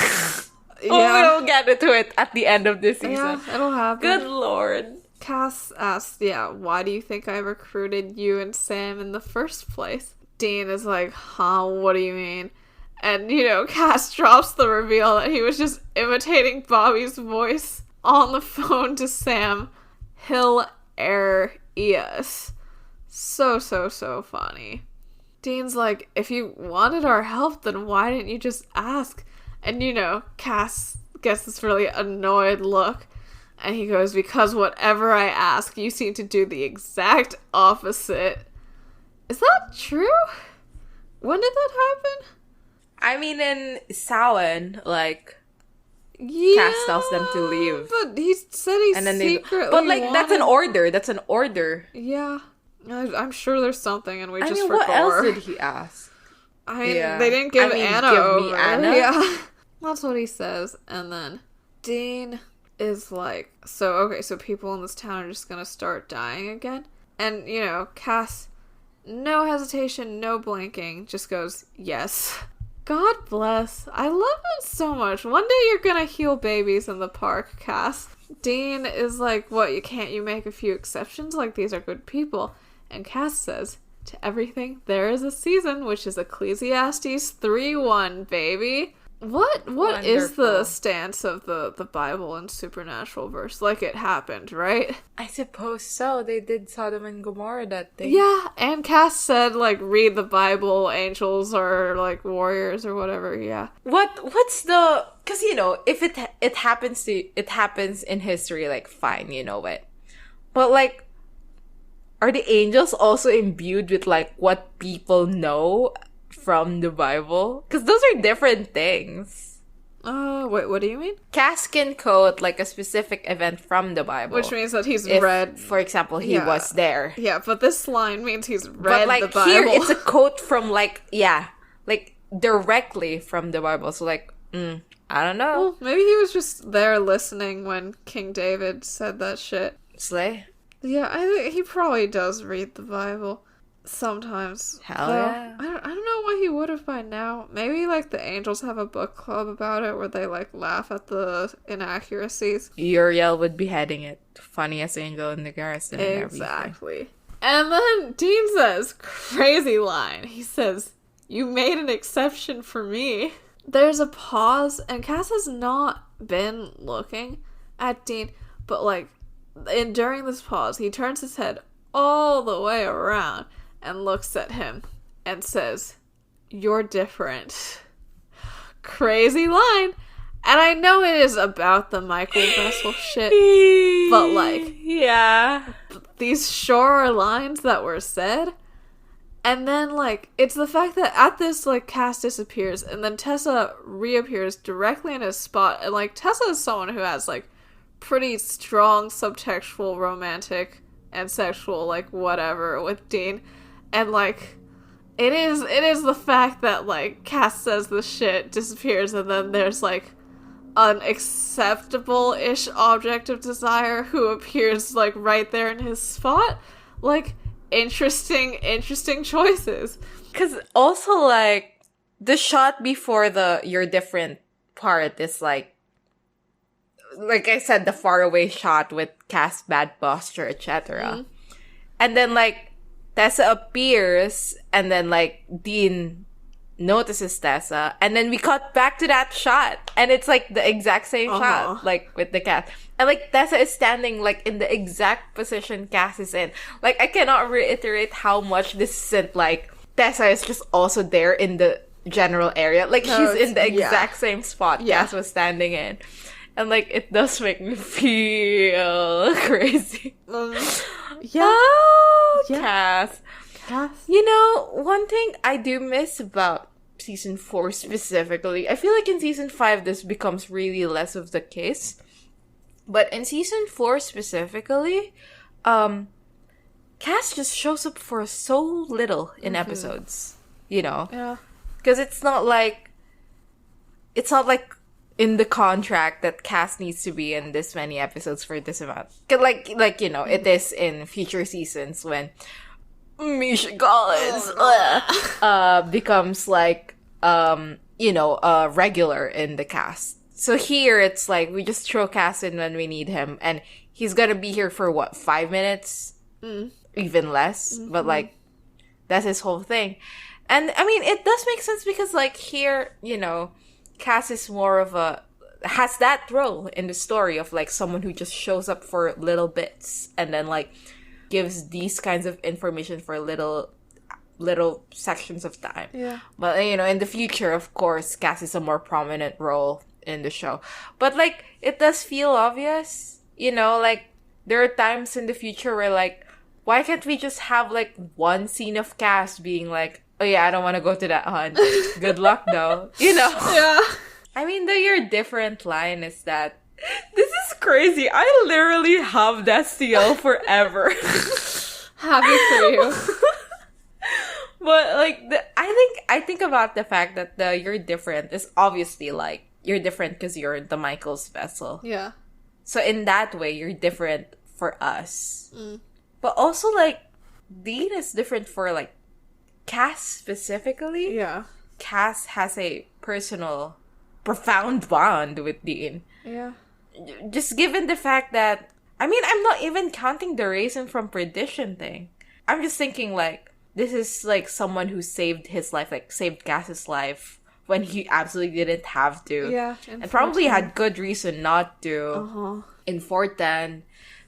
we'll get into it at the end of this season. Yeah, it'll happen. Good lord. Cass asks, why do you think I recruited you and Sam in the first place? Dean is like, what do you mean? And, you know, Cass drops the reveal that he was just imitating Bobby's voice on the phone to Sam. Hilarious. So funny. Dean's like, if you wanted our help, then why didn't you just ask? And, you know, Cass gets this really annoyed look. And he goes, because whatever I ask, you seem to do the exact opposite. Is that true? When did that happen? I mean, in Samhain, like, Cass tells them to leave. But he said he secretly but, like, that's an order. That's an order. Yeah. I'm sure there's something, and we just forgot. What else did he ask? They didn't give Anna over. Anna? Yeah. That's what he says. And then Dean is like, so people in this town are just gonna start dying again? And, you know, Cass, no hesitation, no blinking, just goes, yes. God bless. I love him so much. One day you're gonna heal babies in the park, Cass. Dean is like, what, you make a few exceptions? Like, these are good people. And Cass says, to everything, there is a season, which is Ecclesiastes 3:1, baby. What Wonderful. Is the stance of the Bible and supernatural verse? Like, it happened, right? I suppose so. They did Sodom and Gomorrah that day. Yeah, and Cass said, like, read the Bible, angels are, like, warriors or whatever, yeah. What's the... Because, you know, if it happens in history, like, fine, you know it. But, like, are the angels also imbued with, like, what people know from the Bible? Because those are different things. Wait, what do you mean? Cass can quote, like, a specific event from the Bible. Which means that he's read... For example, he was there. Yeah, but this line means he's read the Bible. But, like, here, it's a quote from, like, like, directly from the Bible. So, like, I don't know. Well, maybe he was just there listening when King David said that shit. Slay? Yeah, I think he probably does read the Bible. Sometimes. Hell yeah. I don't know why he would have by now. Maybe, like, the angels have a book club about it where they, like, laugh at the inaccuracies. Uriel would be heading it. Funniest angel in the garrison. Exactly. And then Dean says, crazy line. He says, "You made an exception for me." There's a pause, and Cass has not been looking at Dean, but, like, during this pause, he turns his head all the way around and looks at him and says, "You're different." Crazy line. And I know it is about the Michael Vessel shit, but, like, yeah, these shorter lines that were said, and then, like, it's the fact that at this, like, Cass disappears, and then Tessa reappears directly in his spot, and, like, Tessa is someone who has, like, pretty strong subtextual romantic and sexual, like, whatever with Dean. And, like, it is the fact that, like, Cass says the shit, disappears, and then there's, like, an acceptable-ish object of desire who appears, like, right there in his spot. Like, interesting choices. Because also, like, the shot before the "you're different" part is, like I said, the faraway shot with Cass' bad posture, etc. Mm-hmm. And then, like, Tessa appears, and then, like, Dean notices Tessa, and then we cut back to that shot, and it's, like, the exact same shot, like, with the cat. And, like, Tessa is standing, like, in the exact position Cass is in. Like, I cannot reiterate how much this isn't, like, Tessa is just also there in the general area. Like, she's in the exact same spot Cass was standing in. And, like, it does make me feel crazy. Cass. You know, one thing I do miss about season 4 specifically, I feel like in season 5 this becomes really less of the case. But in season 4 specifically, Cass just shows up for so little in episodes. You know? Yeah. Because it's not like in the contract that Cass needs to be in this many episodes for this amount. Like, you know, it is in future seasons when Misha Collins becomes, like, you know, regular in the cast. So here it's like we just throw Cass in when we need him, and he's gonna be here for what, 5 minutes? Even less. Mm-hmm. But, like, that's his whole thing. And I mean, it does make sense because, like, here, you know, Cass is more of has that role in the story of, like, someone who just shows up for little bits and then, like, gives these kinds of information for little sections of time. Yeah. But, you know, in the future, of course, Cass is a more prominent role in the show. But, like, it does feel obvious, you know, like, there are times in the future where, like, why can't we just have, like, one scene of Cass being like, "Oh yeah, I don't want to go to that hunt. Good luck, though." You know? Yeah. I mean, the "you're different" line is that, this is crazy. I literally have that CL forever. Happy for you. But, like, I think about the fact that the "you're different" is obviously, like, you're different because you're the Michael's vessel. Yeah. So in that way, you're different for us. But also, like, Dean is different for, like, Cass specifically. Yeah. Cass has a personal, profound bond with Dean. Yeah. Just given the fact that, I mean, I'm not even counting the Raisin from Perdition thing. I'm just thinking, like, this is, like, someone who saved his life, like, saved Cass's life when he absolutely didn't have to. Yeah. And probably had good reason not to. In 410,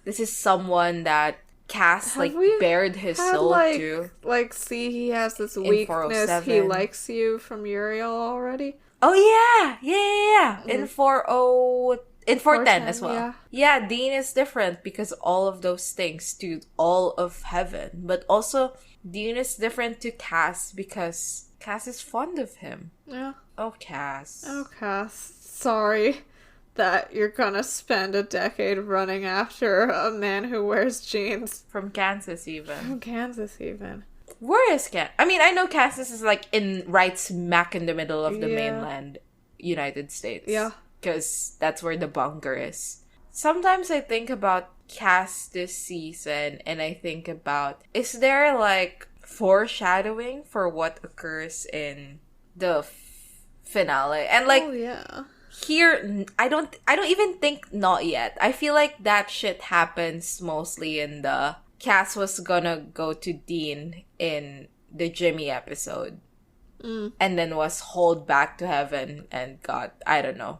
this is someone that Cass, like, bared his soul to. Like, see, he has this weakness. He likes you from Uriel already. Oh, yeah. Yeah. In 403. in 410 as well. Yeah. Yeah, Dean is different because all of those things to all of heaven. But also, Dean is different to Cass because Cass is fond of him. Yeah. Oh, Cass. Oh, Cass. Sorry that you're gonna spend a decade running after a man who wears jeans. From Kansas, even. From Kansas, even. Where is Kansas? I mean, I know Kansas is like right smack in the middle of the mainland United States. Yeah. Because that's where the bunker is. Sometimes I think about Cass this season and I think about, is there like foreshadowing for what occurs in the finale? And like, here, I don't even think not yet. I feel like that shit happens mostly in the Cass was gonna go to Dean in the Jimmy episode. And then was hauled back to heaven and got, I don't know,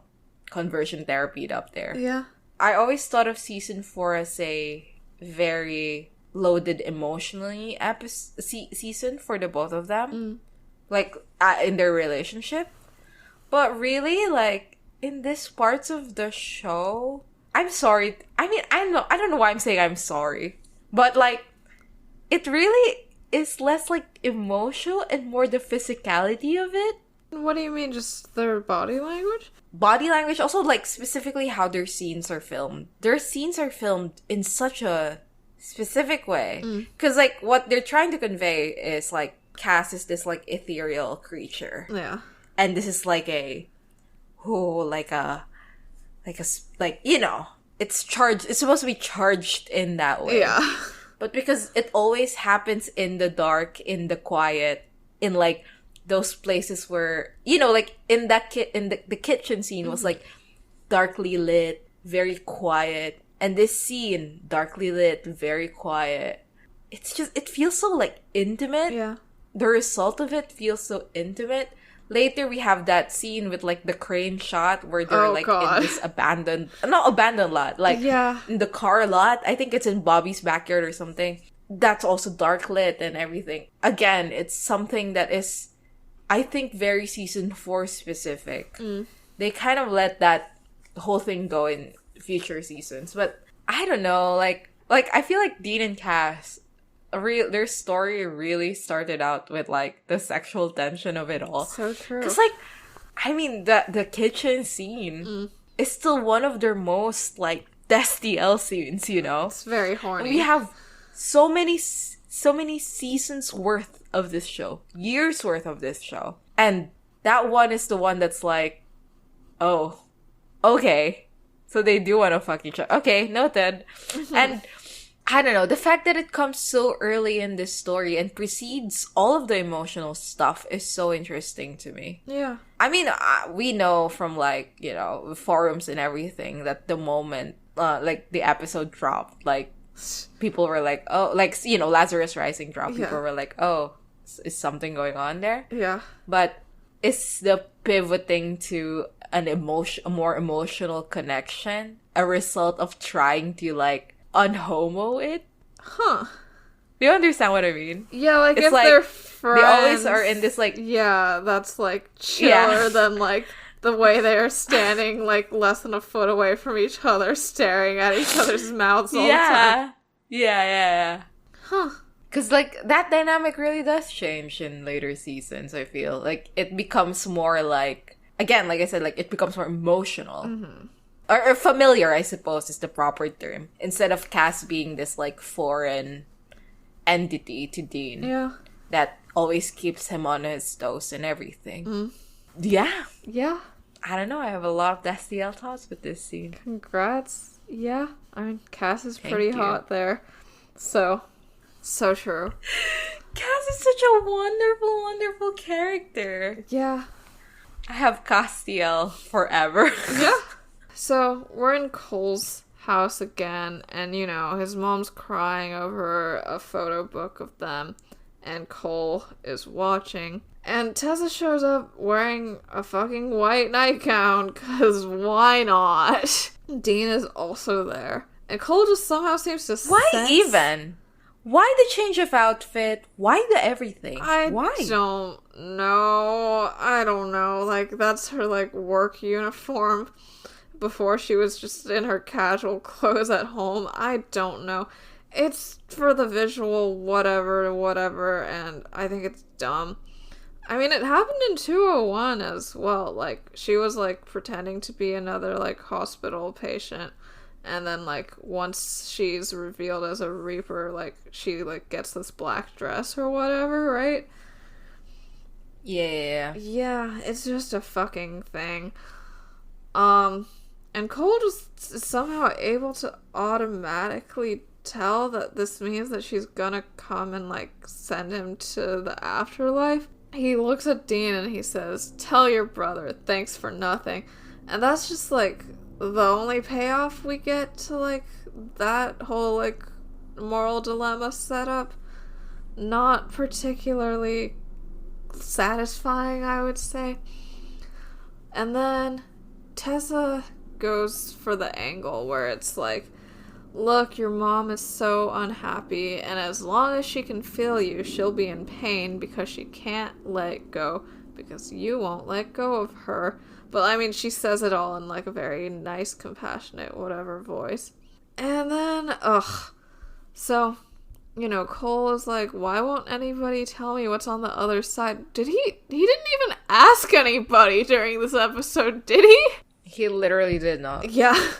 conversion therapied up there. Yeah. I always thought of season 4 as a very loaded emotionally season for the both of them. Like, in their relationship. But really, like, in these parts of the show, I'm sorry. I mean, I don't know why I'm saying I'm sorry. But, like, it really is less, like, emotional and more the physicality of it. What do you mean? Just their body language? Body language, also, like, specifically how their scenes are filmed. Their scenes are filmed in such a specific way. Because, like, what they're trying to convey is, like, Cass is this, like, ethereal creature. Yeah. And this is, like, you know, it's charged. It's supposed to be charged in that way. Yeah. But because it always happens in the dark, in the quiet, in, like, those places where, you know, like, in that the kitchen scene was, like, darkly lit, very quiet. And this scene, darkly lit, very quiet. It's just, it feels so, like, intimate. Yeah. The result of it feels so intimate. Later, we have that scene with, like, the crane shot where they're, in this not abandoned lot, like, in the car lot. I think it's in Bobby's backyard or something. That's also dark lit and everything. Again, it's something that is, I think, very season 4 specific. They kind of let that whole thing go in future seasons. But, I don't know, like I feel like Dean and Cass, their story really started out with, like, the sexual tension of it all. So true. Because, like, I mean, the kitchen scene is still one of their most, like, STL scenes, you know? It's very horny. We have so many seasons worth of this show. Years worth of this show. And that one is the one that's like, oh, okay. So they do want to fuck each other. Okay, noted. And I don't know, the fact that it comes so early in this story and precedes all of the emotional stuff is so interesting to me. Yeah. I mean, we know from, like, you know, forums and everything that the moment, like, the episode dropped, like, people were like, oh, like, you know, Lazarus Rising dropped. People were like, oh, is something going on there? Yeah. But is the pivoting to a more emotional connection a result of trying to, like, unhomo it? Huh. Do you understand what I mean? Yeah, like, it's if like, they're friends, they always are in this, like... Yeah, that's, like, chiller than, like, the way they are standing, like, less than a foot away from each other, staring at each other's mouths all the time. Yeah. Huh. Because, like, that dynamic really does change in later seasons, I feel. Like, it becomes more, like... Again, like I said, like, it becomes more emotional. Or familiar, I suppose, is the proper term. Instead of Cass being this, like, foreign entity to Dean. Yeah. That always keeps him on his toes and everything. Yeah. Yeah. I don't know, I have a lot of STL thoughts with this scene. Congrats. Yeah. I mean, Cass is pretty hot there. So true. Cass is such a wonderful, wonderful character. Yeah. I have Castiel forever. Yeah. So, we're in Cole's house again, and, you know, his mom's crying over a photo book of them, and Cole is watching. And Tessa shows up wearing a fucking white nightgown, because why not? Dean is also there. And Cole just somehow seems to Why even? Why the change of outfit? Why the everything? Why? I don't know. Like, that's her, like, work uniform. before she was just in her casual clothes at home. I don't know. It's for the visual, whatever, and I think it's dumb. I mean, it happened in 201 as well. Like, she was, like, pretending to be another, like, hospital patient. And then, like, once she's revealed as a Reaper, like, she, like, gets this black dress or whatever, right? Yeah. Yeah, it's just a fucking thing. And Cole just is somehow able to automatically tell that this means that she's gonna come and, like, send him to the afterlife. He looks at Dean and he says, "Tell your brother, thanks for nothing." And that's just, like, the only payoff we get to, like, that whole, like, moral dilemma setup. Not particularly satisfying, I would say. And then Tessa goes for the angle where it's like, look, your mom is so unhappy, and as long as she can feel you, she'll be in pain because she can't let go, because you won't let go of her. But, I mean, she says it all in, like, a very nice, compassionate, whatever voice. And then, so, you know, Cole is like, why won't anybody tell me what's on the other side? He didn't even ask anybody during this episode, did he? He literally did not. Yeah.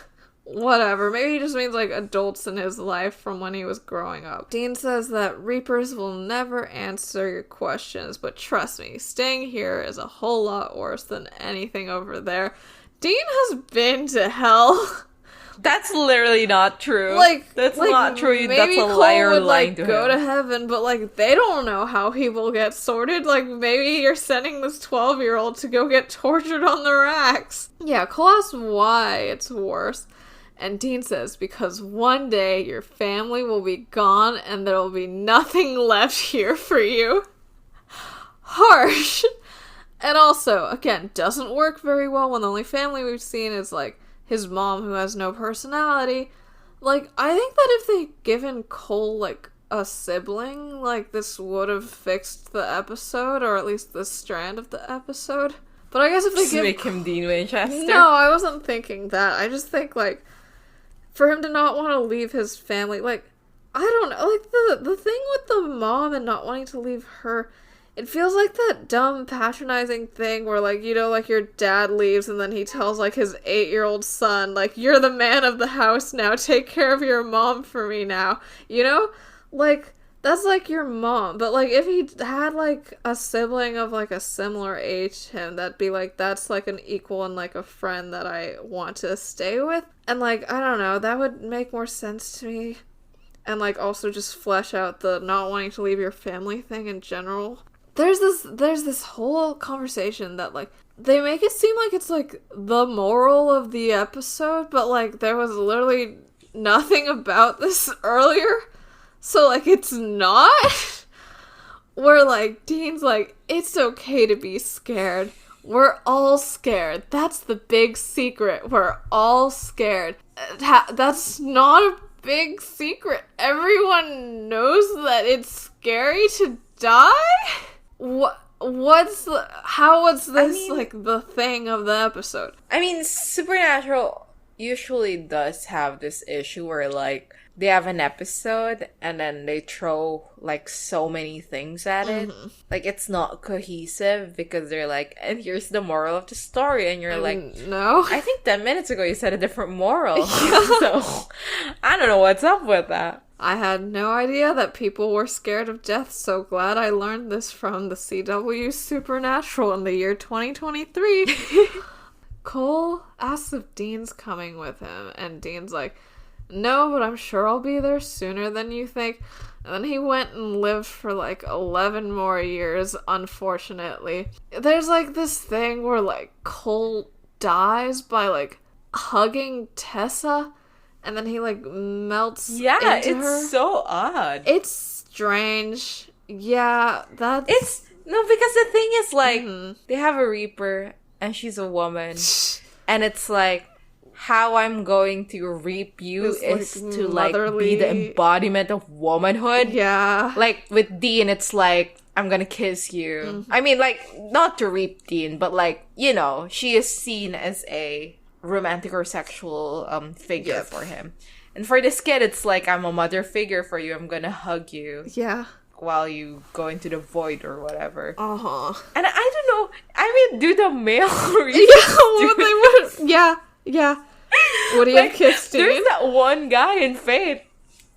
Whatever. Maybe he just means, like, adults in his life from when he was growing up. Dean says that Reapers will never answer your questions, but trust me, staying here is a whole lot worse than anything over there. Dean has been to hell. That's literally not true. That's like, not true. Maybe that's a Cole liar would, lying like, to go him. to heaven, but, like, they don't know how he will get sorted. Like, maybe you're sending this 12-year-old to go get tortured on the racks. Yeah, Cole asks why it's worse. And Dean says, because one day your family will be gone and there will be nothing left here for you. Harsh. And also, again, doesn't work very well when the only family we've seen is, like, his mom who has no personality. Like, I think that if they'd given Cole, like, a sibling, like, this would have fixed the episode, or at least this strand of the episode. But I guess if they make him Dean Winchester? No, I wasn't thinking that. I just think, like, for him to not want to leave his family, like, I don't know, like, the thing with the mom and not wanting to leave her, it feels like that dumb, patronizing thing where, like, you know, like, your dad leaves and then he tells, like, his 8-year-old son, like, you're the man of the house now, take care of your mom for me now, you know? Like, that's, like, your mom, but, like, if he had, like, a sibling of, like, a similar age to him, that'd be, like, that's, like, an equal and, like, a friend that I want to stay with. And, like, I don't know, that would make more sense to me. And, like, also just flesh out the not wanting to leave your family thing in general. There's this whole conversation that, like, they make it seem like it's, like, the moral of the episode, but, like, there was literally nothing about this earlier. So, like, it's not. Where, like, Dean's like, it's okay to be scared. We're all scared. That's the big secret. We're all scared. That's not a big secret. Everyone knows that it's scary to die? What's this, like, the thing of the episode? I mean, Supernatural usually does have this issue where, like, they have an episode and then they throw, like, so many things at it. Mm-hmm. Like, it's not cohesive because they're like, and here's the moral of the story. And you're like, no. I think 10 minutes ago you said a different moral. Yeah. So, I don't know what's up with that. I had no idea that people were scared of death. So glad I learned this from the CW Supernatural in the year 2023. Cole asks if Dean's coming with him. And Dean's like, no, but I'm sure I'll be there sooner than you think. And then he went and lived for, like, 11 more years, unfortunately. There's, like, this thing where, like, Cole dies by, like, hugging Tessa, and then he, like, melts into her. Yeah, it's so odd. It's strange. Yeah, that's... No, because the thing is, like, they have a Reaper, and she's a woman. And it's like, how I'm going to reap you is to, like, be the embodiment of womanhood. Yeah. Like, with Dean, it's like, I'm gonna kiss you. Mm-hmm. I mean, like, not to reap Dean, but, like, you know, she is seen as a romantic or sexual figure for him. And for this kid, it's like, I'm a mother figure for you. I'm gonna hug you. Yeah. While you go into the void or whatever. Uh-huh. And I don't know. I mean, do the male Yeah. Would he have kissed Dean? There's that one guy in Fate.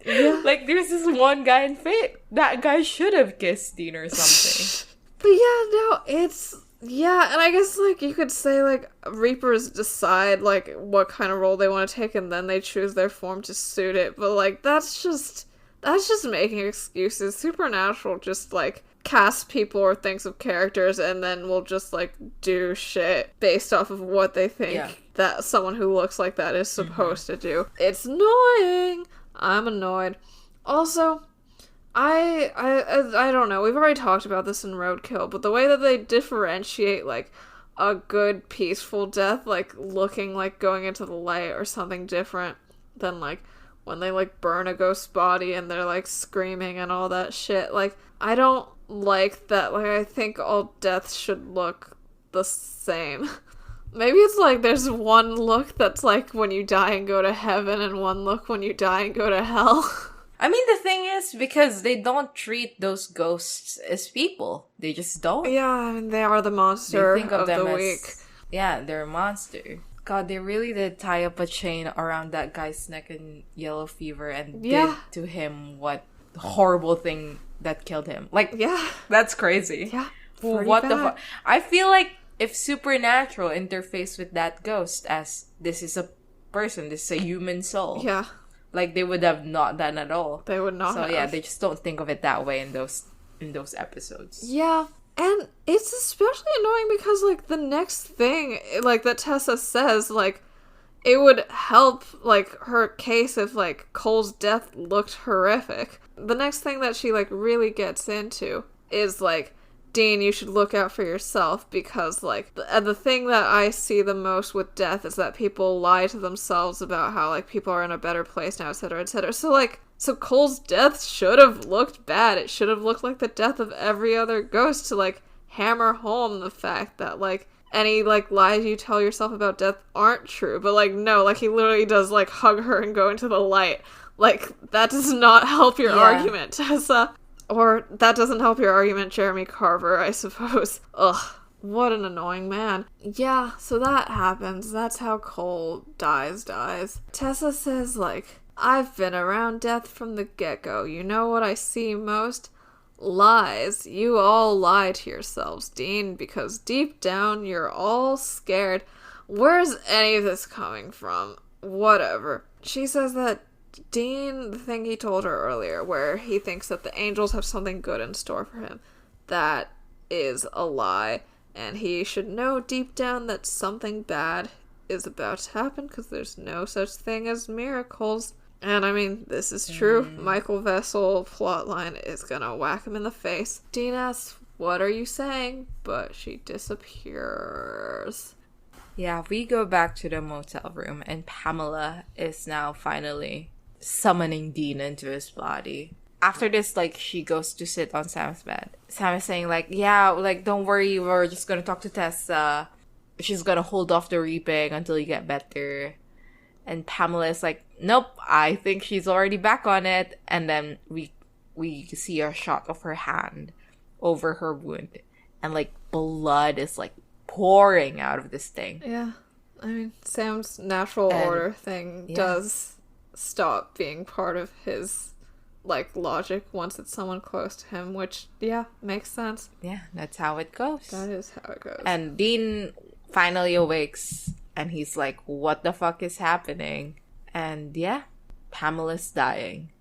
Yeah. Like, there's this one guy in Fate. That guy should have kissed Dean or something. But yeah, no, it's... Yeah, and I guess, like, you could say, like, Reapers decide, like, what kind of role they want to take, and then they choose their form to suit it. But, like, that's just making excuses. Supernatural just, like, casts people or thinks of characters, and then will just, like, do shit based off of what they think that someone who looks like that is supposed to do. It's annoying. I'm annoyed. Also... I don't know. We've already talked about this in Roadkill, but the way that they differentiate, like, a good, peaceful death, like, looking like going into the light or something different than, like, when they, like, burn a ghost body and they're, like, screaming and all that shit. Like, I don't like that. Like, I think all deaths should look the same. Maybe it's, like, there's one look that's, like, when you die and go to heaven, and one look when you die and go to hell. I mean, the thing is, because they don't treat those ghosts as people. They just don't. Yeah, I mean, they are the monster they think of them the as, week. Yeah, they're a monster. God, they really did tie up a chain around that guy's neck in yellow fever and did to him what horrible thing that killed him. Like, that's crazy. Yeah, what the fuck? I feel like if Supernatural interfaced with that ghost as this is a person, this is a human soul. Yeah. Like, they would have not done at all. They would not have. So, yeah, they just don't think of it that way in those episodes. Yeah. And it's especially annoying because, like, the next thing, like, that Tessa says, like, it would help, like, her case if, like, Cole's death looked horrific. The next thing that she, like, really gets into is, like, Dean, you should look out for yourself because, like, the thing that I see the most with death is that people lie to themselves about how, like, people are in a better place now, etc., etc. So, like, Cole's death should have looked bad. It should have looked like the death of every other ghost to, like, hammer home the fact that, like, any, like, lies you tell yourself about death aren't true. But, like, no, like, he literally does, like, hug her and go into the light. Like, that does not help your argument, Tessa. Or, that doesn't help your argument, Jeremy Carver, I suppose. Ugh, what an annoying man. Yeah, so that happens. That's how Cole dies. Tessa says, like, I've been around death from the get-go. You know what I see most? Lies. You all lie to yourselves, Dean, because deep down you're all scared. Where's any of this coming from? Whatever. She says that Dean, the thing he told her earlier, where he thinks that the angels have something good in store for him, that is a lie, and he should know deep down that something bad is about to happen, because there's no such thing as miracles. And I mean, this is true. Michael Vessel plotline is gonna whack him in the face. Dean asks, what are you saying? But she disappears. Yeah, we go back to the motel room, and Pamela is now finally summoning Dean into his body. After this, like, she goes to sit on Sam's bed. Sam is saying, like, yeah, like, don't worry, we're just gonna talk to Tessa. She's gonna hold off the reaping until you get better. And Pamela is like, nope, I think she's already back on it. And then we see a shot of her hand over her wound. And, like, blood is, like, pouring out of this thing. Yeah. I mean, Sam's natural order thing does stop being part of his, like, logic once it's someone close to him, which, makes sense. Yeah, that's how it goes. That is how it goes. And Dean finally awakes, and he's like, what the fuck is happening? And, Pamela's dying.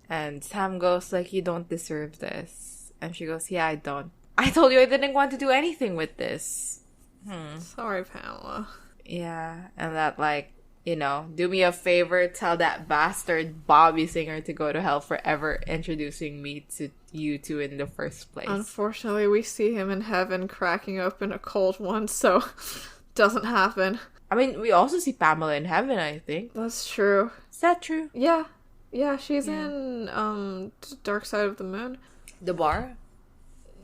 And Sam goes, like, you don't deserve this. And she goes, yeah, I don't. I told you I didn't want to do anything with this. Sorry, Pamela. Yeah, and that, like, you know, do me a favor, tell that bastard Bobby Singer to go to hell for ever introducing me to you two in the first place. Unfortunately, we see him in heaven cracking open a cold one, so doesn't happen. I mean, we also see Pamela in heaven, I think. That's true. Is that true? Yeah. Yeah, she's in Dark Side of the Moon. The bar?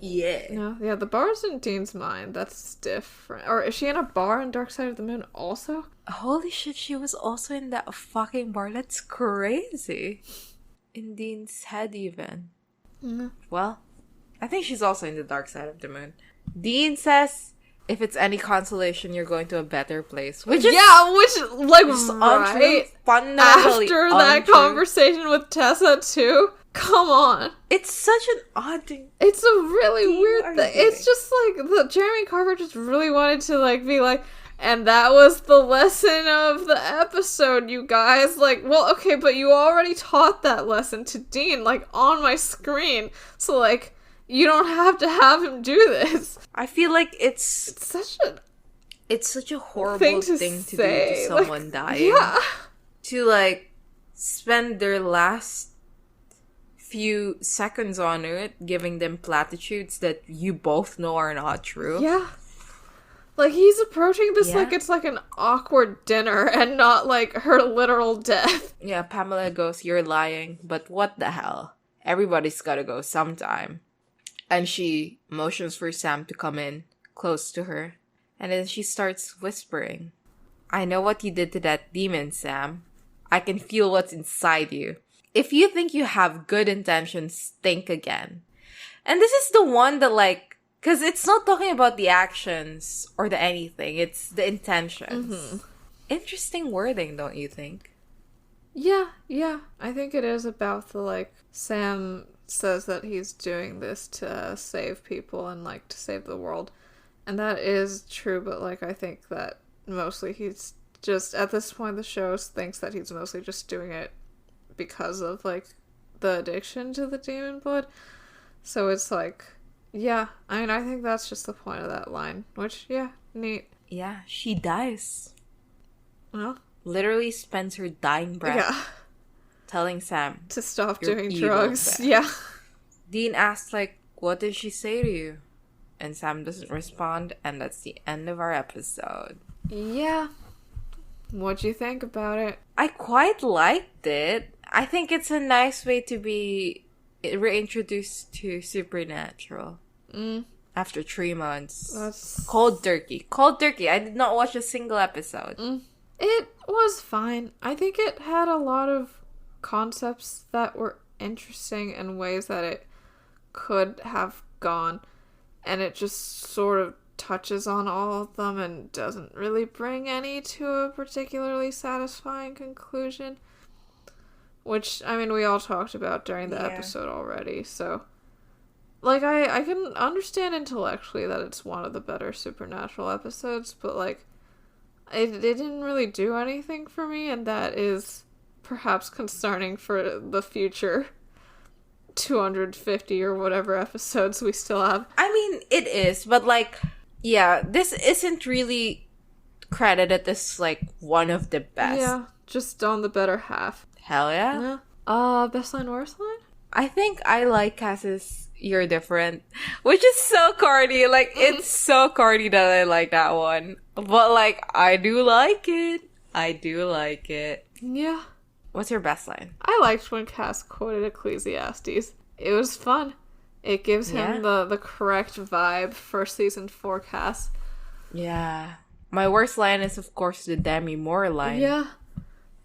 Yeah. No, yeah, the bar's in Dean's mind. That's different. Or is she in a bar in Dark Side of the Moon also? Holy shit, she was also in that fucking bar. That's crazy. In Dean's head, even. Mm. Well, I think she's also in the Dark Side of the Moon. Dean says, if it's any consolation, you're going to a better place. Which is... Yeah, like, right fundamentally after that conversation with Tessa, too? Come on. It's such an odd thing. It's a really weird thing. It's just, like, Jeremy Carver just really wanted to, like, be like, and that was the lesson of the episode, you guys. Like, well, okay, but you already taught that lesson to Dean, like, on my screen. So, like, you don't have to have him do this. I feel like it's such a horrible thing to do to someone like, dying. Yeah. To, like, spend their last few seconds on it, giving them platitudes that you both know are not true. Yeah. Like, he's approaching this like it's like an awkward dinner and not like her literal death. Yeah, Pamela goes, you're lying, but what the hell? Everybody's gotta go sometime. And she motions for Sam to come in close to her. And then she starts whispering, I know what you did to that demon, Sam. I can feel what's inside you. If you think you have good intentions, think again. And this is the one that, like, because it's not talking about the actions or the anything. It's the intentions. Mm-hmm. Interesting wording, don't you think? Yeah. I think it is about the, like, Sam says that he's doing this to save people and, like, to save the world. And that is true, but, like, I think that mostly he's just, at this point, the show thinks that he's mostly just doing it because of, like, the addiction to the demon blood. So it's, like... Yeah, I mean, I think that's just the point of that line. Which, yeah, neat. Yeah, she dies. Well, literally spends her dying breath telling Sam to stop doing drugs. Yeah. Dean asks, like, what did she say to you? And Sam doesn't respond, and that's the end of our episode. Yeah. What'd you think about it? I quite liked it. I think it's a nice way to be reintroduced to Supernatural after 3 months. That's cold turkey. I did not watch a single episode. It was fine. I think it had a lot of concepts that were interesting in ways that it could have gone, and it just sort of touches on all of them and doesn't really bring any to a particularly satisfying conclusion. Which, I mean, we all talked about during the episode already, so... Like, I can understand intellectually that it's one of the better Supernatural episodes, but, like, it didn't really do anything for me, and that is perhaps concerning for the future 250 or whatever episodes we still have. I mean, it is, but, like, yeah, this isn't really credited as, like, one of the best. Yeah, just on the better half. Hell yeah. Best line, worst line? I think I like Cass's You're Different, which is so corny. Like, it's so corny that I like that one. But, like, I do like it. Yeah. What's your best line? I liked when Cass quoted Ecclesiastes. It was fun. It gives him the correct vibe for season 4 Cass. Yeah. My worst line is, of course, the Demi Moore line. Yeah.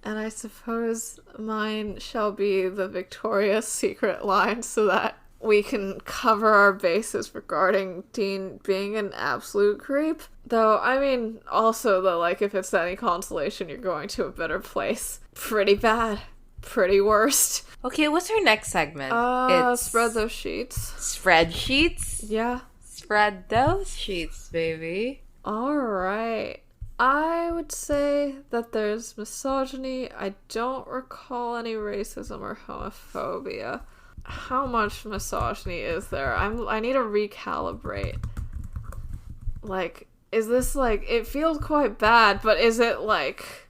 And I suppose mine shall be the Victoria's Secret line so that we can cover our bases regarding Dean being an absolute creep. Though, I mean, also, though, like, if it's any consolation, you're going to a better place. Pretty bad. Pretty worst. Okay, what's our next segment? Spread those sheets. Spread sheets? Yeah. Spread those sheets, baby. Alright. I would say that there's misogyny. I don't recall any racism or homophobia. How much misogyny is there? I need to recalibrate. Like, is this, like, it feels quite bad, but is it, like,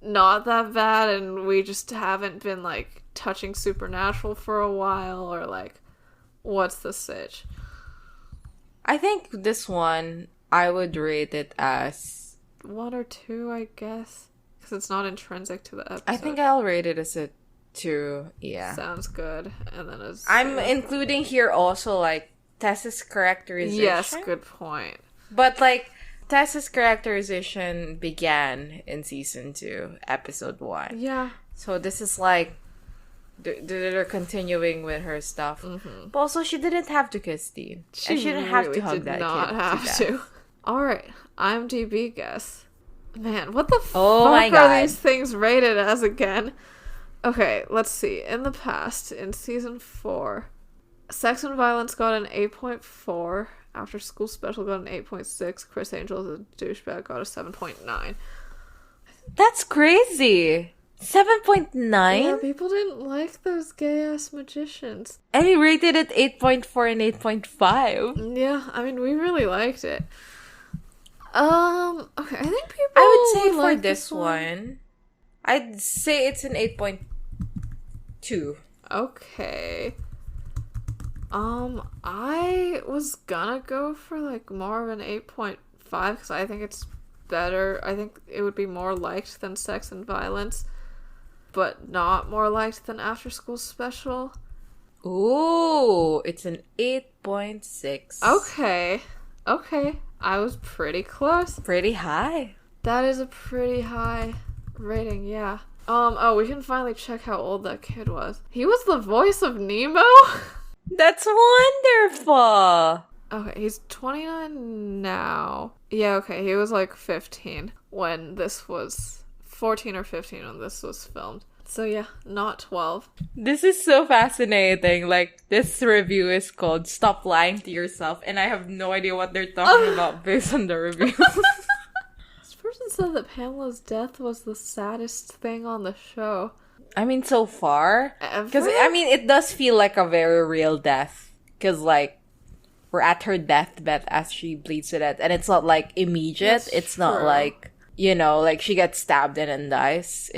not that bad and we just haven't been, like, touching Supernatural for a while, or, like, what's the sitch? I think this one, I would rate it as 1 or 2, I guess, because it's not intrinsic to the episode. I think I'll rate it as a 2. Yeah, sounds good. And then as I'm including here also, like, Tessa's characterization. Yes, good point. But, like, Tessa's characterization began in season 2, episode 1. Yeah. So this is like, they're continuing with her stuff. Mm-hmm. But also, she didn't have to kiss Dean. She didn't have to hug that kid. Have to. Alright, IMDb guess. Man, what the fuck are these things rated as again? Okay, let's see. In the past, in season 4, Sex and Violence got an 8.4. After School Special got an 8.6. Chris Angel is a douchebag, got a 7.9. That's crazy. 7.9? Yeah, people didn't like those gay-ass magicians. And we rated it 8.4 and 8.5. Yeah, I mean, we really liked it. Okay, I think people I would say for like this one, I'd say it's an 8.2. Okay. I was gonna go for, like, more of an 8.5, because I think it's better. I think it would be more liked than Sex and Violence, but not more liked than After School Special. Ooh, it's an 8.6. Okay. I was pretty close. Pretty high. That is a pretty high rating, yeah. We can finally check how old that kid was. He was the voice of Nemo? That's wonderful. Okay, he's 29 now. Yeah, okay, he was like 15 when this was... 14 or 15 when this was filmed. So yeah, not 12. This is so fascinating. Like, this review is called Stop Lying to Yourself, and I have no idea what they're talking about based on the review. This person said that Pamela's death was the saddest thing on the show. I mean, so far. Ever? Because, I mean, it does feel like a very real death. Because, like, we're at her deathbed as she bleeds to death. And it's not, like, immediate. It's not like, you know, like, she gets stabbed and then dies.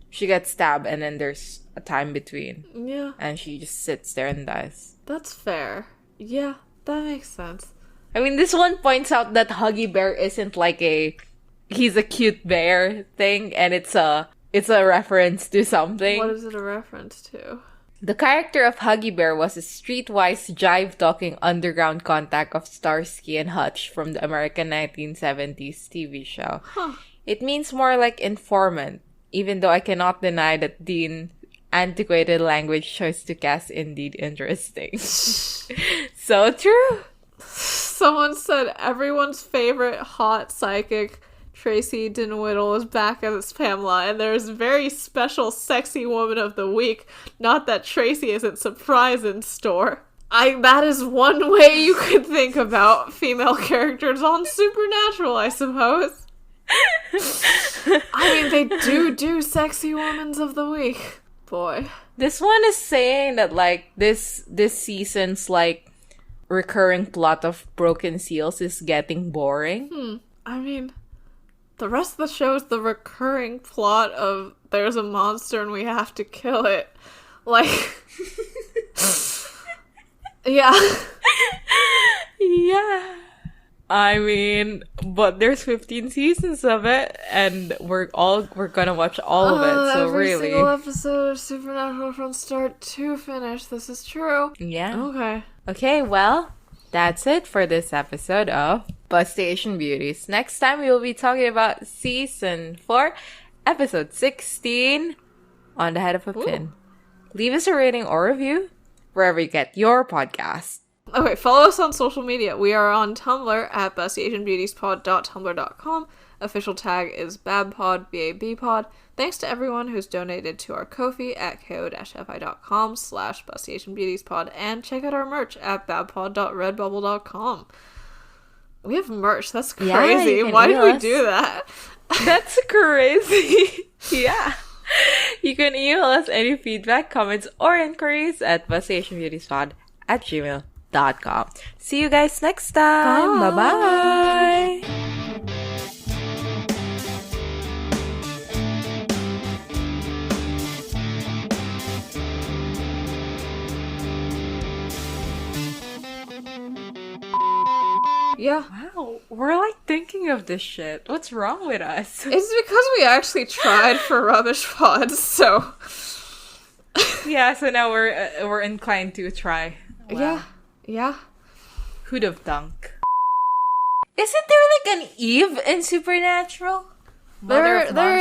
She gets stabbed and then there's a time between. Yeah. And she just sits there and dies. That's fair. Yeah, that makes sense. I mean, this one points out that Huggy Bear isn't like he's a cute bear thing, and it's a reference to something. What is it a reference to? The character of Huggy Bear was a streetwise, jive-talking underground contact of Starsky and Hutch from the American 1970s TV show. Huh. It means more like informant, even though I cannot deny that Dean's antiquated language choice to cast indeed interesting. So true. Someone said everyone's favorite hot psychic Tracy Dinwiddle is back as Pamela, and there's a very special sexy woman of the week. Not that Tracy isn't surprise in store. That is one way you could think about female characters on Supernatural, I suppose. I mean, they do sexy womans of the week. Boy. This one is saying that, like, this season's, like, recurring plot of broken seals is getting boring. I mean, the rest of the show is the recurring plot of there's a monster and we have to kill it. Like, yeah. Yeah. I mean, but there's 15 seasons of it, and we're gonna watch all of it, so every really. Single episode of Supernatural from start to finish. This is true. Yeah. Okay, well, that's it for this episode of Busty Asian Beauties. Next time we will be talking about season 4, episode 16, On the Head of a Pin. Leave us a rating or review wherever you get your podcast. Okay, follow us on social media. We are on Tumblr at bustyasianbeautiespod.tumblr.com. Official tag is babpod, BABpod. Thanks to everyone who's donated to our Ko-fi at ko-fi.com/bustyasianbeautiespod, and check out our merch at babpod.redbubble.com. We have merch. That's crazy. Yeah, why did we do that? That's crazy. Yeah. You can email us any feedback, comments, or inquiries at bustyasianbeautiespod@gmail.com. See you guys next time. Bye-bye. Yeah. Wow, we're like thinking of this shit. What's wrong with us? It's because we actually tried for rubbish pods, so... Yeah, so now we're inclined to try. Wow. Yeah. Yeah. Who'd have thunk? Isn't there like an Eve in Supernatural? There's not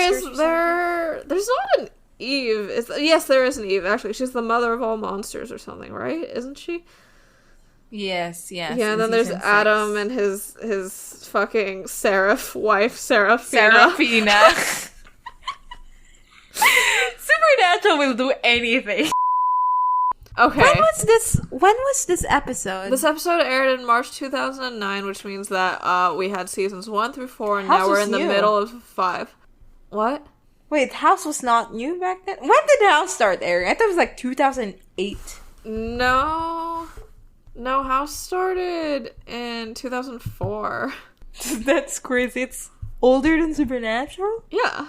an Eve. Yes, there is an Eve, actually. She's the mother of all monsters or something, right? Isn't she? Yes. Yeah, and then there's Adam and his fucking seraph wife, Seraphina. Supernatural will do anything. Okay. When was this episode? This episode aired in March 2009, which means that we had seasons 1 through 4, and now we're in the middle of 5. What? Wait, House was not new back then? When did House start airing? I thought it was like 2008. No, House started in 2004. That's crazy. It's older than Supernatural? Yeah.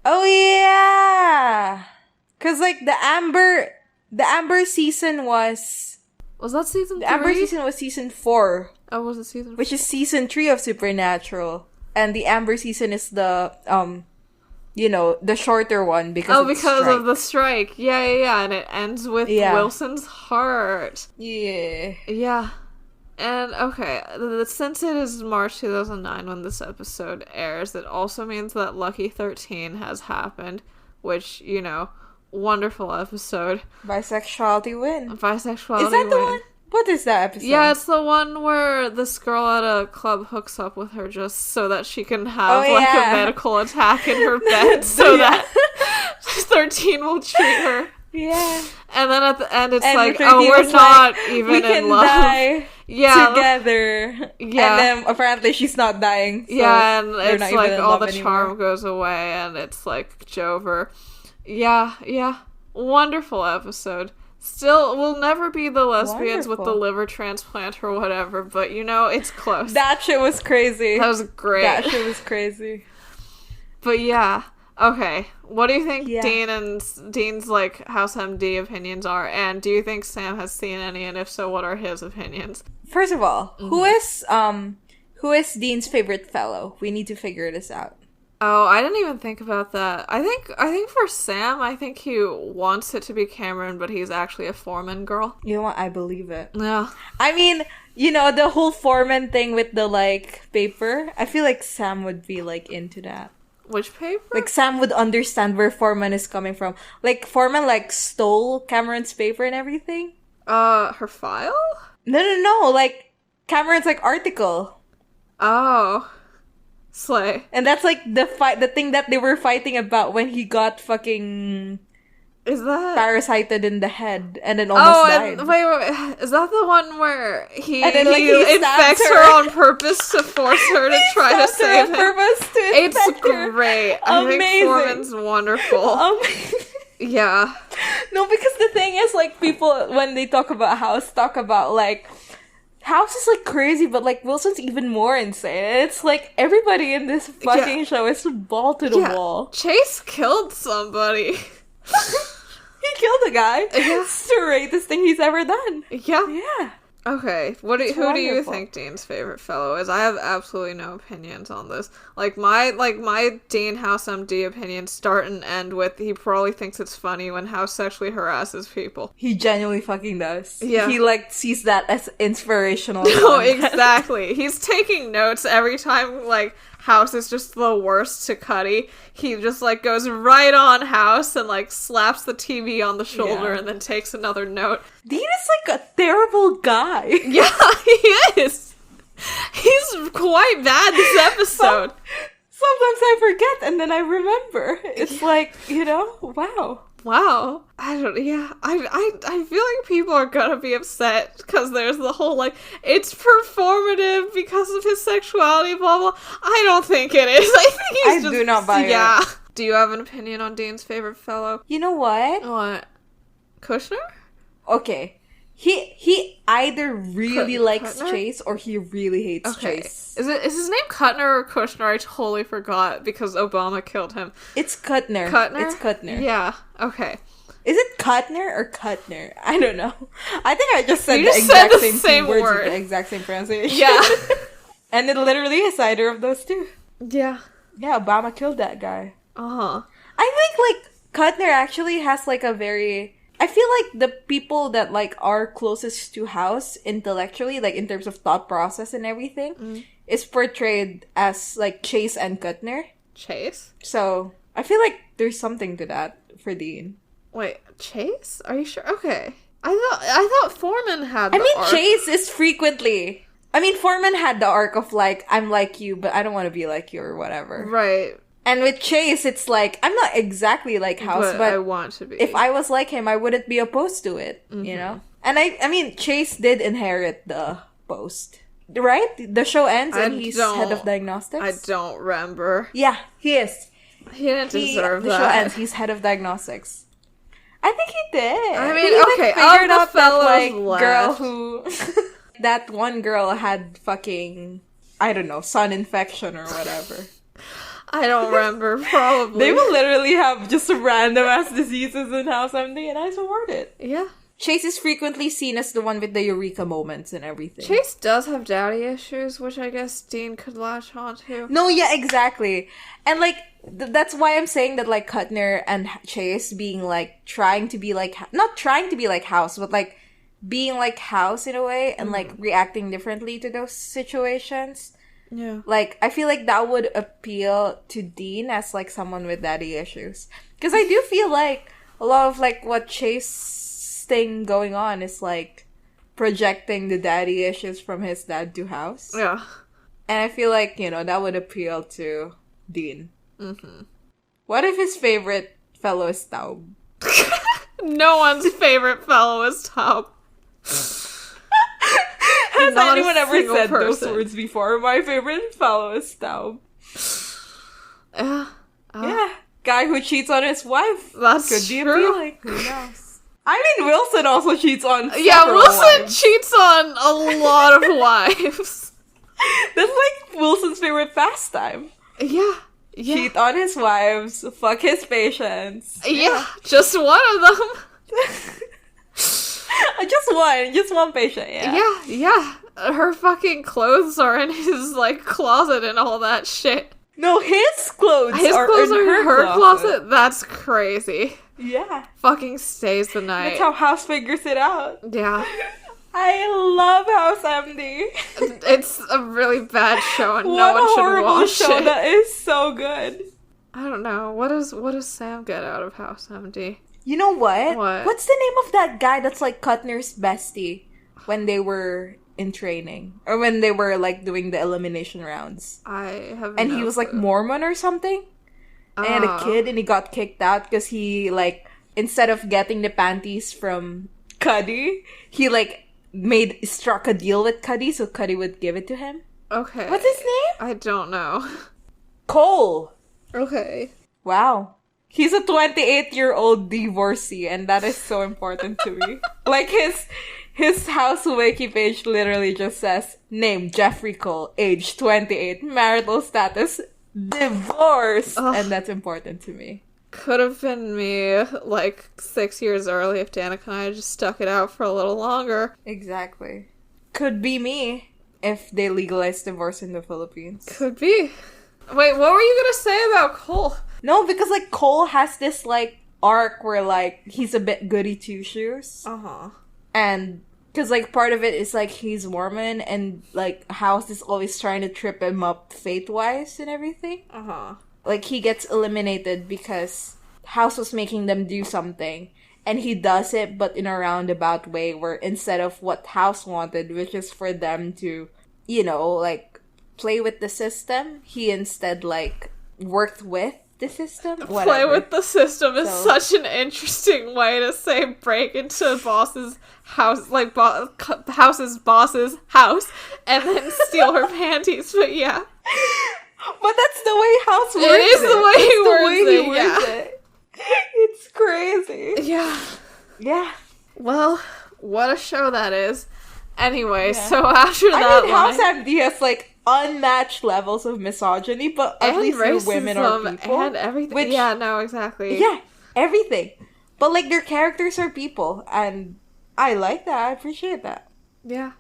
Oh, yeah! Because, like, the Amber season was... Was that season 3? The Amber season was season 4. Oh, was it season 4? Which is season 3 of Supernatural. And the Amber season is the, the shorter one because of the strike. Yeah. And it ends with Wilson's heart. Yeah. Yeah. And, okay, since it is March 2009 when this episode airs, it also means that Lucky 13 has happened, which, wonderful episode. Bisexuality win. Is that the one? What is that episode? Yeah, it's the one where this girl at a club hooks up with her just so that she can have a medical attack in her bed so that 13 will treat her. Yeah. And then at the end it's like, oh, we're not even in love. Die together. Yeah. And then apparently she's not dying. So yeah, and it's like all the charm goes away and it's like Jover. Yeah. Wonderful episode. Still, we'll never be the lesbians with the liver transplant or whatever, but it's close. That shit was crazy. That was great. That shit was crazy. But yeah. Okay. What do you think Dean's like House MD opinions are? And do you think Sam has seen any? And if so, what are his opinions? First of all, who is Dean's favorite fellow? We need to figure this out. Oh, I didn't even think about that. I think for Sam, I think he wants it to be Cameron, but he's actually a Foreman girl. You know what? I believe it. Yeah. I mean, the whole Foreman thing with the, like, paper. I feel like Sam would be, like, into that. Which paper? Like, Sam would understand where Foreman is coming from. Like, Foreman, like, stole Cameron's paper and everything. Her file? No. Like, Cameron's, like, article. Oh. Slay. And that's like the thing that they were fighting about when he got fucking parasited in the head and then almost died. Wait, is that the one where he infects her on purpose to force her to try to save him? It's great. I think Foreman's wonderful. Yeah. No, because the thing is, like, people when they talk about House talk about like House is, like, crazy, but, like, Wilson's even more insane. It's, like, everybody in this fucking show is ball to the wall. Chase killed somebody. He killed a guy. It's the greatest thing he's ever done. Yeah. Okay, who do you think Dean's favorite fellow is? I have absolutely no opinions on this. My Dean House MD opinions start and end with he probably thinks it's funny when House sexually harasses people. He genuinely fucking does. Yeah. He, like, sees that as inspirational. No, exactly. He's taking notes every time, like, House is just the worst to Cuddy. He just, like, goes right on House and, like, slaps the TV on the shoulder and then takes another note. Dean is, like, a terrible guy. Yeah, he is. He's quite bad this episode. Sometimes I forget and then I remember. It's like, wow. I feel like people are gonna be upset because there's the whole, like, it's performative because of his sexuality, blah, blah. I don't think it is. I think I do not buy it. Yeah. Do you have an opinion on Dean's favorite fellow? You know what? What? Kushner? Okay. He either really likes Kuttner? Chase or he really hates Chase. Is his name Kuttner or Kushner? I totally forgot because Obama killed him. It's Kuttner. It's Kuttner. Yeah. Okay. Is it Kuttner or Kuttner? I don't know. I think I just said the exact same word with the exact same pronunciation. Yeah. And it literally is either of those two. Yeah. Yeah, Obama killed that guy. Uh-huh. I think, like, Kuttner actually has, like, a very I feel like the people that, like, are closest to House intellectually, like, in terms of thought process and everything, is portrayed as, like, Chase and Kuttner. Chase? So, I feel like there's something to that for Dean. Wait, Chase? Are you sure? Okay. I thought Foreman had the arc. Chase is frequently... Foreman had the arc of, like, I'm like you, but I don't want to be like you or whatever. Right. And with Chase, it's like, I'm not exactly like House, but I want to be. If I was like him, I wouldn't be opposed to it, you know? And Chase did inherit the post, right? The show ends and he's head of diagnostics? I don't remember. Yeah, he is. He didn't deserve that. The show ends, he's head of diagnostics. I think he did. Okay, figured out that, girl who... that one girl had fucking, I don't know, sun infection or whatever. I don't remember, probably. They will literally have just random ass diseases in House MD, and I support it. Yeah. Chase is frequently seen as the one with the eureka moments and everything. Chase does have daddy issues, which I guess Dean could latch onto. No, yeah, exactly. And, like, that's why I'm saying that, like, Kuttner and Chase being, like, trying to be like... Not trying to be like House, but, like, being like House in a way, and, like, reacting differently to those situations... Yeah. Like, I feel like that would appeal to Dean as, like, someone with daddy issues. Because I do feel like a lot of, like, what Chase thing going on is, like, projecting the daddy issues from his dad to House. Yeah. And I feel like, that would appeal to Dean. Mm-hmm. What if his favorite fellow is Taub? No one's favorite fellow is Taub. Has anyone ever said those words before? My favorite fellow is Taub. Yeah. Guy who cheats on his wife. That's could be true. appealing. Who knows? Wilson also cheats on Wilson wives. cheats on a lot of wives. That's like Wilson's favorite pastime. Yeah. Cheat on his wives, fuck his patients. Yeah, just one of them. Just one patient, Yeah. Her fucking clothes are in his, like, closet and all that shit. No, his clothes are in her closet. That's crazy. Yeah. Fucking stays the night. That's how House figures it out. Yeah. I love House MD. It's a really bad show and no one should watch show it. That is so good. I don't know. What does Sam get out of House MD? You know what? What? What's the name of that guy that's like Kuttner's bestie when they were in training? Or when they were like doing the elimination rounds? I have And he was like Mormon or something? And he had a kid and he got kicked out because he like, instead of getting the panties from Cuddy, he like struck a deal with Cuddy so Cuddy would give it to him. Okay. What's his name? I don't know. Cole. Okay. Wow. He's a 28-year-old divorcee, and that is so important to me. Like, his House Wiki page literally just says, name Jeffrey Cole, age 28, marital status, divorce. Ugh. And that's important to me. Could have been me, like, 6 years early if Danica and I just stuck it out for a little longer. Exactly. Could be me if they legalized divorce in the Philippines. Could be. Wait, what were you gonna say about Cole? No, because, like, Cole has this, like, arc where, like, he's a bit goody two-shoes. Uh-huh. And, because, like, part of it is, like, he's Mormon, and, like, House is always trying to trip him up faith-wise and everything. Uh-huh. Like, he gets eliminated because House was making them do something. And he does it, but in a roundabout way, where instead of what House wanted, which is for them to, like, play with the system, he instead, like, worked with the system. Whatever. Play with the system is such an interesting way to say break into boss's house, like house's boss's house, and then steal her panties. But yeah, but that's the way House works. It is the way he works it. It's crazy. Yeah. Well, what a show that is. Anyway, so after that, House MD has like unmatched levels of misogyny, but at least the women are people and everything. Exactly. Yeah, everything. But like their characters are people, and I like that. I appreciate that. Yeah.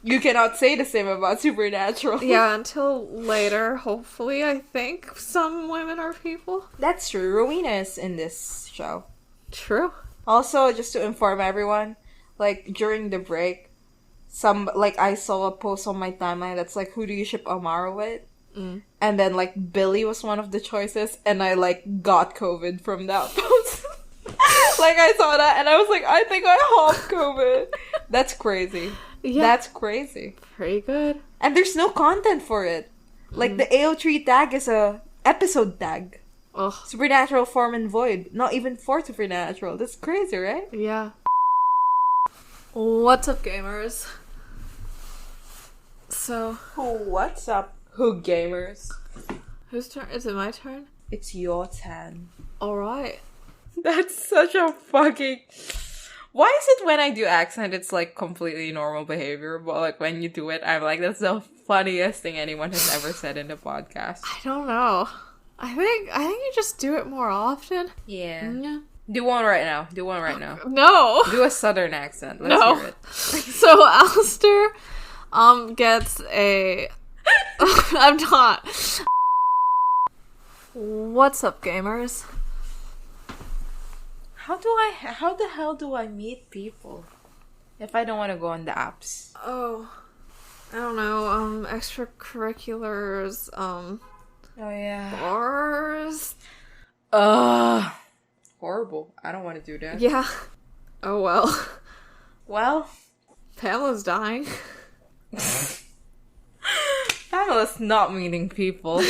You cannot say the same about Supernatural. Yeah, until later, hopefully, I think some women are people. That's true. Rowena is in this show. True. Also, just to inform everyone, like, during the break, I saw a post on my timeline that's like, who do you ship Amaro with? And then, like, Billy was one of the choices, and I, like, got COVID from that post. Like, I saw that, and I was like, I think I hopped COVID. That's crazy. Yeah. That's crazy. Pretty good. And there's no content for it. Like, the AO3 tag is a episode tag. Ugh. Supernatural, Form, and Void. Not even for Supernatural. That's crazy, right? Yeah. What's up, gamers? So... What's up, who gamers? Whose turn? Is it my turn? It's your turn. Alright. That's such a fucking... Why is it when I do accent, it's, like, completely normal behavior, but, like, when you do it, I'm like, that's the funniest thing anyone has ever said in the podcast. I don't know. I think you just do it more often. Yeah. Do one right now. No. Do a southern accent. Let's hear it. So, Alistair, gets a... I'm not. What's up, gamers? How the hell do I meet people if I don't want to go on the apps? Oh, I don't know, extracurriculars, oh yeah. Bars? Horrible. I don't want to do that. Yeah. Oh well. Well? Pamela's dying. Pamela's not meeting people.